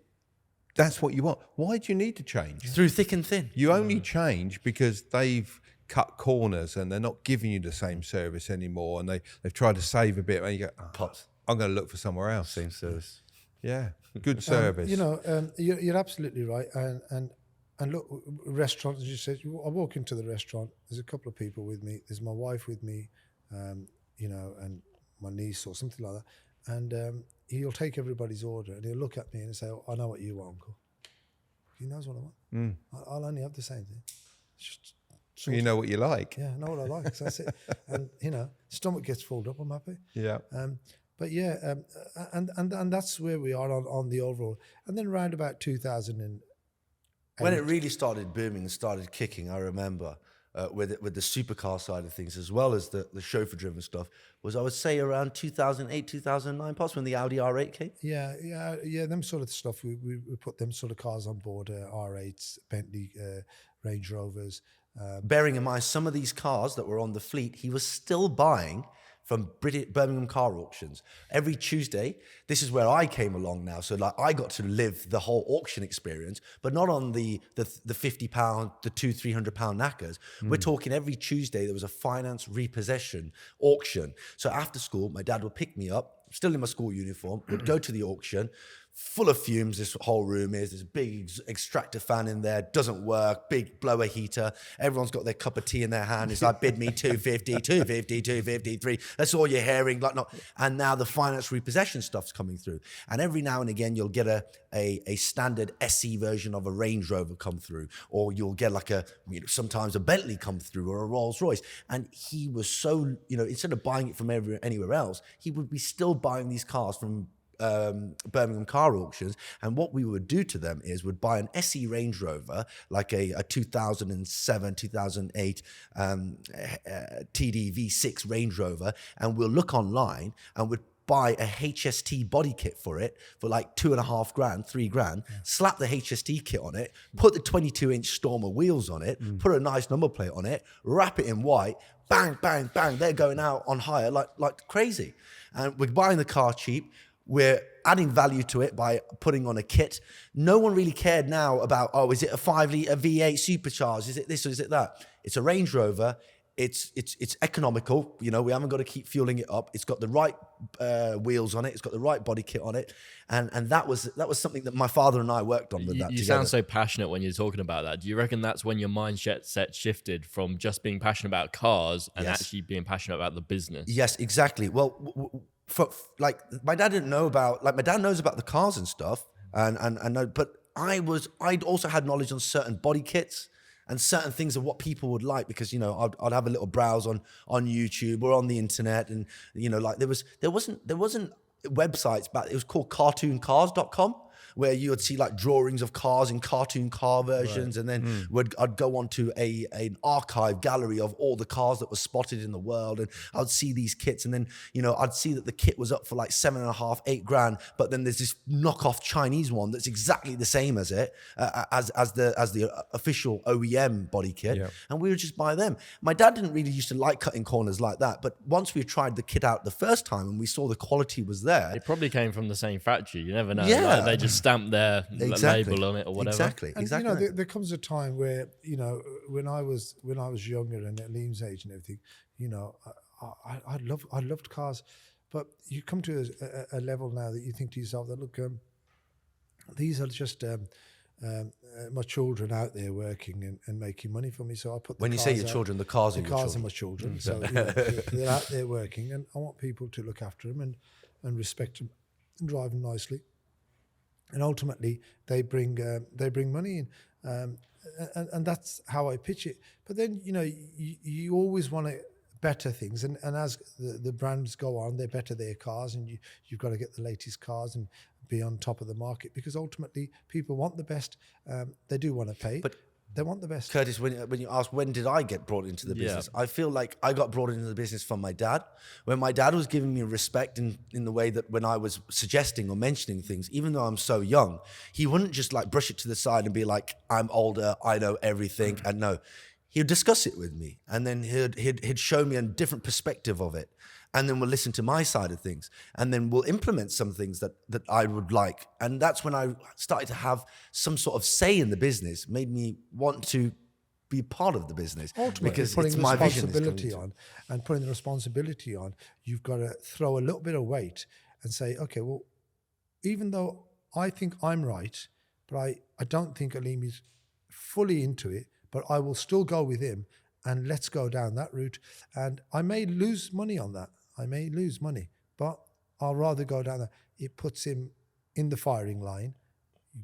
that's what you want. Why do you need to change? Through thick and thin. You only change because they've cut corners and they're not giving you the same service anymore, and they've tried to save a bit, and you go, Pops. I'm going to look for somewhere else. Same service. Yeah, good service. You know, you're absolutely right. And look, restaurants, as you said, I walk into the restaurant, there's a couple of people with me, there's my wife with me, you know, and my niece or something like that. And he'll take everybody's order and he'll look at me and say, oh, I know what you want, Uncle. He knows what I want. I'll only have the same thing. It's just You know what you like. Yeah, I know what I like. So that's it. And, you know, stomach gets filled up, I'm happy. Yeah. But yeah, and that's where we are on the overall. And then around about 2008. When it really started booming and started kicking, I remember with the supercar side of things, as well as the chauffeur-driven stuff, was, I would say, around 2008, 2009, possibly when the Audi R8 came. Yeah. Them sort of stuff. We put them sort of cars on board. R8s, Bentley, Range Rovers. Bearing in mind, some of these cars that were on the fleet, he was still buying from Birmingham car auctions. Every Tuesday, this is where I came along now. So like I got to live the whole auction experience, but not on the £50, the £200-300 knackers. We're talking every Tuesday there was a finance repossession auction. So after school, my dad would pick me up, still in my school uniform, would go to the auction, full of fumes, this whole room is. There's a big extractor fan in there, doesn't work, big blower heater. Everyone's got their cup of tea in their hand. It's like, bid me 250, 250, 253. That's all you're hearing. Like, not. And now the finance repossession stuff's coming through. And every now and again, you'll get a standard SE version of a Range Rover come through, or you'll get like sometimes a Bentley come through, or a Rolls Royce. And he was so, instead of buying it from anywhere else, he would be still buying these cars from Birmingham car auctions. And what we would do to them is would buy an SE Range Rover, like a 2007, 2008 TD V6 Range Rover, and we'll look online and would buy a HST body kit for it for like $2.5 grand, $3 grand, slap the HST kit on it, put the 22-inch Stormer wheels on it, put a nice number plate on it, wrap it in white, bang, bang, bang, they're going out on hire like crazy. And we're buying the car cheap. We're adding value to it by putting on a kit. No one really cared now about, is it a 5-litre V8 supercharged? Is it this or is it that? It's a Range Rover. It's economical. We haven't got to keep fueling it up. It's got the right wheels on it. It's got the right body kit on it. And that was something that my father and I worked on with that. You sound so passionate when you're talking about that. Do you reckon that's when your mindset shifted from just being passionate about cars and actually being passionate about the business? Yes, exactly. Well, my dad didn't know about, my dad knows about the cars and stuff, but I'd also had knowledge on certain body kits and certain things of what people would like, because I'd have a little browse on YouTube or on the internet, and there wasn't websites back. It was called cartooncars.com, where you would see like drawings of cars in cartoon car versions, and then I'd go onto an archive gallery of all the cars that were spotted in the world, and I'd see these kits, and then I'd see that the kit was up for like $7.5-8 grand, but then there's this knockoff Chinese one that's exactly the same as it as the official OEM body kit, and we would just buy them. My dad didn't really used to like cutting corners like that, but once we tried the kit out the first time and we saw the quality was there, it probably came from the same factory. You never know. Yeah. They just stamp their label on it or whatever. Exactly. And, there comes a time where when I was younger and at Aleem's age and everything, I loved cars, but you come to a level now that you think to yourself that look, these are just my children out there working and making money for me. So I put when you say your children, the cars are your children. Are my children. So they're out there working, and I want people to look after them and respect them and drive them nicely. And ultimately, they bring money in, and that's how I pitch it. But then you always want to better things, and as the brands go on, they better their cars, and you've got to get the latest cars and be on top of the market, because ultimately people want the best. They do want to pay, but they want the best. Curtis, when you ask when did I get brought into the business, I feel like I got brought into the business from my dad. When my dad was giving me respect in the way that when I was suggesting or mentioning things, even though I'm so young, he wouldn't just like brush it to the side and be like, I'm older, I know everything. And no, he'd discuss it with me, and then he'd show me a different perspective of it. And then we'll listen to my side of things, and then we'll implement some things that I would like. And that's when I started to have some sort of say in the business, made me want to be part of the business. Ultimately, because putting it's my responsibility on, and putting the responsibility on, you've got to throw a little bit of weight and say, okay, well, even though I think I'm right, but I don't think Aleem is fully into it, but I will still go with him, and let's go down that route. And I may lose money on that. I may lose money, but I'll rather go down that. It puts him in the firing line.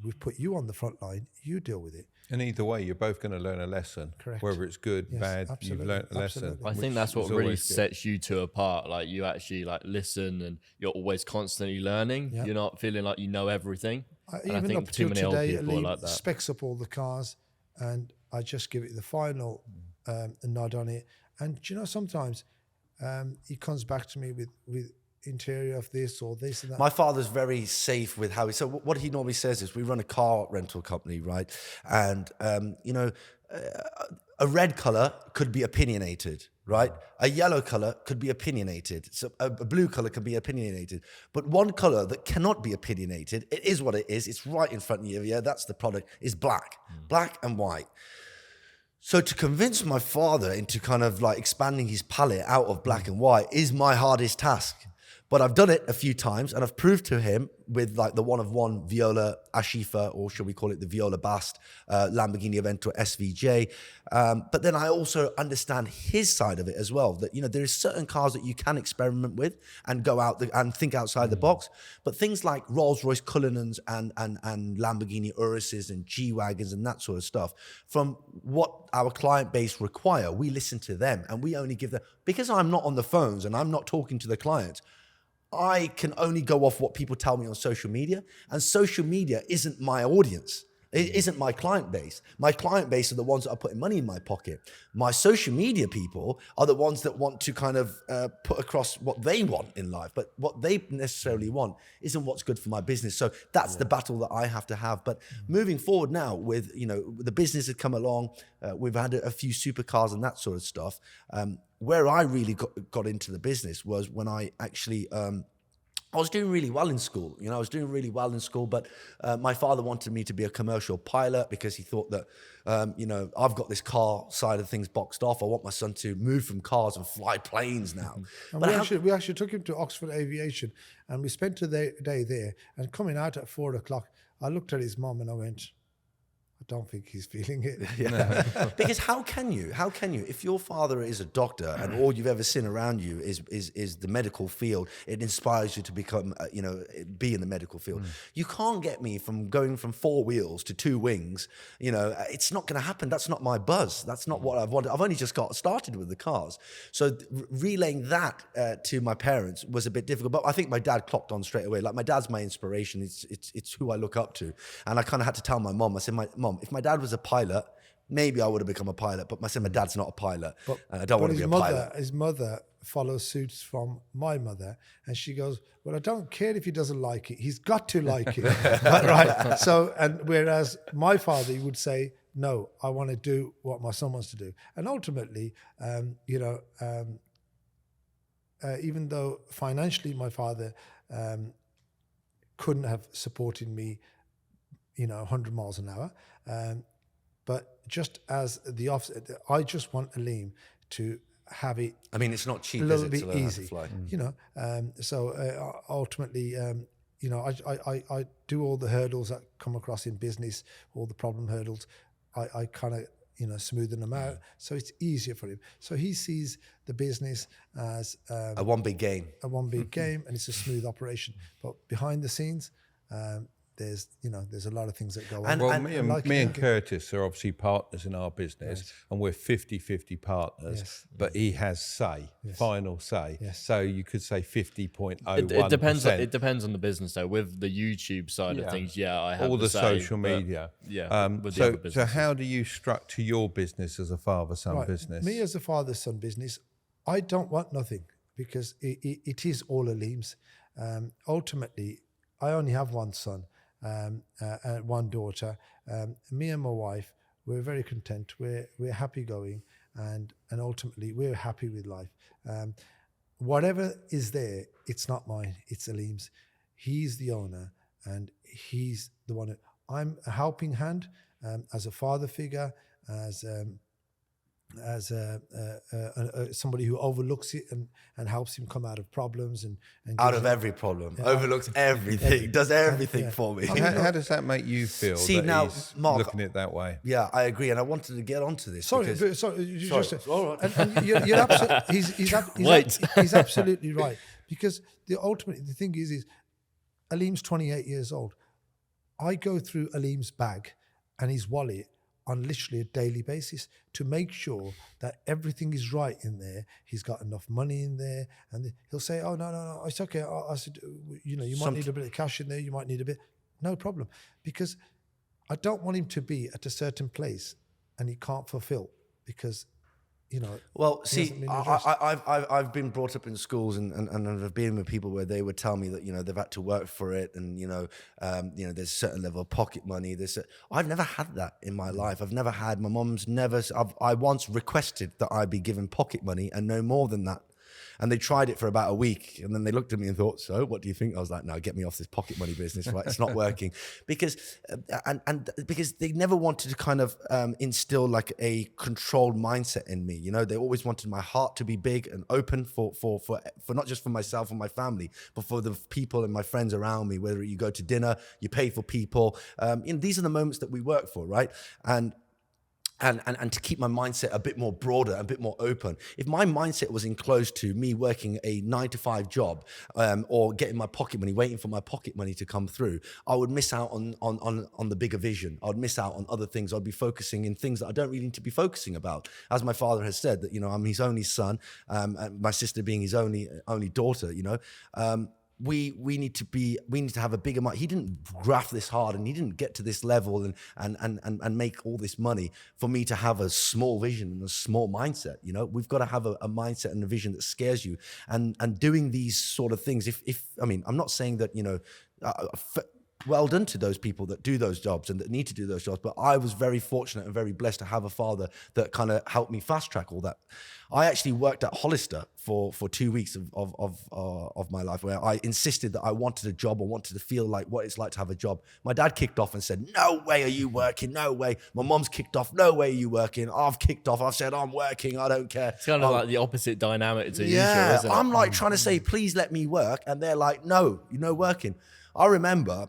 We've put you on the front line. You deal with it. And either way, you're both going to learn a lesson. Correct. Whether it's good, Yes, bad, absolutely, you've learned a lesson. absolutely. I think that's what is really always good. sets you two apart. Like you actually listen, and you're always constantly learning. Yeah. You're not feeling like you know everything. And I Even think up too till many old today, people are Aleem like that. specs up all the cars, and I just give it the final nod on it. And do you know, sometimes he comes back to me with interior of this or this and that. My father's very safe with how so what he normally says is we run a car rental company, right? And A red color could be opinionated, right? A yellow color could be opinionated. So a blue color could be opinionated. But one color that cannot be opinionated, it is what it is. It's right in front of you. Yeah, that's the product, is black. Black and white. So to convince my father into kind of like expanding his palette out of black and white is my hardest task. But I've done it a few times, and I've proved to him with like the one-of-one Viola Ashifa, or should we call it the Viola Bast, Lamborghini Aventador SVJ. But then I also understand his side of it as well, that, you know, there is certain cars that you can experiment with and go out and think outside the box. But things like Rolls-Royce Cullinans and Lamborghini Uruses and G-Wagons and that sort of stuff, from what our client base require, we listen to them, and we only give them, because I'm not on the phones and I'm not talking to the clients, I can only go off what people tell me on social media, and social media isn't my audience. It isn't my client base. My client base are the ones that are putting money in my pocket. My social media people are the ones that want to kind of put across what they want in life, but what they necessarily want isn't what's good for my business. So that's the battle that I have to have. But moving forward now with, you know, the business has come along, we've had a few supercars and that sort of stuff. Where I really got into the business was when I actually, I was doing really well in school. You know, I was doing really well in school, but my father wanted me to be a commercial pilot because he thought that, you know, I've got this car side of things boxed off. I want my son to move from cars and fly planes now. And But we actually took him to Oxford Aviation, and we spent the day there. And coming out at 4 o'clock, I looked at his mum and I went, I don't think he's feeling it. Yeah. Because how can you, if your father is a doctor and all you've ever seen around you is the medical field, it inspires you to become, you know, be in the medical field. You can't get me from going from 4 wheels to 2 wings. You know, it's not going to happen. That's not my buzz. That's not what I've wanted. I've only just got started with the cars. So relaying that to my parents was a bit difficult, but I think my dad clocked on straight away. Like, my dad's my inspiration. It's who I look up to. And I kind of had to tell my mom, I said, Mom, if my dad was a pilot, maybe I would have become a pilot. But I said, my dad's not a pilot. I don't want to be a pilot. His mother follows suits from my mother, and she goes, well, I don't care if he doesn't like it. He's got to like it. Right? So, and whereas my father, he would say, no, I want to do what my son wants to do. And ultimately, you know, even though financially my father couldn't have supported me, you know, 100 miles an hour. But just as the opposite, I just want Aleem to have it. I mean, it's not cheap, a little is it, bit to learn how to easy, fly? you know. So ultimately, you know, I do all the hurdles that come across in business, all the problem hurdles. I kind of, you know, smoothen them out, so it's easier for him. So he sees the business as A one big game. game, and it's a smooth operation. But behind the scenes, there's a lot of things that go on. Well, me and Curtis are obviously partners in our business, and we're 50-50 partners. Yes. But he has final say. Yes. So you could say 50.01%. It depends. It depends on the business, though. With the YouTube side of things, I have all the say, social but, media. with the other So businesses. how do you structure your business as a father-son business? Me as a father-son business, I don't want nothing, because it is all Aleem's. Ultimately, I only have one son. And one daughter. Me and my wife, we're very content. We're happy going, and ultimately we're happy with life. Whatever is there, it's not mine. It's Aleem's. He's the owner, and he's the one. I'm a helping hand, as a father figure, as somebody who overlooks it and helps him come out of problems and Out of every problem. Overlooks everything. Does everything for me. How does that make you feel? See, that now, he's Mark, looking at it that way. Yeah, I agree. And I wanted to get onto this. Sorry, because, all right. And you're absolutely, he's absolutely right. Because the thing is Aleem's 28 years old. I go through Aleem's bag and his wallet on literally a daily basis to make sure that everything is right in there. He's got enough money in there, and he'll say, "Oh no, it's okay." I said, "You know, you might need a bit of cash in there. You might need a bit." No problem, because I don't want him to be at a certain place and he can't fulfill, because Well, it see, hasn't been addressed. I've been brought up in schools and I've been with people where they would tell me that they've had to work for it, and there's a certain level of pocket money. I've never had that in my life. I've never had. My mom's never. I once requested that I be given pocket money and no more than that. And they tried it for about a week, and then they looked at me and thought, "So, what do you think?" I was like, "No, get me off this pocket money business. Right? It's not working." Because because they never wanted to kind of instill like a controlled mindset in me. They always wanted my heart to be big and open for not just for myself and my family, but for the people and my friends around me. Whether you go to dinner, you pay for people. These are the moments that we work for, right? And to keep my mindset a bit more broader, a bit more open. If my mindset was enclosed to me working a 9-to-5 job or getting my pocket money, waiting for my pocket money to come through, I would miss out on the bigger vision. I'd miss out on other things. I'd be focusing in things that I don't really need to be focusing about. As my father has said, that I'm his only son, and my sister being his only daughter. We need to have a bigger mind. He didn't graft this hard, and he didn't get to this level and make all this money for me to have a small vision and a small mindset. We've got to have a mindset and a vision that scares you, and doing these sort of things. I'm not saying that well done to those people that do those jobs and that need to do those jobs. But I was very fortunate and very blessed to have a father that kind of helped me fast track all that. I actually worked at Hollister for 2 weeks of my life, where I insisted that I wanted a job. I wanted to feel like what it's like to have a job. My dad kicked off and said, "No way are you working, no way." My mom's kicked off, "No way are you working." I've kicked off, I've said, "I'm working, I don't care." It's kind of like the opposite dynamic to usual, isn't it? I'm like trying to say, "Please let me work." And they're like, "No, you're no working." I remember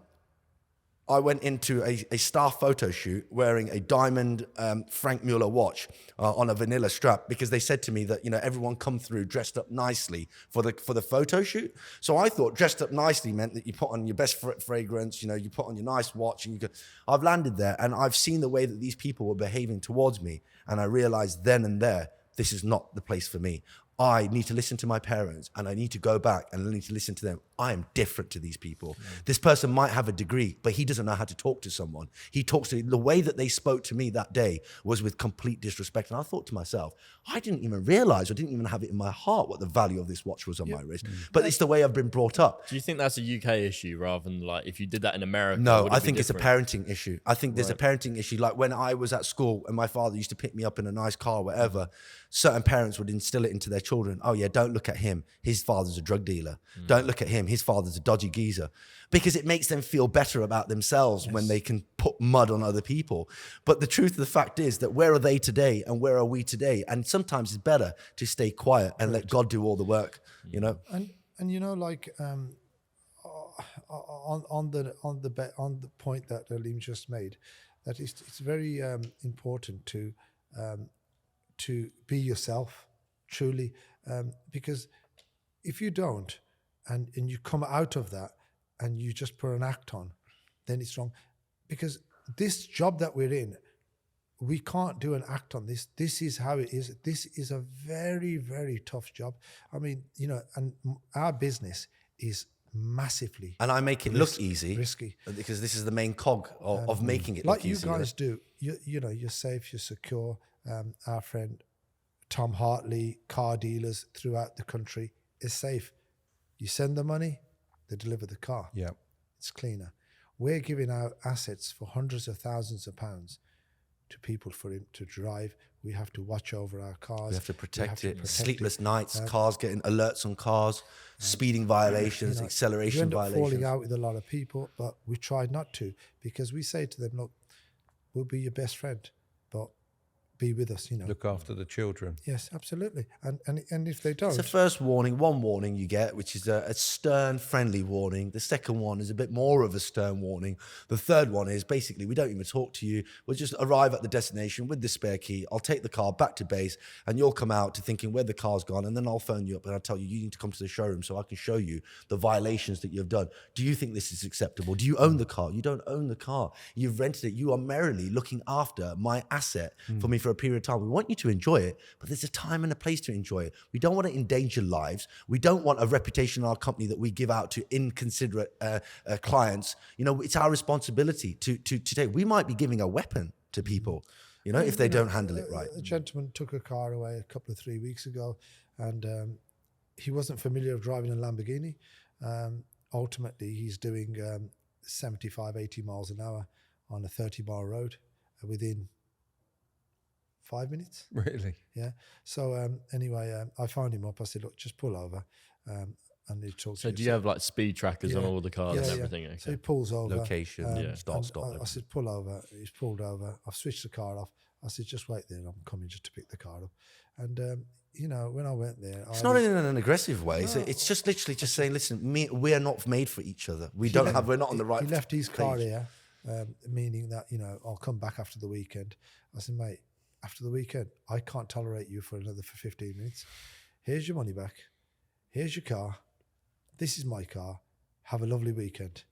I went into a staff photo shoot wearing a diamond Frank Mueller watch on a vanilla strap, because they said to me that everyone come through dressed up nicely for the photo shoot. So I thought dressed up nicely meant that you put on your best fragrance, you put on your nice watch, and I've landed there, and I've seen the way that these people were behaving towards me, and I realized then and there, this is not the place for me. I need to listen to my parents, and I need to go back and I need to listen to them. I am different to these people. This person might have a degree, but he doesn't know how to talk to someone. He talks to the way that they spoke to me that day was with complete disrespect. And I thought to myself, I didn't even realize, I didn't even have it in my heart what the value of this watch was on my wrist. But it's the way I've been brought up. Do you think that's a UK issue rather than like if you did that in America? No, I think it's a parenting issue. I think there's a parenting issue. Like when I was at school and my father used to pick me up in a nice car, whatever, certain parents would instill it into their children. "Oh yeah, don't look at him. His father's a drug dealer. Don't look at him. His father's a dodgy geezer." Because it makes them feel better about themselves when they can put mud on other people. But the truth of the fact is that where are they today and where are we today? And sometimes it's better to stay quiet and let God do all the work, And like on the point that Aleem just made, that it's very important to be yourself truly, because if you don't and you come out of that and you just put an act on, then it's wrong. Because this job that we're in, we can't do an act on this. This is how it is. This is a very, very tough job. I mean, and our business is massively, and I make it look easy, risky, because this is the main cog of making it like look easy. Like you guys do. You're safe, you're secure. Our friend Tom Hartley, car dealers throughout the country, is safe. You send the money, they deliver the car. Yeah, it's cleaner. We're giving out assets for hundreds of thousands of pounds to people for him to drive. We have to watch over our cars. We have to protect it. Sleepless nights, cars getting alerts on cars, speeding violations, acceleration you end up violations. falling out with a lot of people, but we try not to, because we say to them, "Look, we'll be your best friend, but be with us, Look after the children." Yes, absolutely. And if they don't, it's a first warning, one warning you get, which is a stern, friendly warning. The second one is a bit more of a stern warning. The third one is basically, we don't even talk to you. We'll just arrive at the destination with the spare key. I'll take the car back to base, and you'll come out to thinking where the car's gone, and then I'll phone you up and I'll tell you, you need to come to the showroom so I can show you the violations that you've done. Do you think this is acceptable? Do you own the car? You don't own the car. You've rented it. You are merrily looking after my asset for me for a period of time. We want you to enjoy it, but there's a time and a place to enjoy it. We don't want to endanger lives. We don't want a reputation in our company that we give out to inconsiderate clients. It's our responsibility to take. We might be giving a weapon to people. you know, if they don't handle it right. A gentleman took a car away a couple of 3 weeks ago, and he wasn't familiar with driving a Lamborghini. Ultimately, he's doing 75, 80 miles an hour on a 30-mile road within 5 minutes. Really? Yeah. So anyway, I found him up. I said, look, just pull over. And he talks. So do you have like speed trackers on all the cars and everything? Okay. So he pulls over. Location, stop. I said, pull over. He's pulled over. I've switched the car off. I said, just wait there. I'm coming just to pick the car up. And, you know, when I went there... It's not in an aggressive way. No. So it's just literally just saying, listen, we're not made for each other. We're not on the right He left his car page. here, meaning that, you know, I'll come back after the weekend. I said, mate, after the weekend, I can't tolerate you for 15 minutes. Here's your money back. Here's your car. This is my car. Have a lovely weekend.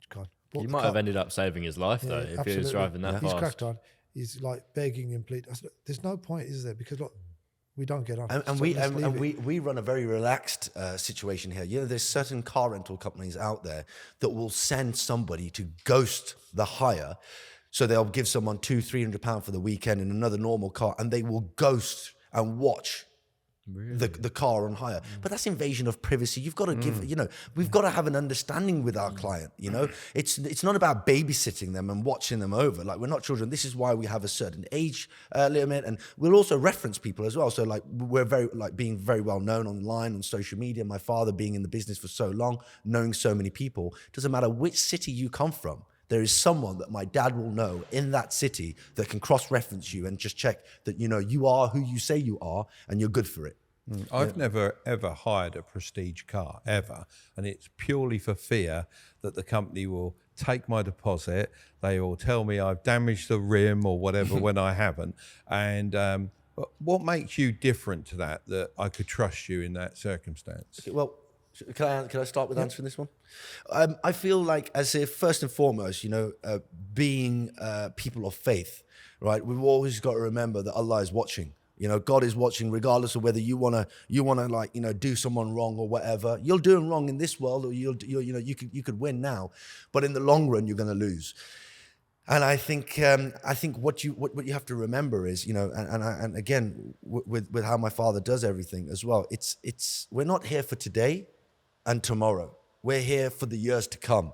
God, you might have ended up saving his life though if he was driving that fast. He's cracked on. He's like begging him, please. I said, there's no point, is there? Because look, we don't get on. And we run a very relaxed situation here. You know, there's certain car rental companies out there that will send somebody to ghost the hire. So they'll give someone £200-300 for the weekend in another normal car, and they will ghost and watch the car on hire. But that's invasion of privacy. You've got to give, you know, we've got to have an understanding with our client, you know. It's not about babysitting them and watching them over. Like, we're not children. This is why we have a certain age limit, and we'll also reference people as well. So like, we're very, like, being very well known online on social media. My father being in the business for so long, knowing so many people, doesn't matter which city you come from. There is someone that my dad will know in that city that can cross-reference you and just check that, you know, you are who you say you are and you're good for it. I've never, ever hired a prestige car, ever. And it's purely for fear that the company will take my deposit. They will tell me I've damaged the rim or whatever when I haven't. And what makes you different to that I could trust you in that circumstance? Okay, well, can I start with answering this one? I feel like, as if first and foremost, you know, being people of faith, right? We've always got to remember that Allah is watching. You know, God is watching, regardless of whether you wanna like, you know, do someone wrong or whatever. You'll do them wrong in this world, or you could win now, but in the long run, you're gonna lose. And I think what you have to remember is, you know, and again with how my father does everything as well. It's we're not here for today and tomorrow. We're here for the years to come.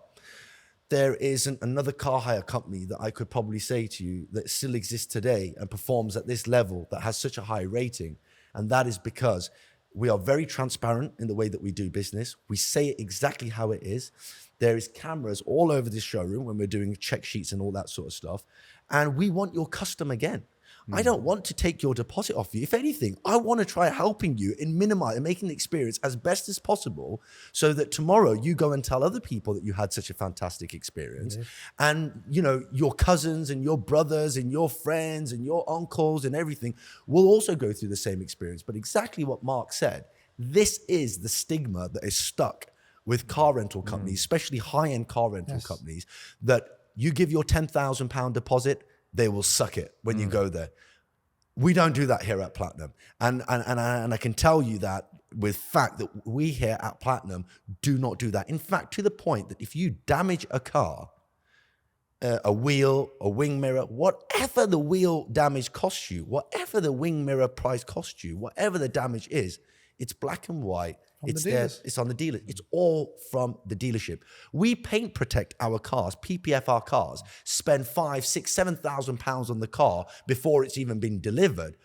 There isn't another car hire company that I could probably say to you that still exists today and performs at this level that has such a high rating. And that is because we are very transparent in the way that we do business. We say it exactly how it is. There is cameras all over this showroom when we're doing check sheets and all that sort of stuff. And we want your custom again. I don't want to take your deposit off you. If anything, I want to try helping you in minimizing and making the experience as best as possible, so that tomorrow you go and tell other people that you had such a fantastic experience. And, you know, your cousins and your brothers and your friends and your uncles and everything will also go through the same experience. But exactly what Mark said, this is the stigma that is stuck with car rental companies, especially high-end car rental companies, that you give your £10,000 deposit, they will suck it when you go there. We don't do that here at Platinum. And I can tell you that with fact that we here at Platinum do not do that. In fact, to the point that if you damage a car, a wheel, a wing mirror, whatever the wheel damage costs you, whatever the wing mirror price costs you, whatever the damage is, it's black and white. It's there. It's on the dealer. It's all from the dealership. We paint protect our cars, PPF our cars, spend £5,000, £6,000, £7,000 on the car before it's even been delivered,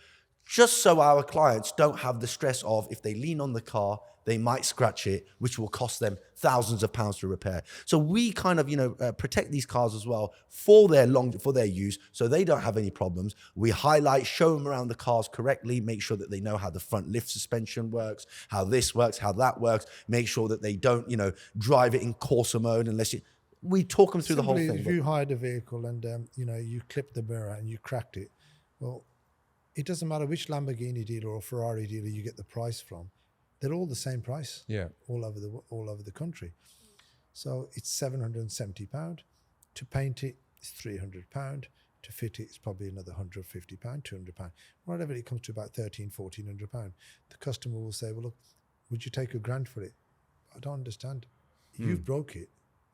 just so our clients don't have the stress of, if they lean on the car, they might scratch it, which will cost them thousands of pounds to repair. So we kind of, you know, protect these cars as well for their use, so they don't have any problems. We highlight, show them around the cars correctly, make sure that they know how the front lift suspension works, how this works, how that works. Make sure that they don't, you know, drive it in Corsa mode unless we talk them through the whole thing. If you hired a vehicle and you know, you clipped the mirror and you cracked it, well, it doesn't matter which Lamborghini dealer or Ferrari dealer you get the price from. They're all the same price, all over the country. So it's £770. To paint it, it's £300. To fit it, it's probably another £150, £200. Whatever, it comes to about £1,400. The customer will say, well, look, would you take £1,000 for it? I don't understand. You've broke it.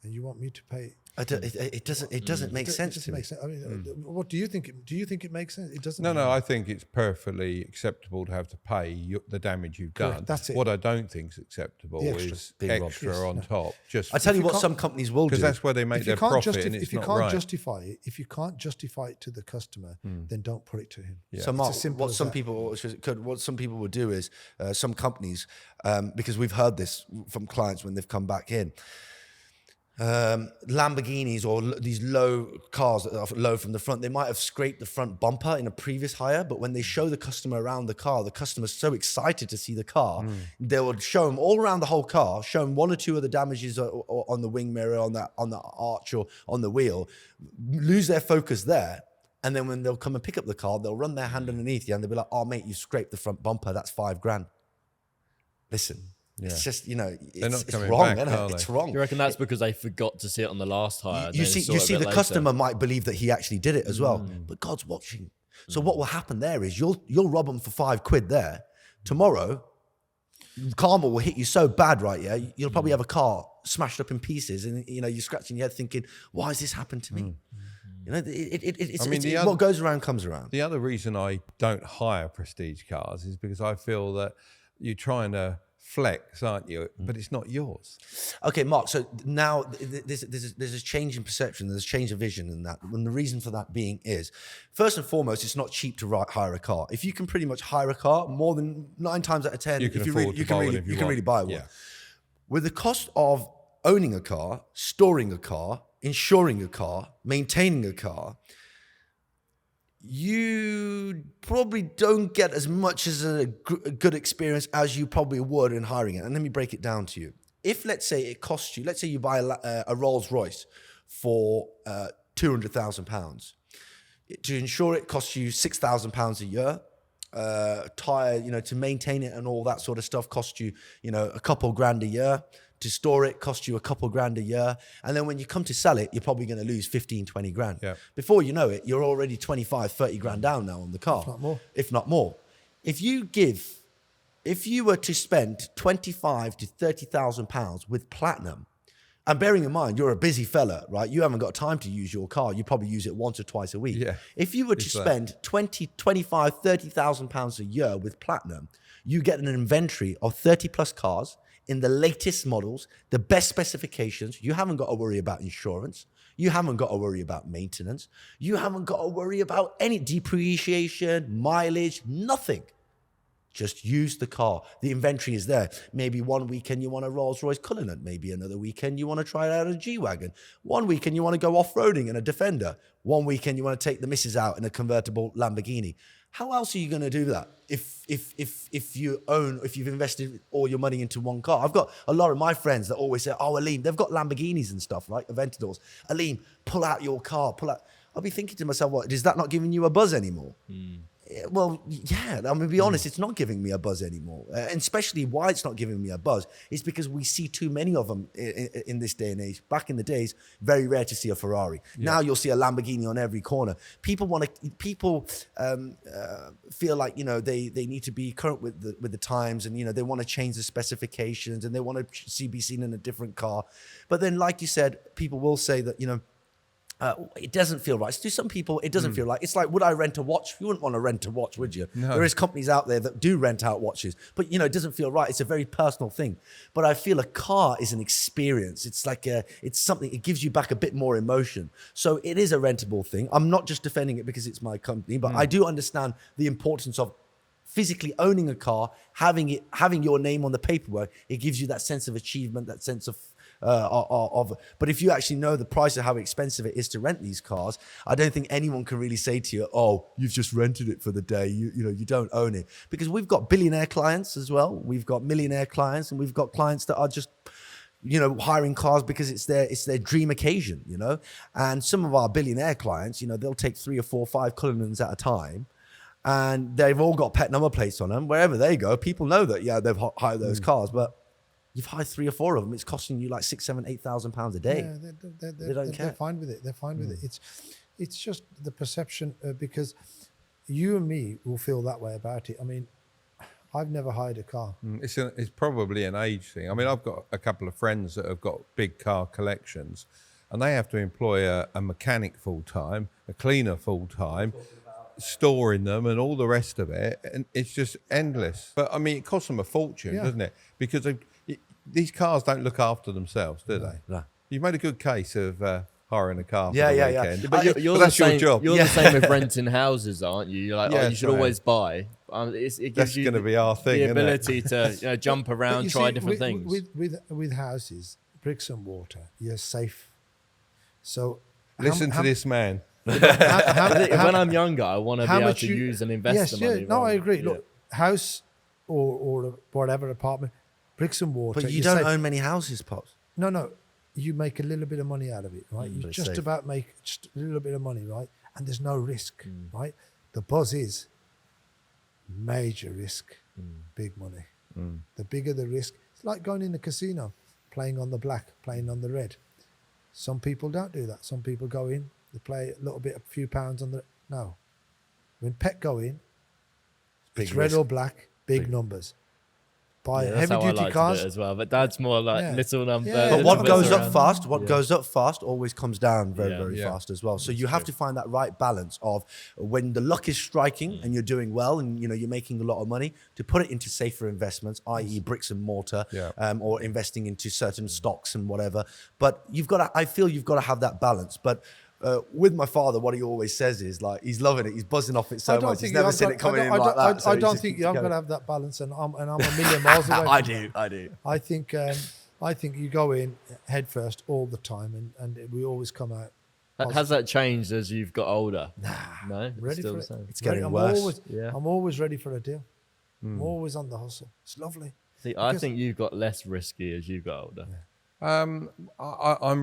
and you want me to pay. It doesn't make sense to me. I mean, what do you think? Do you think it makes sense? It doesn't. No, I think it's perfectly acceptable to have to pay the damage you've done. That's it. What I don't think is acceptable extra. is Being robbed. extra on top. Just I tell you you what, can't- some companies will do. because that's where they make their profit, and it's if you not can't right. justify it, if you can't justify it to the customer, then don't put it to him. So Mark, as simple what as some that. people would do is some companies, because we've heard this from clients when they've come back in. Lamborghinis or these low cars that are low from the front, they might have scraped the front bumper in a previous hire, but when they show the customer around the car, the customer's so excited to see the car, they will show them all around the whole car, show them one or two of the damages on the wing mirror, on the arch or on the wheel, lose their focus there. And then when they'll come and pick up the car, they'll run their hand underneath you and they'll be like, "Oh mate, you scraped the front bumper, that's $5,000. Listen. It's just, it's wrong, isn't it? It's wrong. You reckon that's because they forgot to see it on the last hire? You see, the customer might believe that he actually did it as well, but God's watching. So what will happen there is you'll rob them for £5 there. Tomorrow, karma will hit you so bad, right? Yeah, you'll probably have a car smashed up in pieces, and you're scratching your head thinking, "Why has this happened to me?" What goes around comes around. The other reason I don't hire prestige cars is because I feel that you're trying to flex, aren't you? But it's not yours. Okay, Mark. So now there's a change in perception. There's a change of vision in that. And the reason for that being is, first and foremost, it's not cheap to hire a car. If you can pretty much hire a car, more than 9 times out of 10, you can really buy one. Yeah. With the cost of owning a car, storing a car, insuring a car, maintaining a car, you probably don't get as much as a good experience as you probably would in hiring it. And let me break it down to you. If, let's say, it costs you, let's say you buy a Rolls Royce for £200,000. To insure it costs you £6,000 a year. Tire, to maintain it and all that sort of stuff costs you, a couple grand a year. To store it costs you a couple grand a year. And then when you come to sell it, you're probably going to lose 15, 20 grand. Yeah. Before you know it, you're already 25, 30 grand down now on the car. If not more. If you were to spend 25 to 30,000 pounds with platinum, and bearing in mind, you're a busy fella, right? You haven't got time to use your car. You probably use it once or twice a week. Yeah. If you were to spend 20, 25, 30,000 pounds a year with platinum, you get an inventory of 30 plus cars in the latest models, the best specifications. You haven't got to worry about insurance. You haven't got to worry about maintenance. You haven't got to worry about any depreciation, mileage, nothing. Just use the car. The inventory is there. Maybe one weekend you want a Rolls-Royce Cullinan. Maybe another weekend you want to try out a G-Wagon. One weekend you want to go off-roading in a Defender. One weekend you want to take the missus out in a convertible Lamborghini. How else are you going to do that if you've invested all your money into one car? I've got a lot of my friends that always say, "Oh, Aleem, they've got Lamborghinis and stuff, right? Aventadors. Aleem, pull out your car, pull out." I'll be thinking to myself, "What, is that not giving you a buzz anymore?" Well, yeah, I'm going to be honest, it's not giving me a buzz anymore. And especially why it's not giving me a buzz is because we see too many of them in this day and age. Back in the days, very rare to see a Ferrari. Yeah. Now you'll see a Lamborghini on every corner. People feel like, they need to be current with the times, and, they want to change the specifications, and they want to be seen in a different car. But then, like you said, people will say that, it doesn't feel right. So to some people, it doesn't feel right. It's like, would I rent a watch? You wouldn't want to rent a watch, would you? No. There is companies out there that do rent out watches, but it doesn't feel right. It's a very personal thing. But I feel a car is an experience. It's like it's something, it gives you back a bit more emotion. So it is a rentable thing. I'm not just defending it because it's my company, but I do understand the importance of physically owning a car, having your name on the paperwork. It gives you that sense of achievement, that sense of but if you actually know the price of how expensive it is to rent these cars, I don't think anyone can really say to you, "Oh, you've just rented it for the day. You don't own it." Because we've got billionaire clients as well. We've got millionaire clients, and we've got clients that are just hiring cars because it's their dream occasion, And some of our billionaire clients, they'll take 3 or 4 or 5 Cullinans at a time. And they've all got pet number plates on them. Wherever they go, people know that, they've hired those cars. But you've hired 3 or 4 of them, it's costing you like £6,000, £7,000, £8,000 a day. Yeah, they don't care. They're fine with it. They're fine with it. It's just the perception, because you and me will feel that way about it. I mean, I've never hired a car. It's probably an age thing. I mean, I've got a couple of friends that have got big car collections, and they have to employ a mechanic full time, a cleaner full time, storing them and all the rest of it, and it's just endless. But I mean, it costs them a fortune, doesn't it? Because these cars don't look after themselves, do they? No. You've made a good case of hiring a car for Yeah, the yeah, weekend. yeah. But that's your job. You're the same with renting houses, aren't you? You're like, Yeah, you should right. always buy. It That's gives you gonna be our thing, the isn't it? ability to jump But around, you try see, different things. With houses, bricks and mortar, you're safe. So Listen to this man. When I'm younger, I want to be able to use and invest the money. No, I agree. Yeah. Look, house or whatever apartment, bricks and water. But you you're don't safe. own many houses, Pops. No. You make a little bit of money out of it, right? You but it's just safe. about make just a little bit of money, right? And there's no risk, Mm. right? The buzz is major risk, big money. The bigger the risk, it's like going in the casino, playing on the black, playing on the red. Some people don't do that. Some people go in, they play a little bit, a few pounds on the. No. When Pet go in, it's red or black, big numbers. Buy Yeah, that's how I heavy duty like cars. to do it as well. But Dad's more like Yeah. little number. Yeah. But what little goes bits up around. fast, goes up fast always comes down very, Yeah. very Yeah. fast as well. So you have to find that right balance of when the luck is striking and you're doing well and you're making a lot of money, to put it into safer investments, i.e. bricks and mortar, or investing into certain stocks and whatever. But I feel you've got to have that balance. But with my father, what he always says is like he's loving it. He's buzzing off it so much. He's never seen it coming in like that. So I he don't just think keeps you've got going. to have that balance, and I'm a million miles away. I from do. that. I think you go in head first all the time, and we always come out. Has that changed as you've got older? No, it's Ready still for the it. same. It's getting I'm worse. Always, Yeah. I'm always ready for a deal. I'm always on the hustle. It's lovely. See, I think you've got less risky as you got older. I'm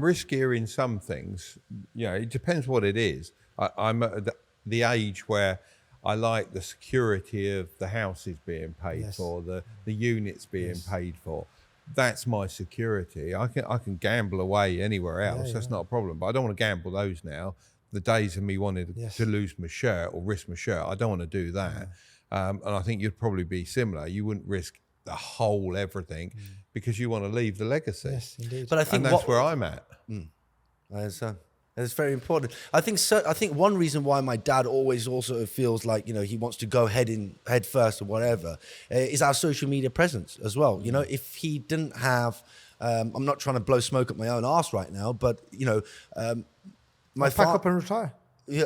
riskier in some things. It depends what it is. I'm at the age where I like the security of the houses being paid for, the units being paid for. That's my security. I can gamble away anywhere else. That's not a problem. But I don't want to gamble those now. The days of me wanting to lose my shirt or risk my shirt, I don't want to do that. And I think you'd probably be similar. You wouldn't risk the whole everything because you want to leave the legacy. Yes, indeed. But I think And that's where I'm at. I understand. It's very important. I think one reason why my dad always also feels like he wants to go head first or whatever is our social media presence as well. If he didn't have, I'm not trying to blow smoke up my own arse right now, but my Pack up and retire. Yeah,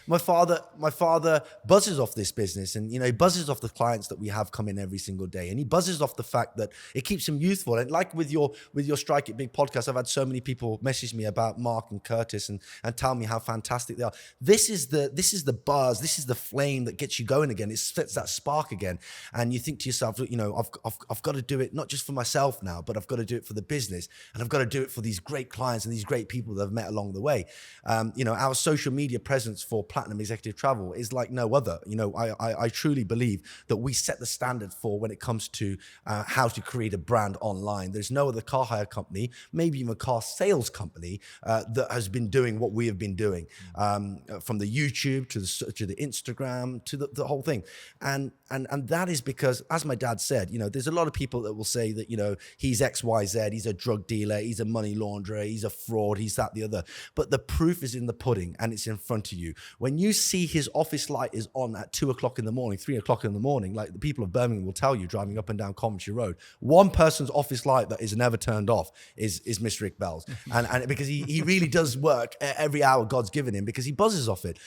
my father buzzes off this business, and he buzzes off the clients that we have come in every single day, and he buzzes off the fact that it keeps him youthful. And like with your Strike It Big podcast, I've had so many people message me about Mark and Curtis and tell me how fantastic they are. This is the buzz, this is the flame that gets you going again. It sets that spark again, and you think to yourself, I've got to do it not just for myself now, but I've got to do it for the business, and I've got to do it for these great clients and these great people that I've met along the way. Our social media presence for Platinum Executive Travel is like no other. I truly believe that we set the standard for when it comes to how to create a brand online. There's no other car hire company, maybe even a car sales company that has been doing what we have been doing, from the YouTube to the Instagram to the whole thing. And that is because, as my dad said, there's a lot of people that will say that, he's XYZ, he's a drug dealer, he's a money launderer, he's a fraud, he's that, the other. But the proof is in the pudding, and it's in front of you. When you see his office light is on at 2 o'clock in the morning, 3 o'clock in the morning, like the people of Birmingham will tell you driving up and down Coventry Road, one person's office light that is never turned off is Mr. Iqbal's. And because he really does work every hour God's given him, because he buzzes off it.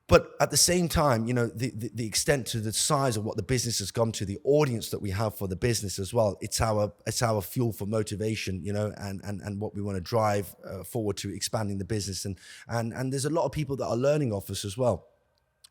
But at the same time, the extent to the size of what the business has come to, the audience that we have for the business as well, it's our fuel for motivation, and what we want to drive forward to expanding the business. And there's a lot of people that are learning off us as well.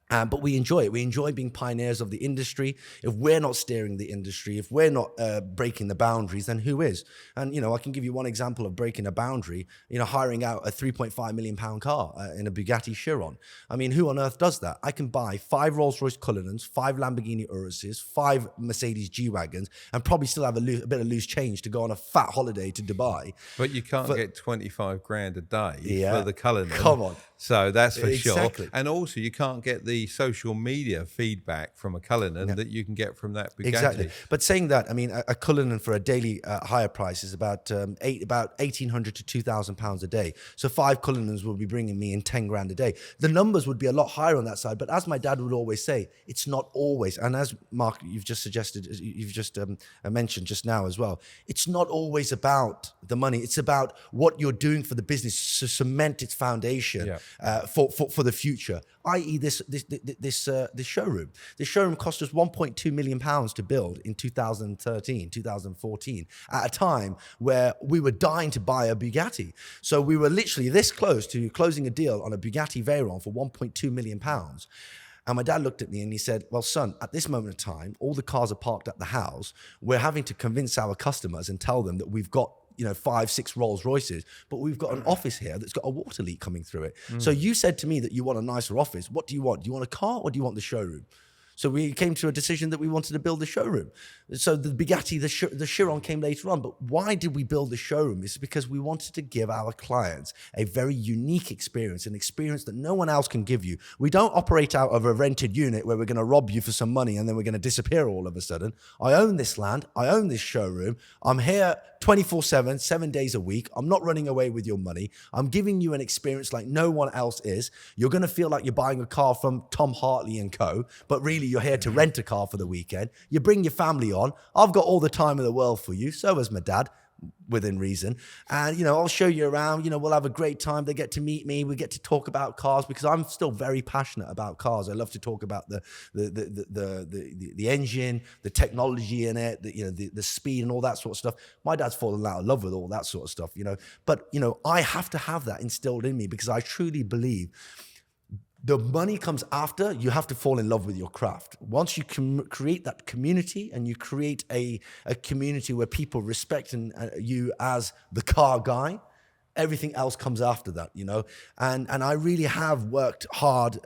But we enjoy it. We enjoy being pioneers of the industry. If we're not steering the industry, if we're not breaking the boundaries, then who is? And, I can give you one example of breaking a boundary, hiring out a £3.5 million car in a Bugatti Chiron. I mean, who on earth does that? I can buy 5 Rolls-Royce Cullinans, 5 Lamborghini Uruses, 5 Mercedes G-Wagons, and probably still have a bit of loose change to go on a fat holiday to Dubai. But you can't get 25 grand a day for the Cullinan. Come on. So that's for Exactly. sure. And also, you can't get the social media feedback from a Cullinan that you can get from that Bugatti. Exactly. But saying that, I mean, a Cullinan for a daily hire price is about £1,800 to £2,000 a day. So 5 Cullinans will be bringing me in 10 grand a day. The numbers would be a lot higher on that side. But as my dad would always say, it's not always. And as Mark, you've just mentioned just now as well, it's not always about the money. It's about what you're doing for the business to cement its foundation for the future. I.e., this showroom. This showroom cost us £1.2 million to build in 2013, 2014, at a time where we were dying to buy a Bugatti. So we were literally this close to closing a deal on a Bugatti Veyron for £1.2 million. And my dad looked at me and he said, well, son, at this moment in time, all the cars are parked at the house. We're having to convince our customers and tell them that we've got 5-6 Rolls Royces, but we've got an office here that's got a water leak coming through it. So you said to me that you want a nicer office. What do you want? Do you want a car or do you want the showroom? So we came to a decision that we wanted to build the showroom. So the Bugatti, the Chiron came later on. But why did we build the showroom? It's because we wanted to give our clients a very unique experience, an experience that no one else can give you. We don't operate out of a rented unit where we're going to rob you for some money and then we're going to disappear all of a sudden. I own this land. I own this showroom. I'm here 24/7, 7 days a week. I'm not running away with your money. I'm giving you an experience like no one else is. You're going to feel like you're buying a car from Tom Hartley and Co., but really you're here to rent a car for the weekend. You bring your family on. I've got all the time in the world for you. So has my dad, within reason. And, I'll show you around. We'll have a great time. They get to meet me. We get to talk about cars because I'm still very passionate about cars. I love to talk about the engine, the technology in it, the speed and all that sort of stuff. My dad's fallen out of love with all that sort of stuff, But, I have to have that instilled in me because I truly believe the money comes after. You have to fall in love with your craft. Once you create that community and you create a community where people respect you as the car guy, everything else comes after that, and I really have worked hard.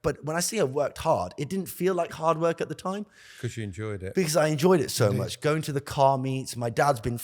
But when I say I worked hard, it didn't feel like hard work at the time. Because you enjoyed it. Because I enjoyed it so much. Going to the car meets, my dad's been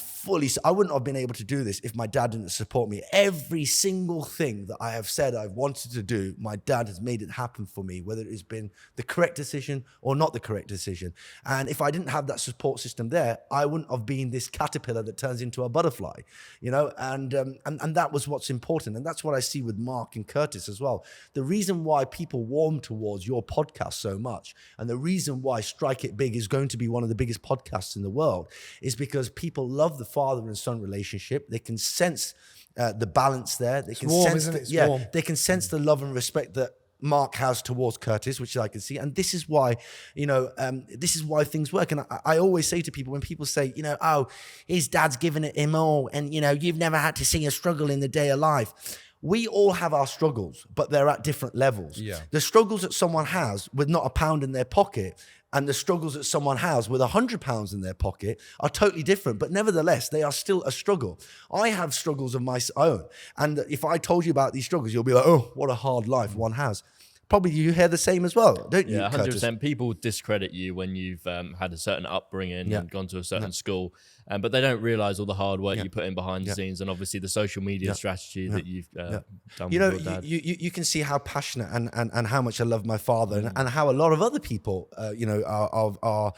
I wouldn't have been able to do this if my dad didn't support me. Every single thing that I have said I've wanted to do, my dad has made it happen for me, whether it's been the correct decision or not the correct decision. And if I didn't have that support system there, I wouldn't have been this caterpillar that turns into a butterfly, And that was what's important. And that's what I see with Mark and Curtis as well. The reason why people warm towards your podcast so much, and the reason why Strike It Big is going to be one of the biggest podcasts in the world, is because people love the father and son relationship. They can sense the balance there. They can warm, sense isn't it? It's warm. They can sense the love and respect that Mark has towards Curtis, which I can see. And this is why, this is why things work. And I always say to people, when people say, oh, his dad's given it him all, and, you've never had to see a struggle in the day of life. We all have our struggles, but they're at different levels. Yeah. The struggles that someone has with not a pound in their pocket and the struggles that someone has with £100 in their pocket are totally different. But nevertheless, they are still a struggle. I have struggles of my own. And if I told you about these struggles, you'll be like, oh, what a hard life one has. Probably you hear the same as well, don't you? Yeah, 100%. Curtis? People discredit you when you've had a certain upbringing and gone to a certain school, but they don't realize all the hard work you put in behind the scenes, and obviously the social media strategy that you've done with your dad. You can see how passionate and how much I love my father, and how a lot of other people, are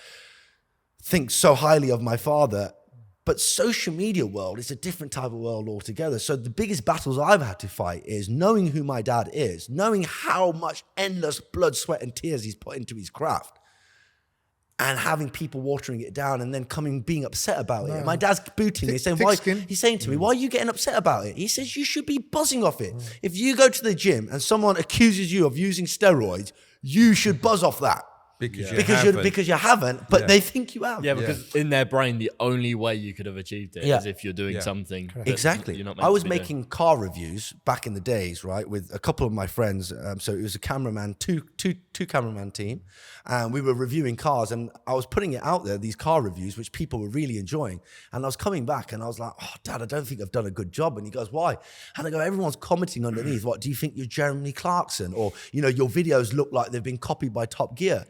think so highly of my father. But social media world is a different type of world altogether. So the biggest battles I've had to fight is knowing who my dad is, knowing how much endless blood, sweat, and tears he's put into his craft, and having people watering it down, and then being upset about it. My dad's booting me, saying, he's saying to me, why are you getting upset about it? He says, you should be buzzing off it. If you go to the gym and someone accuses you of using steroids, you should buzz off that. Because you haven't, but they think you have. Yeah, because in their brain, the only way you could have achieved it is if you're doing something. Exactly. You're not I was making car reviews back in the days, right, with a couple of my friends. So it was a cameraman, two cameraman team, and we were reviewing cars. And I was putting it out there, these car reviews, which people were really enjoying. And I was coming back, and I was like, "Oh, Dad, I don't think I've done a good job." And he goes, "Why?" And I go, "Everyone's commenting underneath. What do you think? You're Jeremy Clarkson, or your videos look like they've been copied by Top Gear."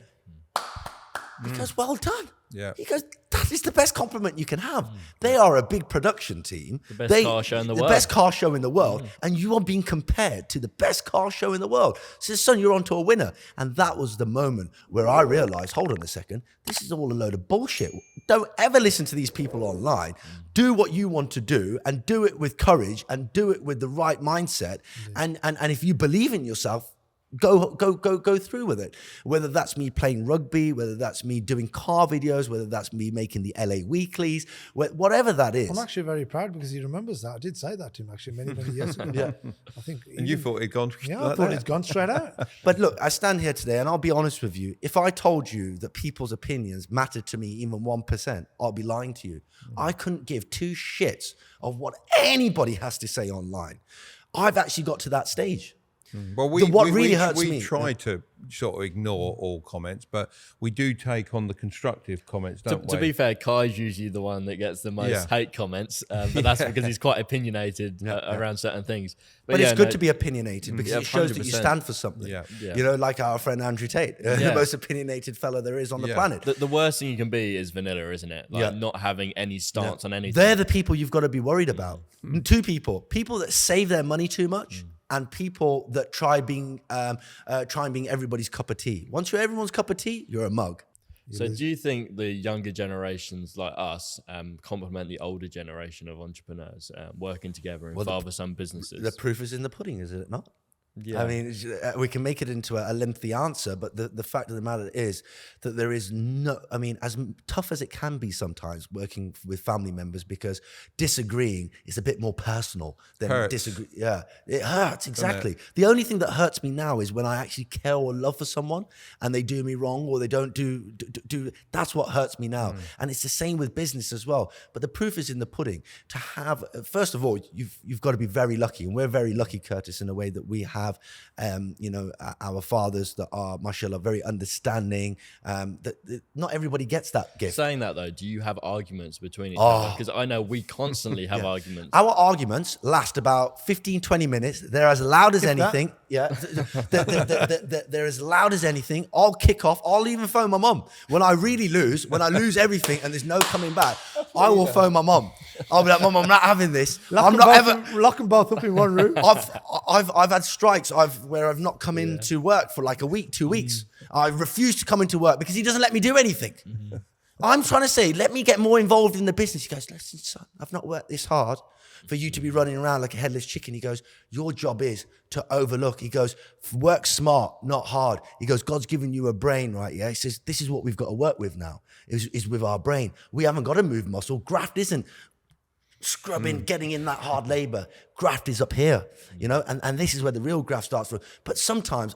Because well done. Yeah. He goes, that is the best compliment you can have. They are a big production team. The best car show in the world. The best car show in the world. And you are being compared to the best car show in the world. So, son, you're onto a winner. And that was the moment where I realized, hold on a second, this is all a load of bullshit. Don't ever listen to these people online. Do what you want to do and do it with courage and do it with the right mindset. And if you believe in yourself, go through with it. Whether that's me playing rugby, whether that's me doing car videos, whether that's me making the LA weeklies, whatever that is. I'm actually very proud because he remembers that. I did say that to him actually many years ago. Yeah. I think. And you thought he'd gone. Yeah, I thought he'd gone straight out. But look, I stand here today and I'll be honest with you. If I told you that people's opinions mattered to me even 1%, I'll be lying to you. I couldn't give two shits of what anybody has to say online. I've actually got to that stage. Well, What really hurts me. We try to sort of ignore all comments, but we do take on the constructive comments, don't we? To be fair, Kye's usually the one that gets the most Yeah. hate comments, but that's because he's quite opiniated around certain things. But yeah, it's good no, to be opinionated because yeah, it shows that you 100%. stand for something. Yeah. Yeah. You know, like our friend Andrew Tate, the Yeah. most opinionated fella there is on the Yeah. planet. The worst thing you can be is vanilla, isn't it? Like Yeah. not having any stance on anything. They're the people you've got to be worried about. Two people that save their money too much and people that try being everybody's cup of tea. Once you're everyone's cup of tea, you're a mug. So do you think the younger generations like us complement the older generation of entrepreneurs working together in father-son businesses? The proof is in the pudding, is it not? Yeah. I mean, we can make it into a lengthy answer, but the fact of the matter is that there is no, I mean, as tough as it can be sometimes working with family members because disagreeing is a bit more personal than Hurts. disagree. Yeah, it hurts, exactly. The only thing that hurts me now is when I actually care or love for someone and they do me wrong or they don't do that's what hurts me now. And it's the same with business as well. But the proof is in the pudding. To have, first of all, you've got to be very lucky. And we're very lucky, Curtis, in a way that we have our fathers that are, mashallah, very understanding. That not everybody gets that gift. Saying that though, do you have arguments between each other? Because I know we constantly have arguments. Our arguments last about 15, 20 minutes. They're as loud as anything. Yeah. They're as loud as anything. I'll kick off. I'll even phone my mum. When I really lose, when I lose everything and there's no coming back, I will phone my mum. I'll be like, Mum, I'm not having this. Lock them both up in one room. I've had strikes where I've not come into work for like a week, 2 weeks. I refuse to come into work because he doesn't let me do anything. I'm trying to say, let me get more involved in the business. He goes, listen, son, I've not worked this hard for you to be running around like a headless chicken. He goes, your job is to overlook. He goes, work smart, not hard. He goes, God's given you a brain, right? Yeah. He says, this is what we've got to work with now, is with our brain. We haven't got to move muscle. Graft isn't scrubbing, getting in that hard labor. Graft is up here, you know, and this is where the real graft starts from. But sometimes,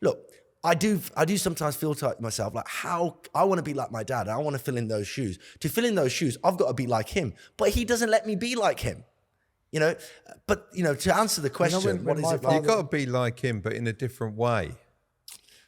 look, I do sometimes feel to myself like how I want to be like my dad. I want to fill in those shoes. To fill in those shoes, I've got to be like him. But he doesn't let me be like him, you know. But you know, to answer the question, when what is my it like? You've got to be like him, but in a different way.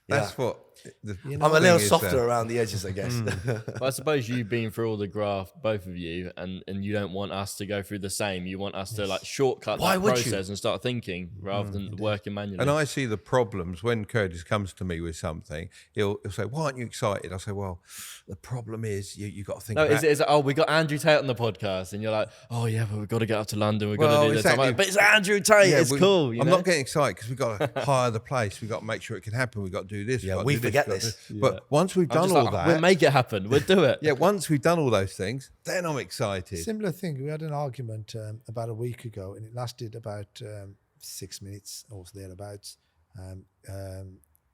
That's Yeah. what. I'm a little softer around the edges, I guess. But I suppose you've been through all the graft, both of you, and you don't want us to go through the same. You want us to like shortcut Why that would you? process and start thinking rather than working manually. And I see the problems when Curtis comes to me with something. He'll say, "Why aren't you excited?" I say, "Well, the problem is you got to think." No, about is it, oh, we got Andrew Tate on the podcast, and you're like, oh yeah, but we've got to get up to London. We've got Well, to do this. I'm exactly. like, but it's Andrew Tate. It's cool. You I'm know? not getting excited because we've got to hire the place. We've got to make sure it can happen. We've got to do this. Yeah, we've got to we do forget we've got to this. do- But once we've I'm done just all like, that, we'll make it happen. We'll do it. yeah, once we've done all those things, then I'm excited. Similar thing. We had an argument about a week ago, and it lasted about 6 minutes or thereabouts.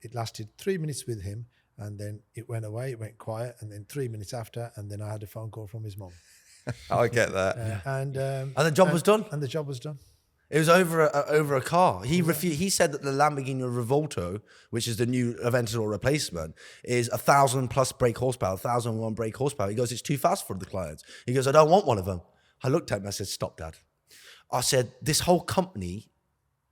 It lasted 3 minutes with him, and then it went away. It went quiet, and then 3 minutes after, and then I had a phone call from his mum. I get that. And the job was done? And the job was done. It was over a car. He refused. He said that the Lamborghini Revolto, which is the new Aventador replacement, is 1,000+ brake horsepower, 1,001 brake horsepower. He goes, it's too fast for the clients. He goes, I don't want one of them. I looked at him. I said, stop, Dad. I said, this whole company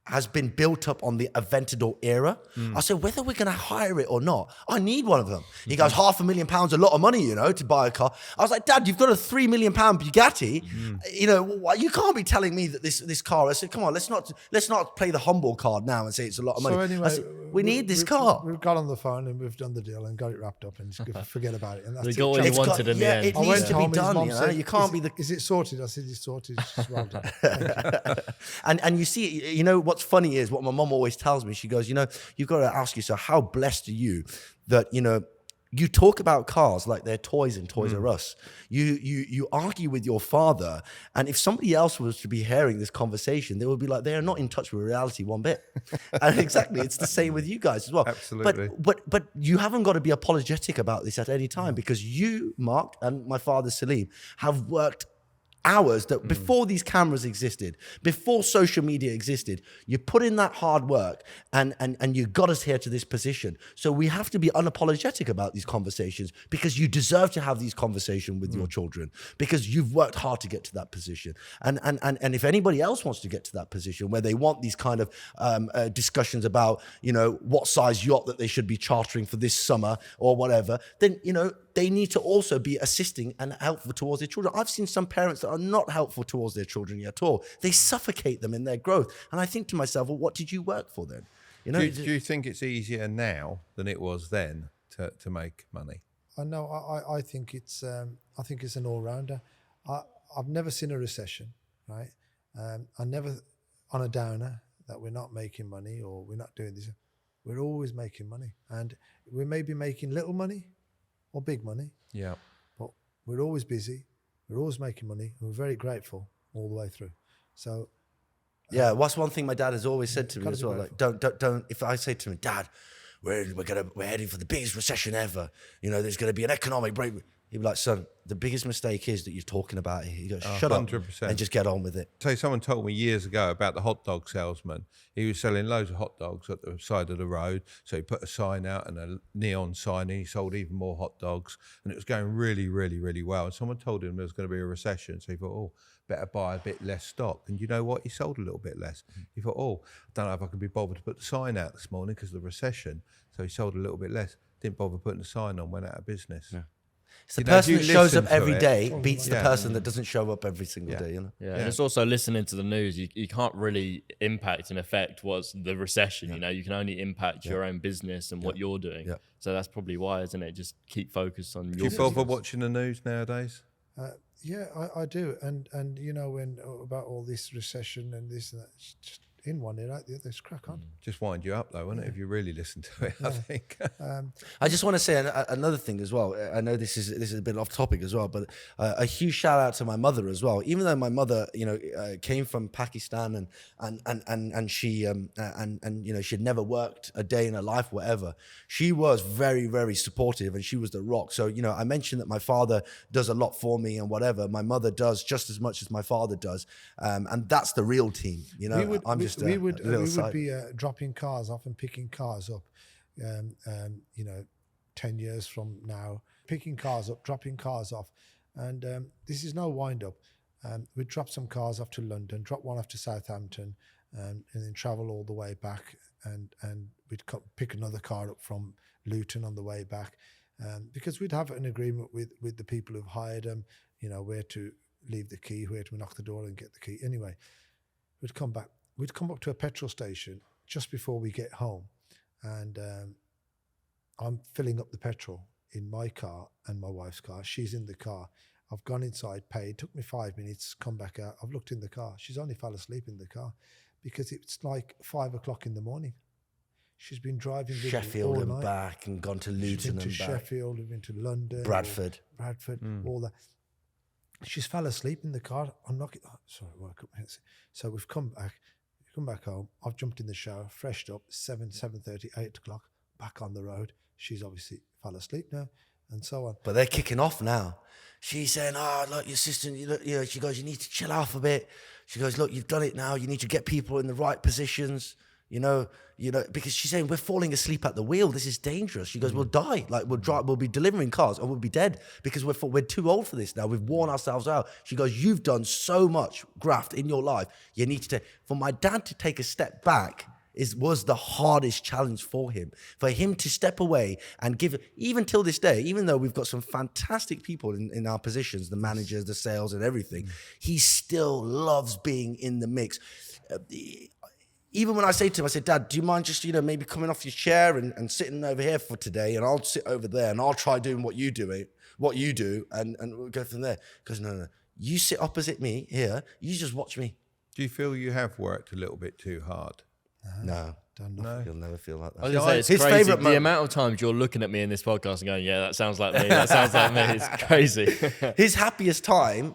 has been built up on the Aventador era. I said, whether we're going to hire it or not, I need one of them. He goes, £500,000, a lot of money, you know, to buy a car. I was like, Dad, you've got a £3 million Bugatti. You know, you can't be telling me that this car. I said, come on, let's not play the humble card now and say it's a lot of money. So anyway, we need this car. We've got on the phone and we've done the deal and got it wrapped up and just forget about it. And that's They it. got what you It's wanted in the end. It I needs went to be home, his done. mum You know, said, you can't be the. Is it sorted? I said, it's sorted. It's just well done. Thank you. And you see, you know, what's funny is what my mom always tells me. She goes, you know, you've got to ask yourself, how blessed are you that, you know, you talk about cars like they're toys in Toys R Us. You argue with your father, and if somebody else was to be hearing this conversation, they would be like, they are not in touch with reality one bit. And exactly, it's the same with you guys as well. Absolutely. But you haven't got to be apologetic about this at any time, because you, Mark, and my father Saleem have worked hours that before these cameras existed, before social media existed, you put in that hard work and you got us here to this position. So we have to be unapologetic about these conversations, because you deserve to have these conversations with your children, because you've worked hard to get to that position. And if anybody else wants to get to that position where they want these kind of discussions about, you know, what size yacht that they should be chartering for this summer or whatever, then, you know, they need to also be assisting and helpful towards their children. I've seen some parents that are not helpful towards their children at all. They suffocate them in their growth. And I think to myself, well, what did you work for then? You know, Do you think it's easier now than it was then to make money? I know. I think it's an all-rounder. I've never seen a recession, right? I never on a downer that we're not making money or we're not doing this. We're always making money, and we may be making little money or big money. Yeah. But we're always busy. We're always making money, and we're very grateful all the way through. So yeah, what's one thing my dad has always said to me gotta as be well, like, don't, if I say to him, Dad, we're heading for the biggest recession ever, you know, there's going to be an economic break. He'd be like, son, the biggest mistake is that you're talking about it. He goes, shut 100%. up and just get on with it. So someone told me years ago about the hot dog salesman. He was selling loads of hot dogs at the side of the road. So he put a sign out and a neon sign, and he sold even more hot dogs. And it was going really, really, really well. And someone told him there was going to be a recession. So he thought, oh, better buy a bit less stock. And you know what? He sold a little bit less. He thought, oh, I don't know if I can be bothered to put the sign out this morning because of the recession. So he sold a little bit less. Didn't bother putting the sign on, went out of business. Yeah. It's the You know, if person you that shows listen up to every it- day beats the Yeah. person that doesn't show up every single day, you know? Yeah, and it's also listening to the news. You can't really impact and affect what's the recession. You know, you can only impact your own business and what you're doing. Yeah. So that's probably why, isn't it? Just keep focused on Do your you bother business. watching the news nowadays? yeah, I do. And you know, when about all this recession and this and that, it's just in one ear out the other. It's crack on. Just wind you up though, wouldn't it, if you really listen to it, I think. I just want to say another thing as well. I know this is a bit off topic as well, but a huge shout out to my mother as well. Even though my mother, you know, came from Pakistan and she and you know, she'd never worked a day in her life, whatever. She was very, very supportive, and she was the rock. So, you know, I mentioned that my father does a lot for me and whatever. My mother does just as much as my father does, and that's the real team. You know, we would be dropping cars off and picking cars up, you know, 10 years from now, picking cars up, dropping cars off. And this is no wind up. We'd drop some cars off to London, drop one off to Southampton, and then travel all the way back. And we'd pick another car up from Luton on the way back, because we'd have an agreement with the people who've hired them, you know, where to leave the key, where to knock the door and get the key. Anyway, we'd come back. We'd come up to a petrol station just before we get home, and I'm filling up the petrol in my car and my wife's car. She's in the car. I've gone inside, paid. Took me 5 minutes, come back out. I've looked in the car. She's only fell asleep in the car because it's like 5 o'clock in the morning. She's been driving with Sheffield all and night. back, and gone to She's Luton been to and back. Sheffield, we've been to London, Bradford. all that. She's fell asleep in the car. I'm not. Sorry, woke up. So we've come back home. I've jumped in the shower, freshed up. 7:30, 8 o'clock. Back on the road. She's obviously fell asleep now, and so on. But they're kicking off now. She's saying, "Oh, look, your sister. You know," she goes, "You need to chill off a bit." She goes, "Look, you've done it now. You need to get people in the right positions." You know, because she's saying we're falling asleep at the wheel. This is dangerous. She goes, "We'll die. Like we'll be delivering cars, or we'll be dead because we're too old for this now. We've worn ourselves out." She goes, "You've done so much graft in your life. You need to for my dad to take a step back." Was the hardest challenge for him. For him to step away and give, even till this day, even though we've got some fantastic people in our positions, the managers, the sales and everything, he still loves being in the mix. even when I say to him, I say, Dad, do you mind just, maybe coming off your chair and sitting over here for today, and I'll sit over there and I'll try doing what you do, and we'll go from there. Because no, you sit opposite me here, you just watch me. Do you feel you have worked a little bit too hard? No. No. You'll never feel like that. I was gonna say, it's His crazy. favourite The moment- amount of times you're looking at me in this podcast and going, yeah, that sounds like me. That sounds like me. It's crazy. His happiest time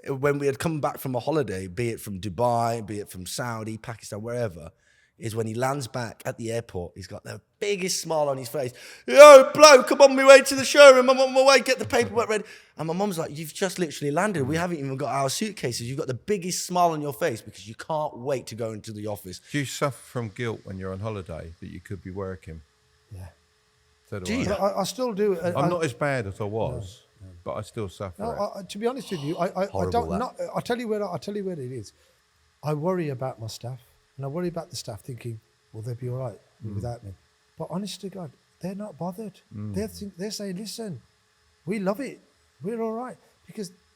when we had come back from a holiday, be it from Dubai, be it from Saudi, Pakistan, wherever, is when he lands back at the airport. He's got the biggest smile on his face. Yo, bloke, I'm on my way to the showroom. I'm on my way, get the paperwork ready. And my mum's like, you've just literally landed. We haven't even got our suitcases. You've got the biggest smile on your face because you can't wait to go into the office. Do you suffer from guilt when you're on holiday that you could be working? Yeah. So do Do you? I. I still do. I'm not as bad as I was, but I still suffer. No, to be honest with you, I Horrible, don't. that. Not, I'll tell you where it is. I worry about my staff, and I worry about the staff, thinking, will they be all right without me? But honest to God, they're not bothered. They're saying, listen, we love it, we're all right.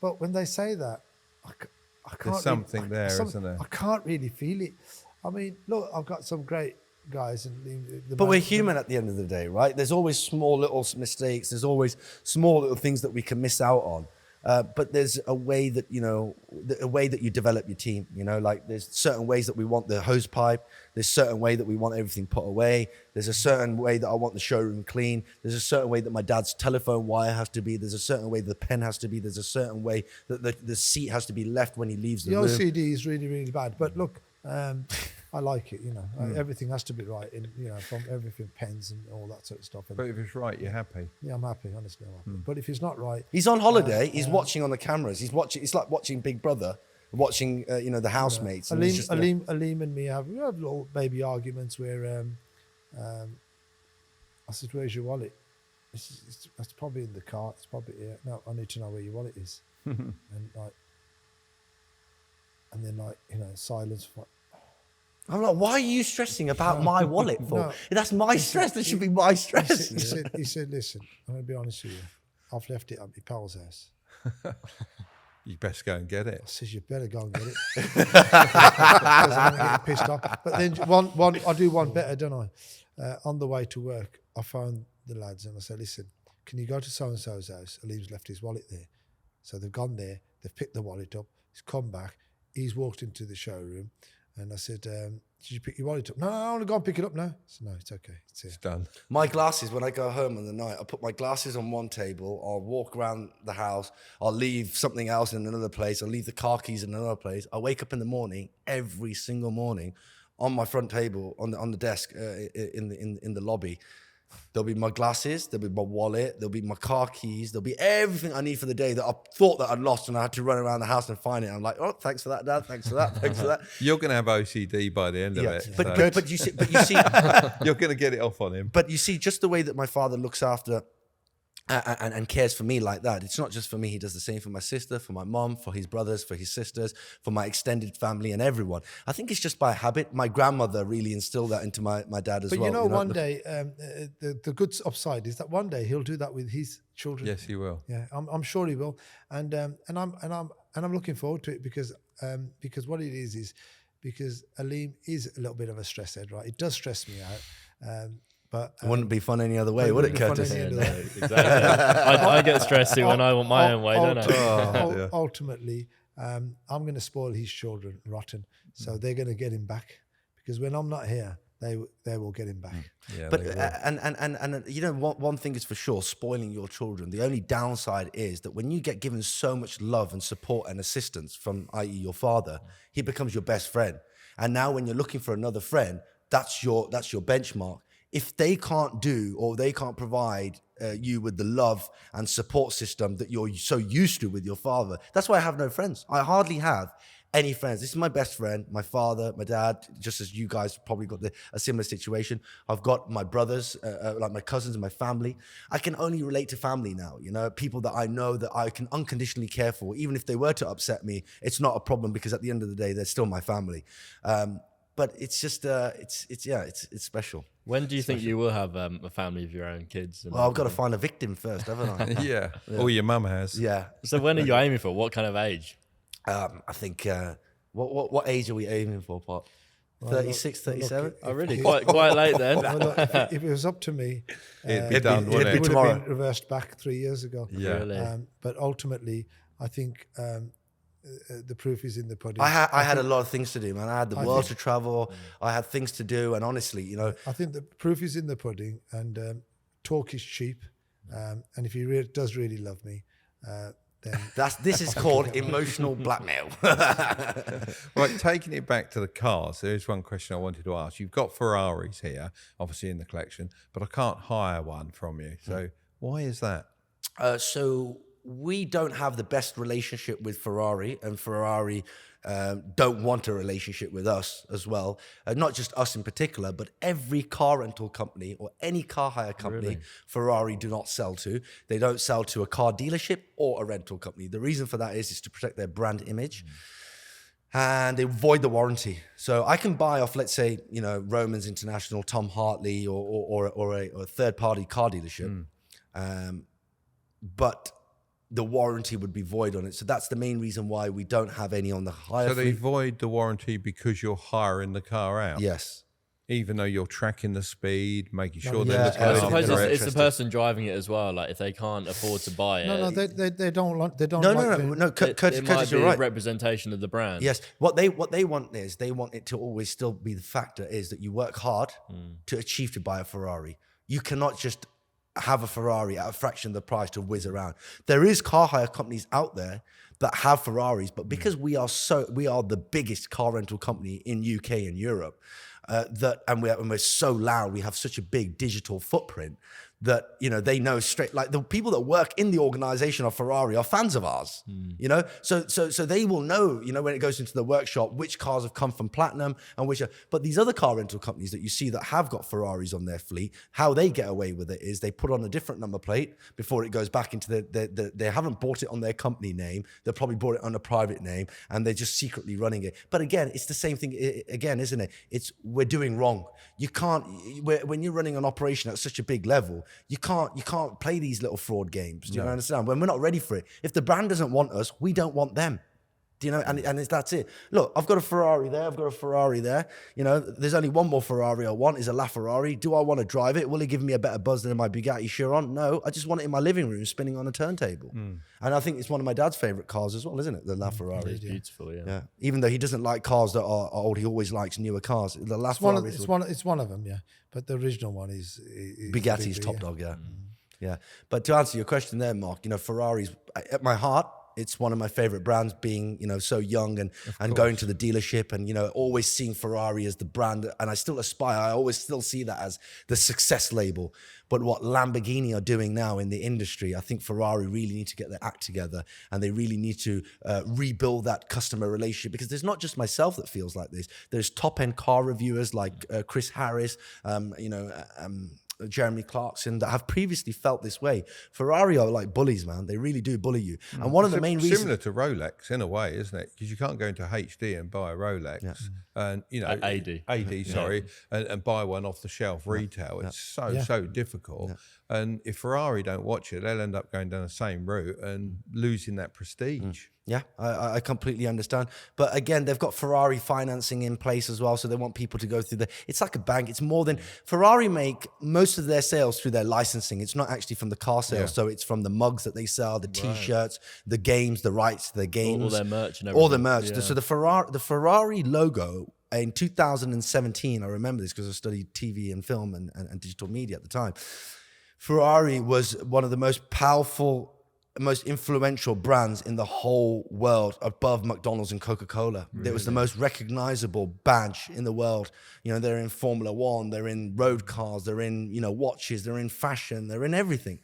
But when they say that, I can't. There's something there, isn't there? I can't really feel it. I mean, look, I've got some great guys, But we're human at the end of the day, right? There's always small little mistakes. There's always small little things that we can miss out on. But there's a way that, a way that you develop your team, like there's certain ways that we want the hose pipe. There's certain way that we want everything put away. There's a certain way that I want the showroom clean. There's a certain way that my dad's telephone wire has to be. There's a certain way the pen has to be. There's a certain way that the seat has to be left when he leaves the The room. OCD is really, really bad. But look, I like it, everything has to be right, from everything, pens and all that sort of stuff. And But if it's right, you're happy. yeah, I'm happy, honestly, I'm happy. But if it's not right, He's on holiday. He's watching on the cameras. He's watching. It's like watching Big Brother, watching the housemates. And he's just, Aleem and me we have little baby arguments where I said, "Where's your wallet?" That's probably in the car. It's probably here. No, I need to know where your wallet is. and then silence. I'm like, why are you stressing about my wallet for? No. That's my stress. That should be my stress. He said, listen, I'm going to be honest with you. I've left it at my pal's house. You best go and get I it. says, you better go and get it. Because I'm going to get pissed off. But then I do one better, don't I? On the way to work, I phoned the lads and I said, listen, can you go to so-and-so's house? Aleem's left his wallet there. So they've gone there. They've picked the wallet up. He's come back. He's walked into the showroom. And I said, did you pick your wallet up? No, I want to go and pick it up now. I said, no, it's okay. It's here. It's done. My glasses, when I go home in the night, I put my glasses on one table. I'll walk around the house. I'll leave something else in another place. I'll leave the car keys in another place. I wake up in the morning, every single morning, on my front table, on the desk in the lobby. There'll be my glasses, there'll be my wallet, there'll be my car keys, there'll be everything I need for the day that I thought that I'd lost, and I had to run around the house and find it. I'm like, oh, thanks for that, Dad. Thanks for that. Thanks for that. You're going to have OCD by the end of it. But you see, You're going to get it off on him. but you see, just the way that my father looks after and cares for me like that. It's not just for me. He does the same for my sister, for my mom, for his brothers, for his sisters, for my extended family and everyone. I think it's just by habit. My grandmother really instilled that into my dad as But well. one day, the good upside is that one day he'll do that with his children. Yes, he will. Yeah, I'm sure he will, and I'm looking forward to it because what it is because Aleem is a little bit of a stress head, right? It does stress me out, but It wouldn't be fun any other way, would it, Curtis? Exactly. I get stressed when I want my own way, don't I? Ultimately, I'm going to spoil his children rotten, so they're going to get him back because when I'm not here, they will get him back. Yeah, But they will. and one thing is for sure, spoiling your children. The only downside is that when you get given so much love and support and assistance from, i.e., your father, he becomes your best friend. And now when you're looking for another friend, that's your benchmark. If they can't do or they can't provide you with the love and support system that you're so used to with your father, that's why I have no friends. I hardly have any friends. This is my best friend, my father, my dad, just as you guys probably got a similar situation. I've got my brothers, like my cousins and my family. I can only relate to family now, people that I know that I can unconditionally care for. Even if they were to upset me, it's not a problem because at the end of the day, they're still my family. But it's just, it's special. When do you think you will have a family of your own kids? Well, I've got to find a victim first, haven't I? yeah. Or your mum has. Yeah. So when are you aiming for? What kind of age? I think, what age are we aiming for, Pop? 36, 37. Look, Oh, really? Quite late then. well, look, if it was up to me, It'd be done, wouldn't it it? would tomorrow. have been reversed back 3 years ago. Yeah. Really? But ultimately, I think the proof is in the pudding. I had a lot of things to do, man. I had the world to travel. I had things to do, and honestly, you know, I think the proof is in the pudding, and talk is cheap. And if he does really love me, then this is called emotional blackmail. Right, taking it back to the cars, there is one question I wanted to ask. You've got Ferraris here, obviously in the collection, but I can't hire one from you. So why is that? So we don't have the best relationship with Ferrari, and Ferrari don't want a relationship with us as well. Not just us in particular, but every car rental company or any car hire company, Ferrari do not sell to. They don't sell to a car dealership or a rental company. The reason for that is to protect their brand image. And they void the warranty. So I can buy off, let's say, you know, Romans International, Tom Hartley, or a third-party car dealership. But the warranty would be void on it. So that's the main reason why we don't have any on the hire So they fleet. void the warranty because you're hiring the car out? Yes. Even though you're tracking the speed, making sure yeah, they're and I looking suppose after it. it's the person driving it as well. Like if they can't afford to buy it, no, they don't like. They don't. No, like no. it Curtis, might be you're a right. representation of the brand. Yes. What they want is they want it to always still be the factor is that you work hard to achieve to buy a Ferrari. You cannot just have a Ferrari at a fraction of the price to whiz around. There is car hire companies out there that have Ferraris, but because we are the biggest car rental company in UK and Europe, and we're so loud, we have such a big digital footprint that, you know, they know straight, like the people that work in the organization of Ferrari are fans of ours, you know? So they will know, you know, when it goes into the workshop, which cars have come from Platinum and but these other car rental companies that you see that have got Ferraris on their fleet, how they get away with it is they put on a different number plate before it goes back into they haven't bought it on their company name. They probably bought it on a private name and they're just secretly running it. But again, it's the same thing again, isn't it? We're doing wrong. You can't, when you're running an operation at such a big level, you can't play these little fraud games. Do you understand? When we're not ready for it, if the brand doesn't want us, we don't want them. Do you know? And that's it. Look, I've got a Ferrari there. I've got a Ferrari there. You know, there's only one more Ferrari I want is a LaFerrari. Do I want to drive it? Will it give me a better buzz than my Bugatti Chiron? No, I just want it in my living room spinning on a turntable. And I think it's one of my dad's favorite cars as well, isn't it? The LaFerrari. It's beautiful. Yeah. Yeah. Even though he doesn't like cars that are old, he always likes newer cars. The LaFerrari. It's one of them, yeah. But the original one is Bugatti's top dog, yeah. Yeah. But to answer your question there, Mark, you know, Ferrari's at my heart, it's one of my favorite brands, being, you know, so young and going to the dealership and, you know, always seeing Ferrari as the brand. And I still aspire, I always still see that as the success label. But what Lamborghini are doing now in the industry, I think Ferrari really need to get their act together and they really need to rebuild that customer relationship, because there's not just myself that feels like this. There's top end car reviewers like Chris Harris, Jeremy Clarkson that have previously felt this way. Ferrari are like bullies, man. They really do bully you. And one of the main reasons... Similar to Rolex in a way, isn't it? Because you can't go into HD and buy a Rolex and, you know... AD, sorry, and buy one off the shelf retail. It's so difficult. And if Ferrari don't watch it, they'll end up going down the same route and losing that prestige. Yeah, I completely understand. But again, they've got Ferrari financing in place as well. So they want people to go through it's like a bank. It's more than Ferrari make most of their sales through their licensing. It's not actually from the car sales. So it's from the mugs that they sell, the T-shirts, the games, the rights to the games. All their merch and everything. All the merch. Yeah. So the Ferrari logo in 2017, I remember this because I studied TV and film and digital media at the time. Ferrari was one of the most powerful, most influential brands in the whole world, above McDonald's and Coca-Cola. Really? It was the most recognizable badge in the world. You know, they're in Formula One, they're in road cars, they're in, you know, watches, they're in fashion, they're in everything.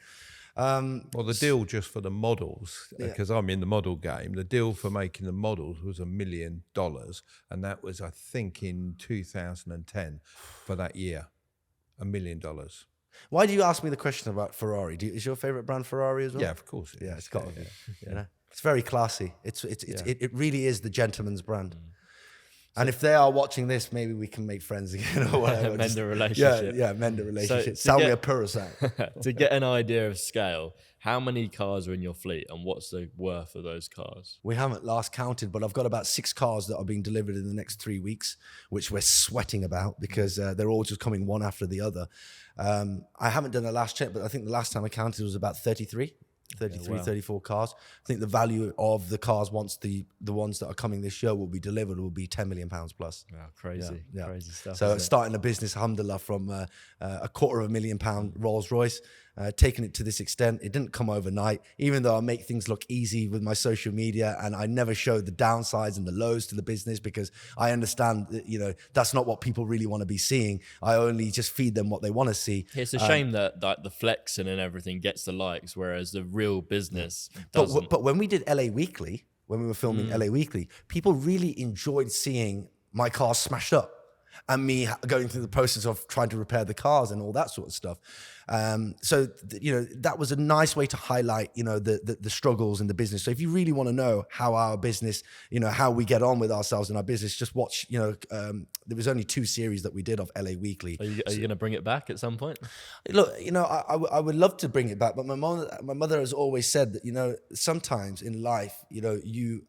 Well, the deal just for the models, because I'm in the model game, the deal for making the models was $1 million. And that was, I think, in 2010 for that year, $1 million. Why do you ask me the question about Ferrari? Is your favorite brand Ferrari as well? Yeah, of course. It's got to be. You know? It's very classy. It really is the gentleman's brand. And if they are watching this, maybe we can make friends again or whatever. Mend a relationship. Yeah, mend a relationship. to Sell me get- a Purasang. To get an idea of scale, how many cars are in your fleet and what's the worth of those cars? We haven't last counted, but I've got about 6 cars that are being delivered in the next 3 weeks, which we're sweating about because they're all just coming one after the other. I haven't done a last check, but I think the last time I counted was about 33, wow. 34 cars. I think the value of the cars once the ones that are coming this year will be delivered will be £10 million plus. Wow, crazy, Yeah. crazy stuff. So isn't it? starting a business, alhamdulillah, from a £250,000 Rolls Royce, taking it to this extent. It didn't come overnight, even though I make things look easy with my social media, and I never show the downsides and the lows to the business because I understand that, that's not what people really want to be seeing. I only just feed them what they want to see. It's a shame that the flexing and everything gets the likes, whereas the real business doesn't. But when we did LA Weekly, when we were filming LA Weekly, people really enjoyed seeing my car smashed up and me going through the process of trying to repair the cars and all that sort of stuff. That was a nice way to highlight, the struggles in the business. So if you really want to know how our business, how we get on with ourselves in our business, just watch, there was only 2 series that we did of LA Weekly. Are you going to bring it back at some point? Look, I would love to bring it back, but my mother has always said that, sometimes in life,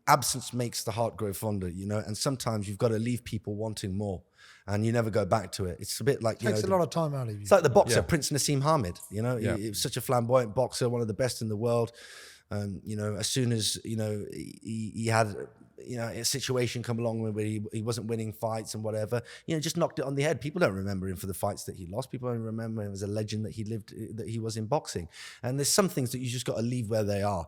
absence makes the heart grow fonder, and sometimes you've got to leave people wanting more. And you never go back to it. It's a bit like, Takes a lot of time out of you. It's like the boxer, Yeah. Prince Nassim Hamid. He was such a flamboyant boxer, one of the best in the world. As soon as, he had, a situation come along where he wasn't winning fights and whatever, just knocked it on the head. People don't remember him for the fights that he lost. People don't remember him as a legend that he was in boxing. And there's some things that you just got to leave where they are.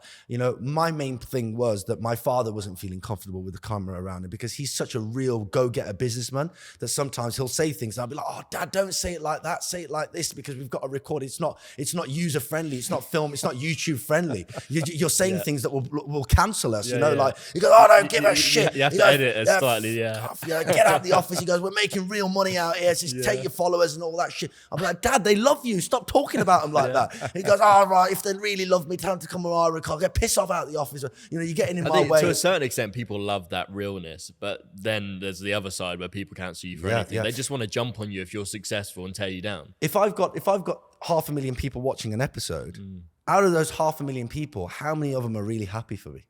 My main thing was that my father wasn't feeling comfortable with the camera around him because he's such a real go-getter businessman that sometimes he'll say things and I'll be like, oh, Dad, don't say it like that. Say it like this because we've got to record. It's not user-friendly. It's not film. It's not YouTube-friendly. You're saying things that will cancel us, like, he goes, oh, don't give a shit. You have He to goes, edit it slightly, yeah. Get out of the office. He goes, we're making real money out here. Just take your followers and all that shit. I'm like, Dad, they love you. Stop talking about them like that. He goes, all right, if they really love me, tell them to come on our record. Get pissed off out of the office. You're getting in I my think way. to a certain extent, people love that realness, but then there's the other side where people cancel you for anything. yeah. They just want to jump on you if you're successful and tear you down. If I've got 500,000 people watching an episode, out of those 500,000 people, how many of them are really happy for me?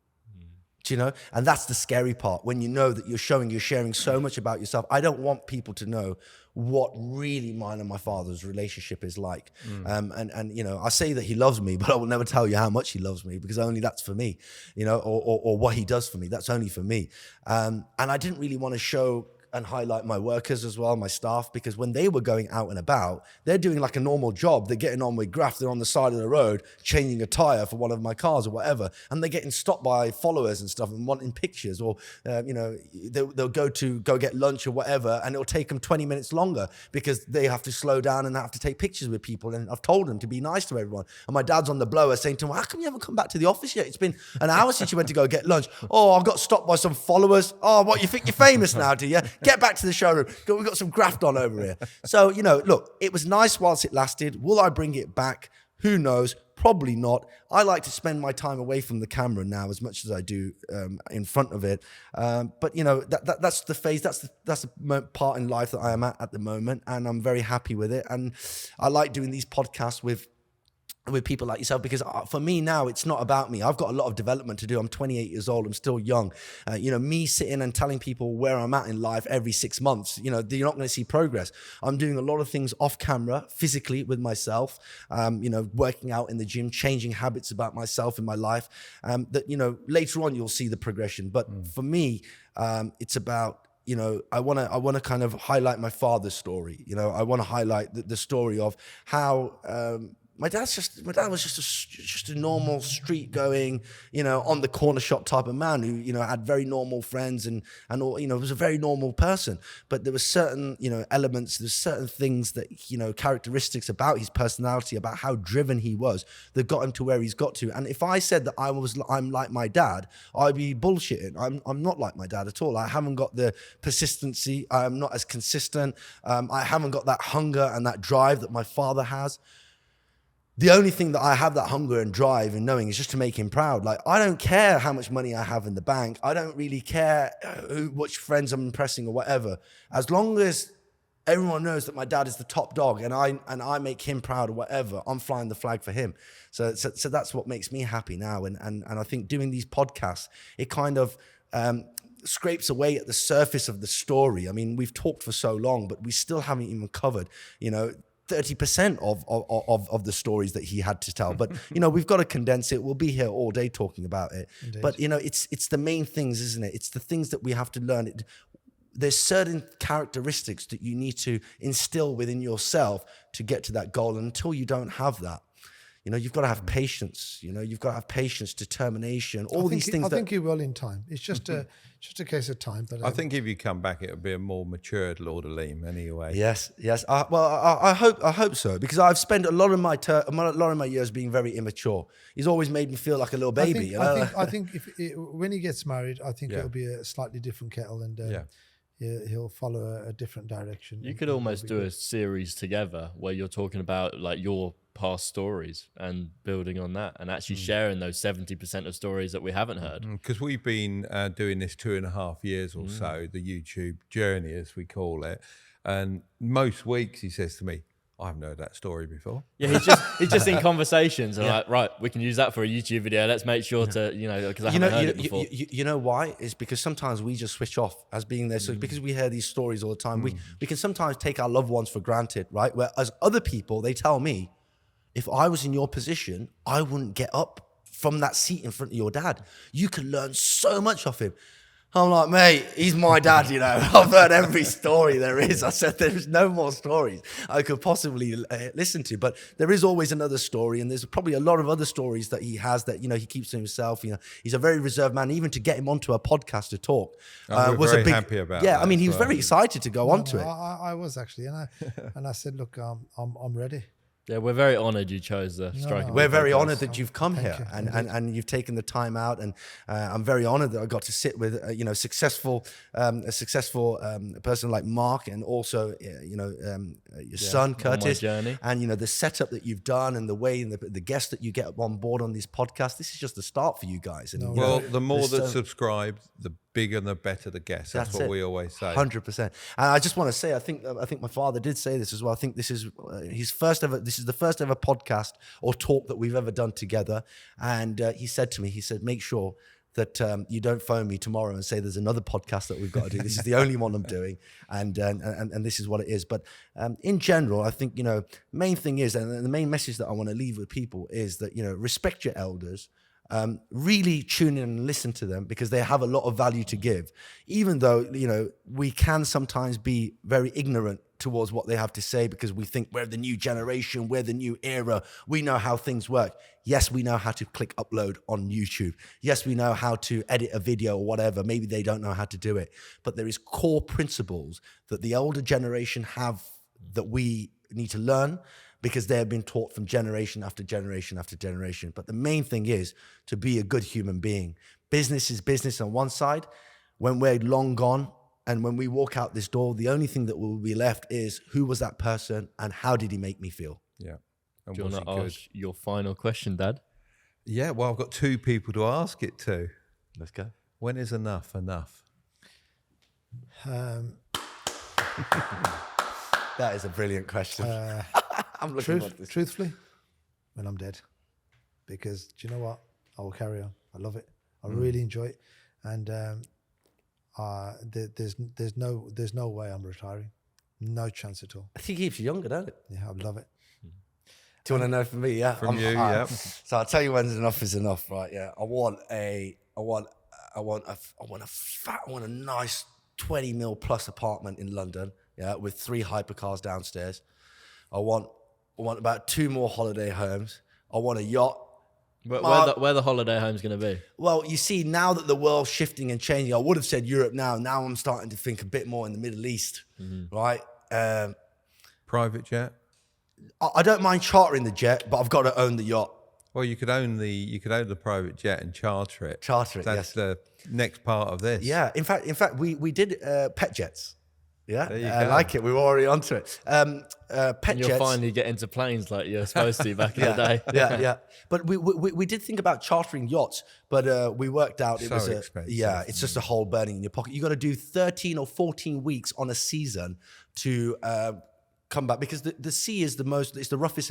Do you know? And that's the scary part when you know that you're sharing so much about yourself. I don't want people to know what really mine and my father's relationship is like. I say that he loves me, but I will never tell you how much he loves me because only that's for me, or what he does for me. That's only for me. And I didn't really want to show and highlight my workers as well, my staff, because when they were going out and about, they're doing like a normal job. They're getting on with graft. They're on the side of the road, changing a tire for one of my cars or whatever. And they're getting stopped by followers and stuff and wanting pictures or, they'll go get lunch or whatever. And it'll take them 20 minutes longer because they have to slow down and have to take pictures with people. And I've told them to be nice to everyone. And my dad's on the blower saying to him, how come you haven't come back to the office yet? It's been an hour since you went to go get lunch. Oh, I've got stopped by some followers. Oh, what, you think you're famous now, do you? Get back to the showroom. We've got some graft on over here. So, look, it was nice whilst it lasted. Will I bring it back? Who knows? Probably not. I like to spend my time away from the camera now as much as I do in front of it. But that's the phase. That's the part in life that I am at the moment, and I'm very happy with it. And I like doing these podcasts with people like yourself because for me now it's not about me. I've got a lot of development to do. I'm 28 years old. I'm still young. Me sitting and telling people where I'm at in life every 6 months, you're not going to see progress. I'm doing a lot of things off camera, physically with myself, working out in the gym, changing habits about myself in my life, that later on you'll see the progression. But for me, it's about I want to kind of highlight my father's story. I want to highlight the story of how my dad was just a normal street going, on the corner shop type of man who, had very normal friends and all, was a very normal person. But there were certain, elements, there's certain things that, characteristics about his personality, about how driven he was that got him to where he's got to. And if I said that I'm like my dad, I'd be bullshitting. I'm not like my dad at all. I haven't got the persistency. I'm not as consistent. I haven't got that hunger and that drive that my father has. the only thing that I have that hunger and drive and knowing is just to make him proud. Like, I don't care how much money I have in the bank. I don't really care which friends I'm impressing or whatever. As long as everyone knows that my dad is the top dog and I make him proud or whatever, I'm flying the flag for him. So that's what makes me happy now. And I think doing these podcasts, it kind of scrapes away at the surface of the story. I mean, we've talked for so long, but we still haven't even covered, 30% of the stories that he had to tell. But, we've got to condense it. We'll be here all day talking about it. Indeed. But, it's the main things, isn't it? It's the things that we have to learn. There's certain characteristics that you need to instill within yourself to get to that goal. And until you don't have that, you've got to have patience. You've got to have patience, determination, all these things. I think you will in time. It's just a case of time. But I think if you come back, it'll be a more matured Lord Aleem anyway. Yes. I hope so, because I've spent a lot of my years being very immature. He's always made me feel like a little baby. I think when he gets married, I think Yeah. it'll be a slightly different kettle, and he'll follow a different direction. You could almost do a series together where you're talking about like your past stories and building on that and actually sharing those 70% of stories that we haven't heard. Because we've been doing this 2.5 years or so, the YouTube journey, as we call it. And most weeks he says to me, I haven't heard that story before. Yeah, he's just in conversations and like, right, we can use that for a YouTube video. Let's make sure to, because I haven't heard it before. You know why? It's because sometimes we just switch off as being there. So because we hear these stories all the time, we can sometimes take our loved ones for granted, right? Whereas other people, they tell me, if I was in your position, I wouldn't get up from that seat in front of your dad. You can learn so much off him. I'm like, mate, he's my dad, I've heard every story there is. I said, there's no more stories I could possibly listen to. But there is always another story, and there's probably a lot of other stories that he has that, he keeps to himself. He's a very reserved man. Even to get him onto a podcast to talk we're was very a big, happy about yeah, that I mean, as he was well. very excited to go onto it. I was actually, and I said, look, I'm ready. Yeah, we're very honoured you chose the Strike It We're Big very podcast. honoured that you've come Thank here you. and you've taken the time out, and I'm very honoured that I got to sit with a successful person like Mark, and also your son Curtis, journey. and the setup that you've done and the way and the guests that you get on board on this podcast. This is just the start for you guys. And Well, the more there's that subscribe, the bigger and the better the guest. That's what it. we always say. 100%. And I just want to say, I think my father did say this as well. I think this is his first ever. This is the first ever podcast or talk that we've ever done together. And he said to me, make sure that you don't phone me tomorrow and say there's another podcast that we've got to do. This is the only one I'm doing, and this is what it is. But in general, I think main thing is, and the main message that I want to leave with people is that respect your elders. Really tune in and listen to them, because they have a lot of value to give, even though we can sometimes be very ignorant towards what they have to say, because we think we're the new generation, we're the new era, we know how things work. Yes, we know how to click upload on YouTube. Yes, we know how to edit a video or whatever. Maybe they don't know how to do it, but there is core principles that the older generation have that we need to learn, because they have been taught from generation after generation after generation. But the main thing is to be a good human being. Business is business on one side. When we're long gone and when we walk out this door, the only thing that will be left is, who was that person and how did he make me feel? Yeah. And Do you was want he to good? ask your final question, Dad? Yeah, well, I've got two people to ask it to. Let's go. When is enough enough? That is a brilliant question. I'm looking at this. Truthfully, when I'm dead, because do you know what? I will carry on. I love it. I really enjoy it, and there's no way I'm retiring. No chance at all. I think it keeps you younger, doesn't it? Yeah, I love it. Do you want to know from me? Yeah, From you, all right. yeah. So I'll tell you when enough is enough, right? Yeah, I want a nice 20 mil plus apartment in London, yeah, with 3 hypercars downstairs. I want about 2 more holiday homes. I want a yacht. Where the holiday home's going to be? Well, you see, now that the world's shifting and changing, I would have said Europe now. Now I'm starting to think a bit more in the Middle East, right? Private jet? I don't mind chartering the jet, but I've got to own the yacht. Well, you could own the private jet and charter it. Charter it, That's the next part of this. Yeah, in fact, we did pet jets. Yeah, There you I go. like it. We were already onto it. pet And you'll jets. finally get into planes like you're supposed to back in the day. yeah. But we did think about chartering yachts, but we worked out it So was expensive. it's just a hole burning in your pocket. You got to do 13 or 14 weeks on a season to come back, because the sea is it's the roughest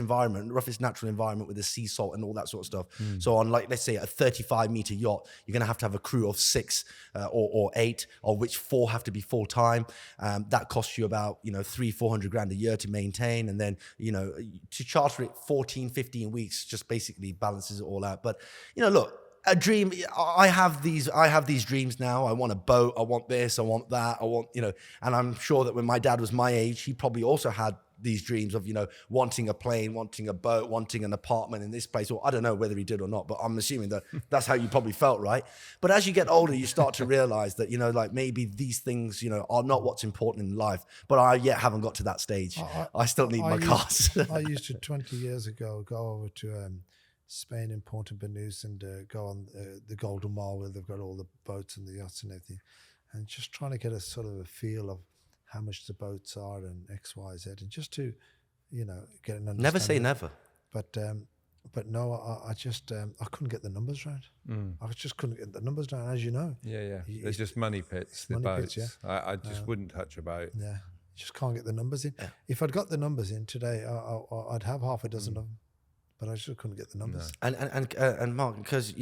natural environment with the sea salt and all that sort of stuff. So on, like, let's say a 35-meter yacht, you're going to have a crew of 6 or 8, of which 4 have to be full time. That costs you about, 300-400 grand a year to maintain. And then, to charter it 14, 15 weeks just basically balances it all out. But, look, a dream. I have these dreams now. I want a boat. I want this. I want that. I want, and I'm sure that when my dad was my age, he probably also had these dreams of, wanting a plane, wanting a boat, wanting an apartment in this place. Or I don't know whether he did or not, but I'm assuming that that's how you probably felt, right? But as you get older, you start to realize that, like maybe these things, are not what's important in life. But I yet haven't got to that stage. I still need my cars. I used to 20 years ago go over to Spain in Puerto Banús and go on the Golden Mile, where they've got all the boats and the yachts and everything, and just trying to get a sort of a feel of how much the boats are and X, Y, Z, and just to, get an understanding. Never say never. But no, I just I couldn't get the numbers right. I just couldn't get the numbers down, as you know. Yeah. There's just money pits, the money boats. pits, I just wouldn't touch a boat. Yeah, just can't get the numbers in. If I'd got the numbers in today, I'd have half a dozen of them. But I just couldn't get the numbers. And Mark, because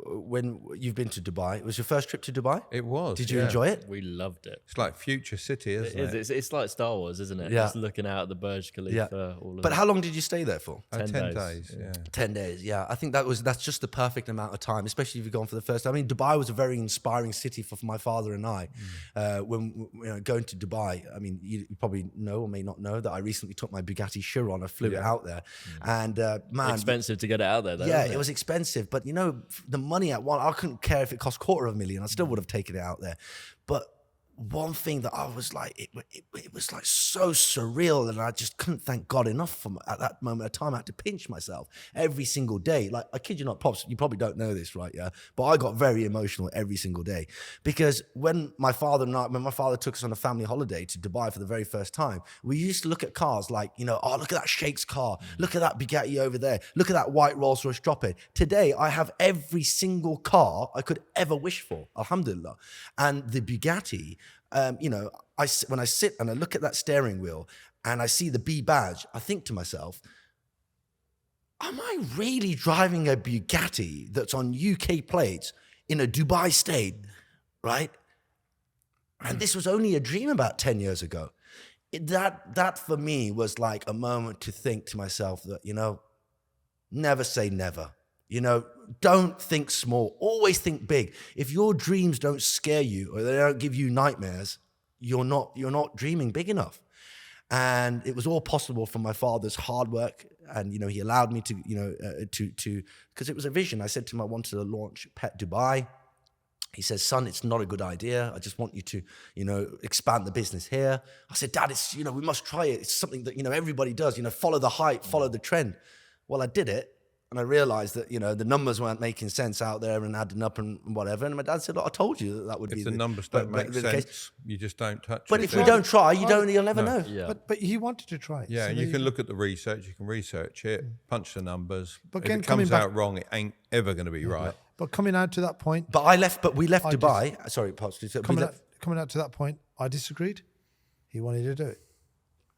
when you've been to Dubai, it was your first trip to Dubai? It was. Did you enjoy it? We loved it. It's like future city, isn't it? It's like Star Wars, isn't it? Yeah. Just looking out at the Burj Khalifa. All of But that. how long did you stay there for? 10 10 days. days. Yeah. 10 days, yeah. I think that's just the perfect amount of time, especially if you've gone for the first time. I mean, Dubai was a very inspiring city for my father and I. When going to Dubai, I mean, you probably know or may not know that I recently took my Bugatti Chiron. I flew it out there, and man, Expensive to get it out there, though. yeah, isn't it was expensive, but the money at one, I couldn't care if it cost $250,000. I still would have taken it out there. But one thing that I was like, it was like so surreal, and I just couldn't thank God enough at that moment of time. I had to pinch myself every single day. Like, I kid you not, Pops, you probably don't know this, right? Yeah. But I got very emotional every single day, because when my father took us on a family holiday to Dubai for the very first time, we used to look at cars like, oh, look at that Sheikh's car. Look at that Bugatti over there. Look at that white Rolls Royce drop-in. Today, I have every single car I could ever wish for, alhamdulillah. And the Bugatti, when I sit and I look at that steering wheel and I see the B badge, I think to myself, am I really driving a Bugatti that's on UK plates in a Dubai state, right? And this was only a dream about 10 years ago. That for me was like a moment to think to myself that, never say never. Don't think small. Always think big. If your dreams don't scare you or they don't give you nightmares, you're not dreaming big enough. And it was all possible from my father's hard work, and he allowed me to because it was a vision. I said to him, I wanted to launch Pet Dubai. He says, son, it's not a good idea. I just want you to, expand the business here. I said, Dad, it's, we must try it. It's something that, everybody does, follow the hype, follow the trend. Well, I did it. And I realized that, the numbers weren't making sense out there and adding up and whatever. And my dad said, look, I told you that would be If the numbers don't make sense, you just don't touch it. But if we don't try, you'll never know. Yeah. But he wanted to try it. Yeah, so and you can look at the research, you can research it, punch the numbers. But if again, it coming comes back- out wrong, it ain't ever going to be right. But coming out to that point, But we left Dubai. Sorry, Pops. coming out to that point, I disagreed. He wanted to do it.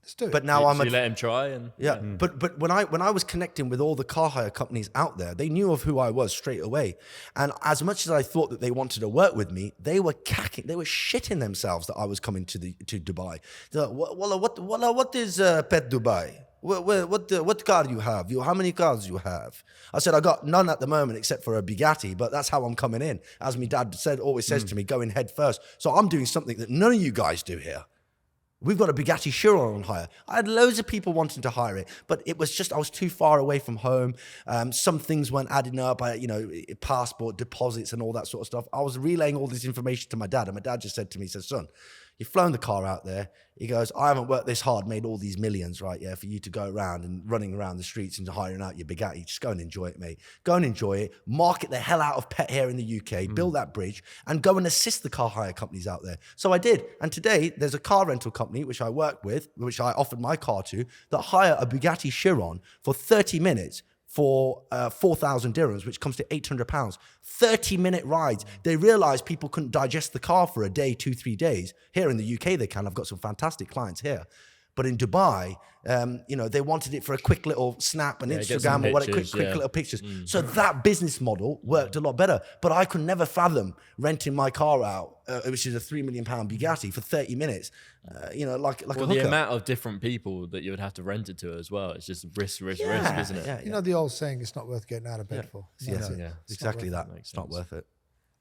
Let's do it. But now So you let him try, and Yeah, but when I was connecting with all the car hire companies out there, they knew of who I was straight away. And as much as I thought that they wanted to work with me, they were shitting themselves that I was coming to Dubai. They're like, what is Pet Dubai? What car do you have? How many cars you have? I said, I got none at the moment except for a Bugatti, but that's how I'm coming in. As my dad always says to me, going head first. So I'm doing something that none of you guys do here. We've got a Bugatti Chiron on hire. I had loads of people wanting to hire it, but it was just, I was too far away from home. Some things weren't adding up, passport deposits and all that sort of stuff. I was relaying all this information to my dad, and my dad just said to me, he says, son, You've flown the car out there. He goes, I haven't worked this hard, made all these millions, right? Yeah, for you to go around and running around the streets and hiring out your Bugatti. Just go and enjoy it, mate. Go and enjoy it. Market the hell out of pet hair in the UK. Build that bridge and go and assist the car hire companies out there. So I did. And today there's a car rental company, which I work with, which I offered my car to, that hire a Bugatti Chiron for 30 minutes for 4,000 dirhams, which comes to £800. 30-minute rides. They realized people couldn't digest the car for a day, 2-3 days. Here in the UK, they can. I've got some fantastic clients here. But in Dubai, they wanted it for a quick little snap and Instagram or whatever, quick little pictures. So that business model worked a lot better. But I could never fathom renting my car out, which is a £3 million Bugatti, for 30 minutes. Like a hooker. The amount of different people that you would have to rent it to as well. It's just risk, isn't it? You know the old saying, it's not worth getting out of bed for. Exactly that. It's not worth it.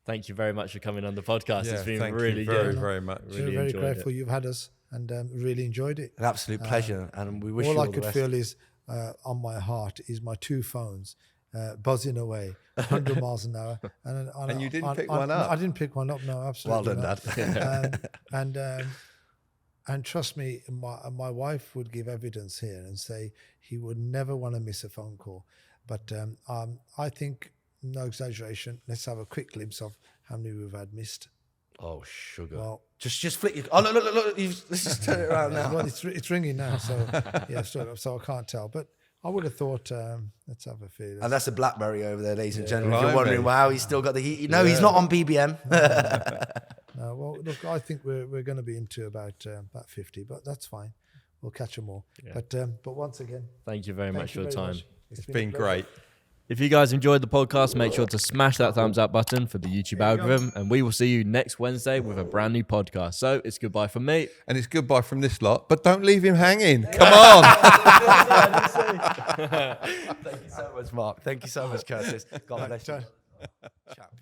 Thank you very much for coming on the podcast. Yeah, it's been thank really you very, good. very much. We're very grateful you've had us and really enjoyed it. An absolute pleasure. And we wish you all all I could the best. feel is on my heart is my two phones buzzing away 100 miles an hour. And you didn't pick one up? I didn't pick one up, no, absolutely Well done, Dad. And trust me, my wife would give evidence here and say he would never want to miss a phone call. But I think, no exaggeration, let's have a quick glimpse of how many we've had missed. Oh, sugar. Well, just flick your... Oh, look. Let's just turn it around now. well, it's ringing now, so yeah, so I can't tell. But I would have thought, let's have a feel. And that's a BlackBerry over there, ladies and gentlemen. If Blimey. you're wondering, wow, he's still got the heat. No, he's not on BBM. No, well, look, I think we're going to be into about 50, but that's fine. We'll catch them all. Yeah. But once again, Thank you very much for your time. It's been great. If you guys enjoyed the podcast, make sure to smash that thumbs up button for the YouTube algorithm, and we will see you next Wednesday with a brand new podcast. So it's goodbye from me. And it's goodbye from this lot, but don't leave him hanging. Come on. Thank you so much, Mark. Thank you so much, Curtis. God bless you. Chap.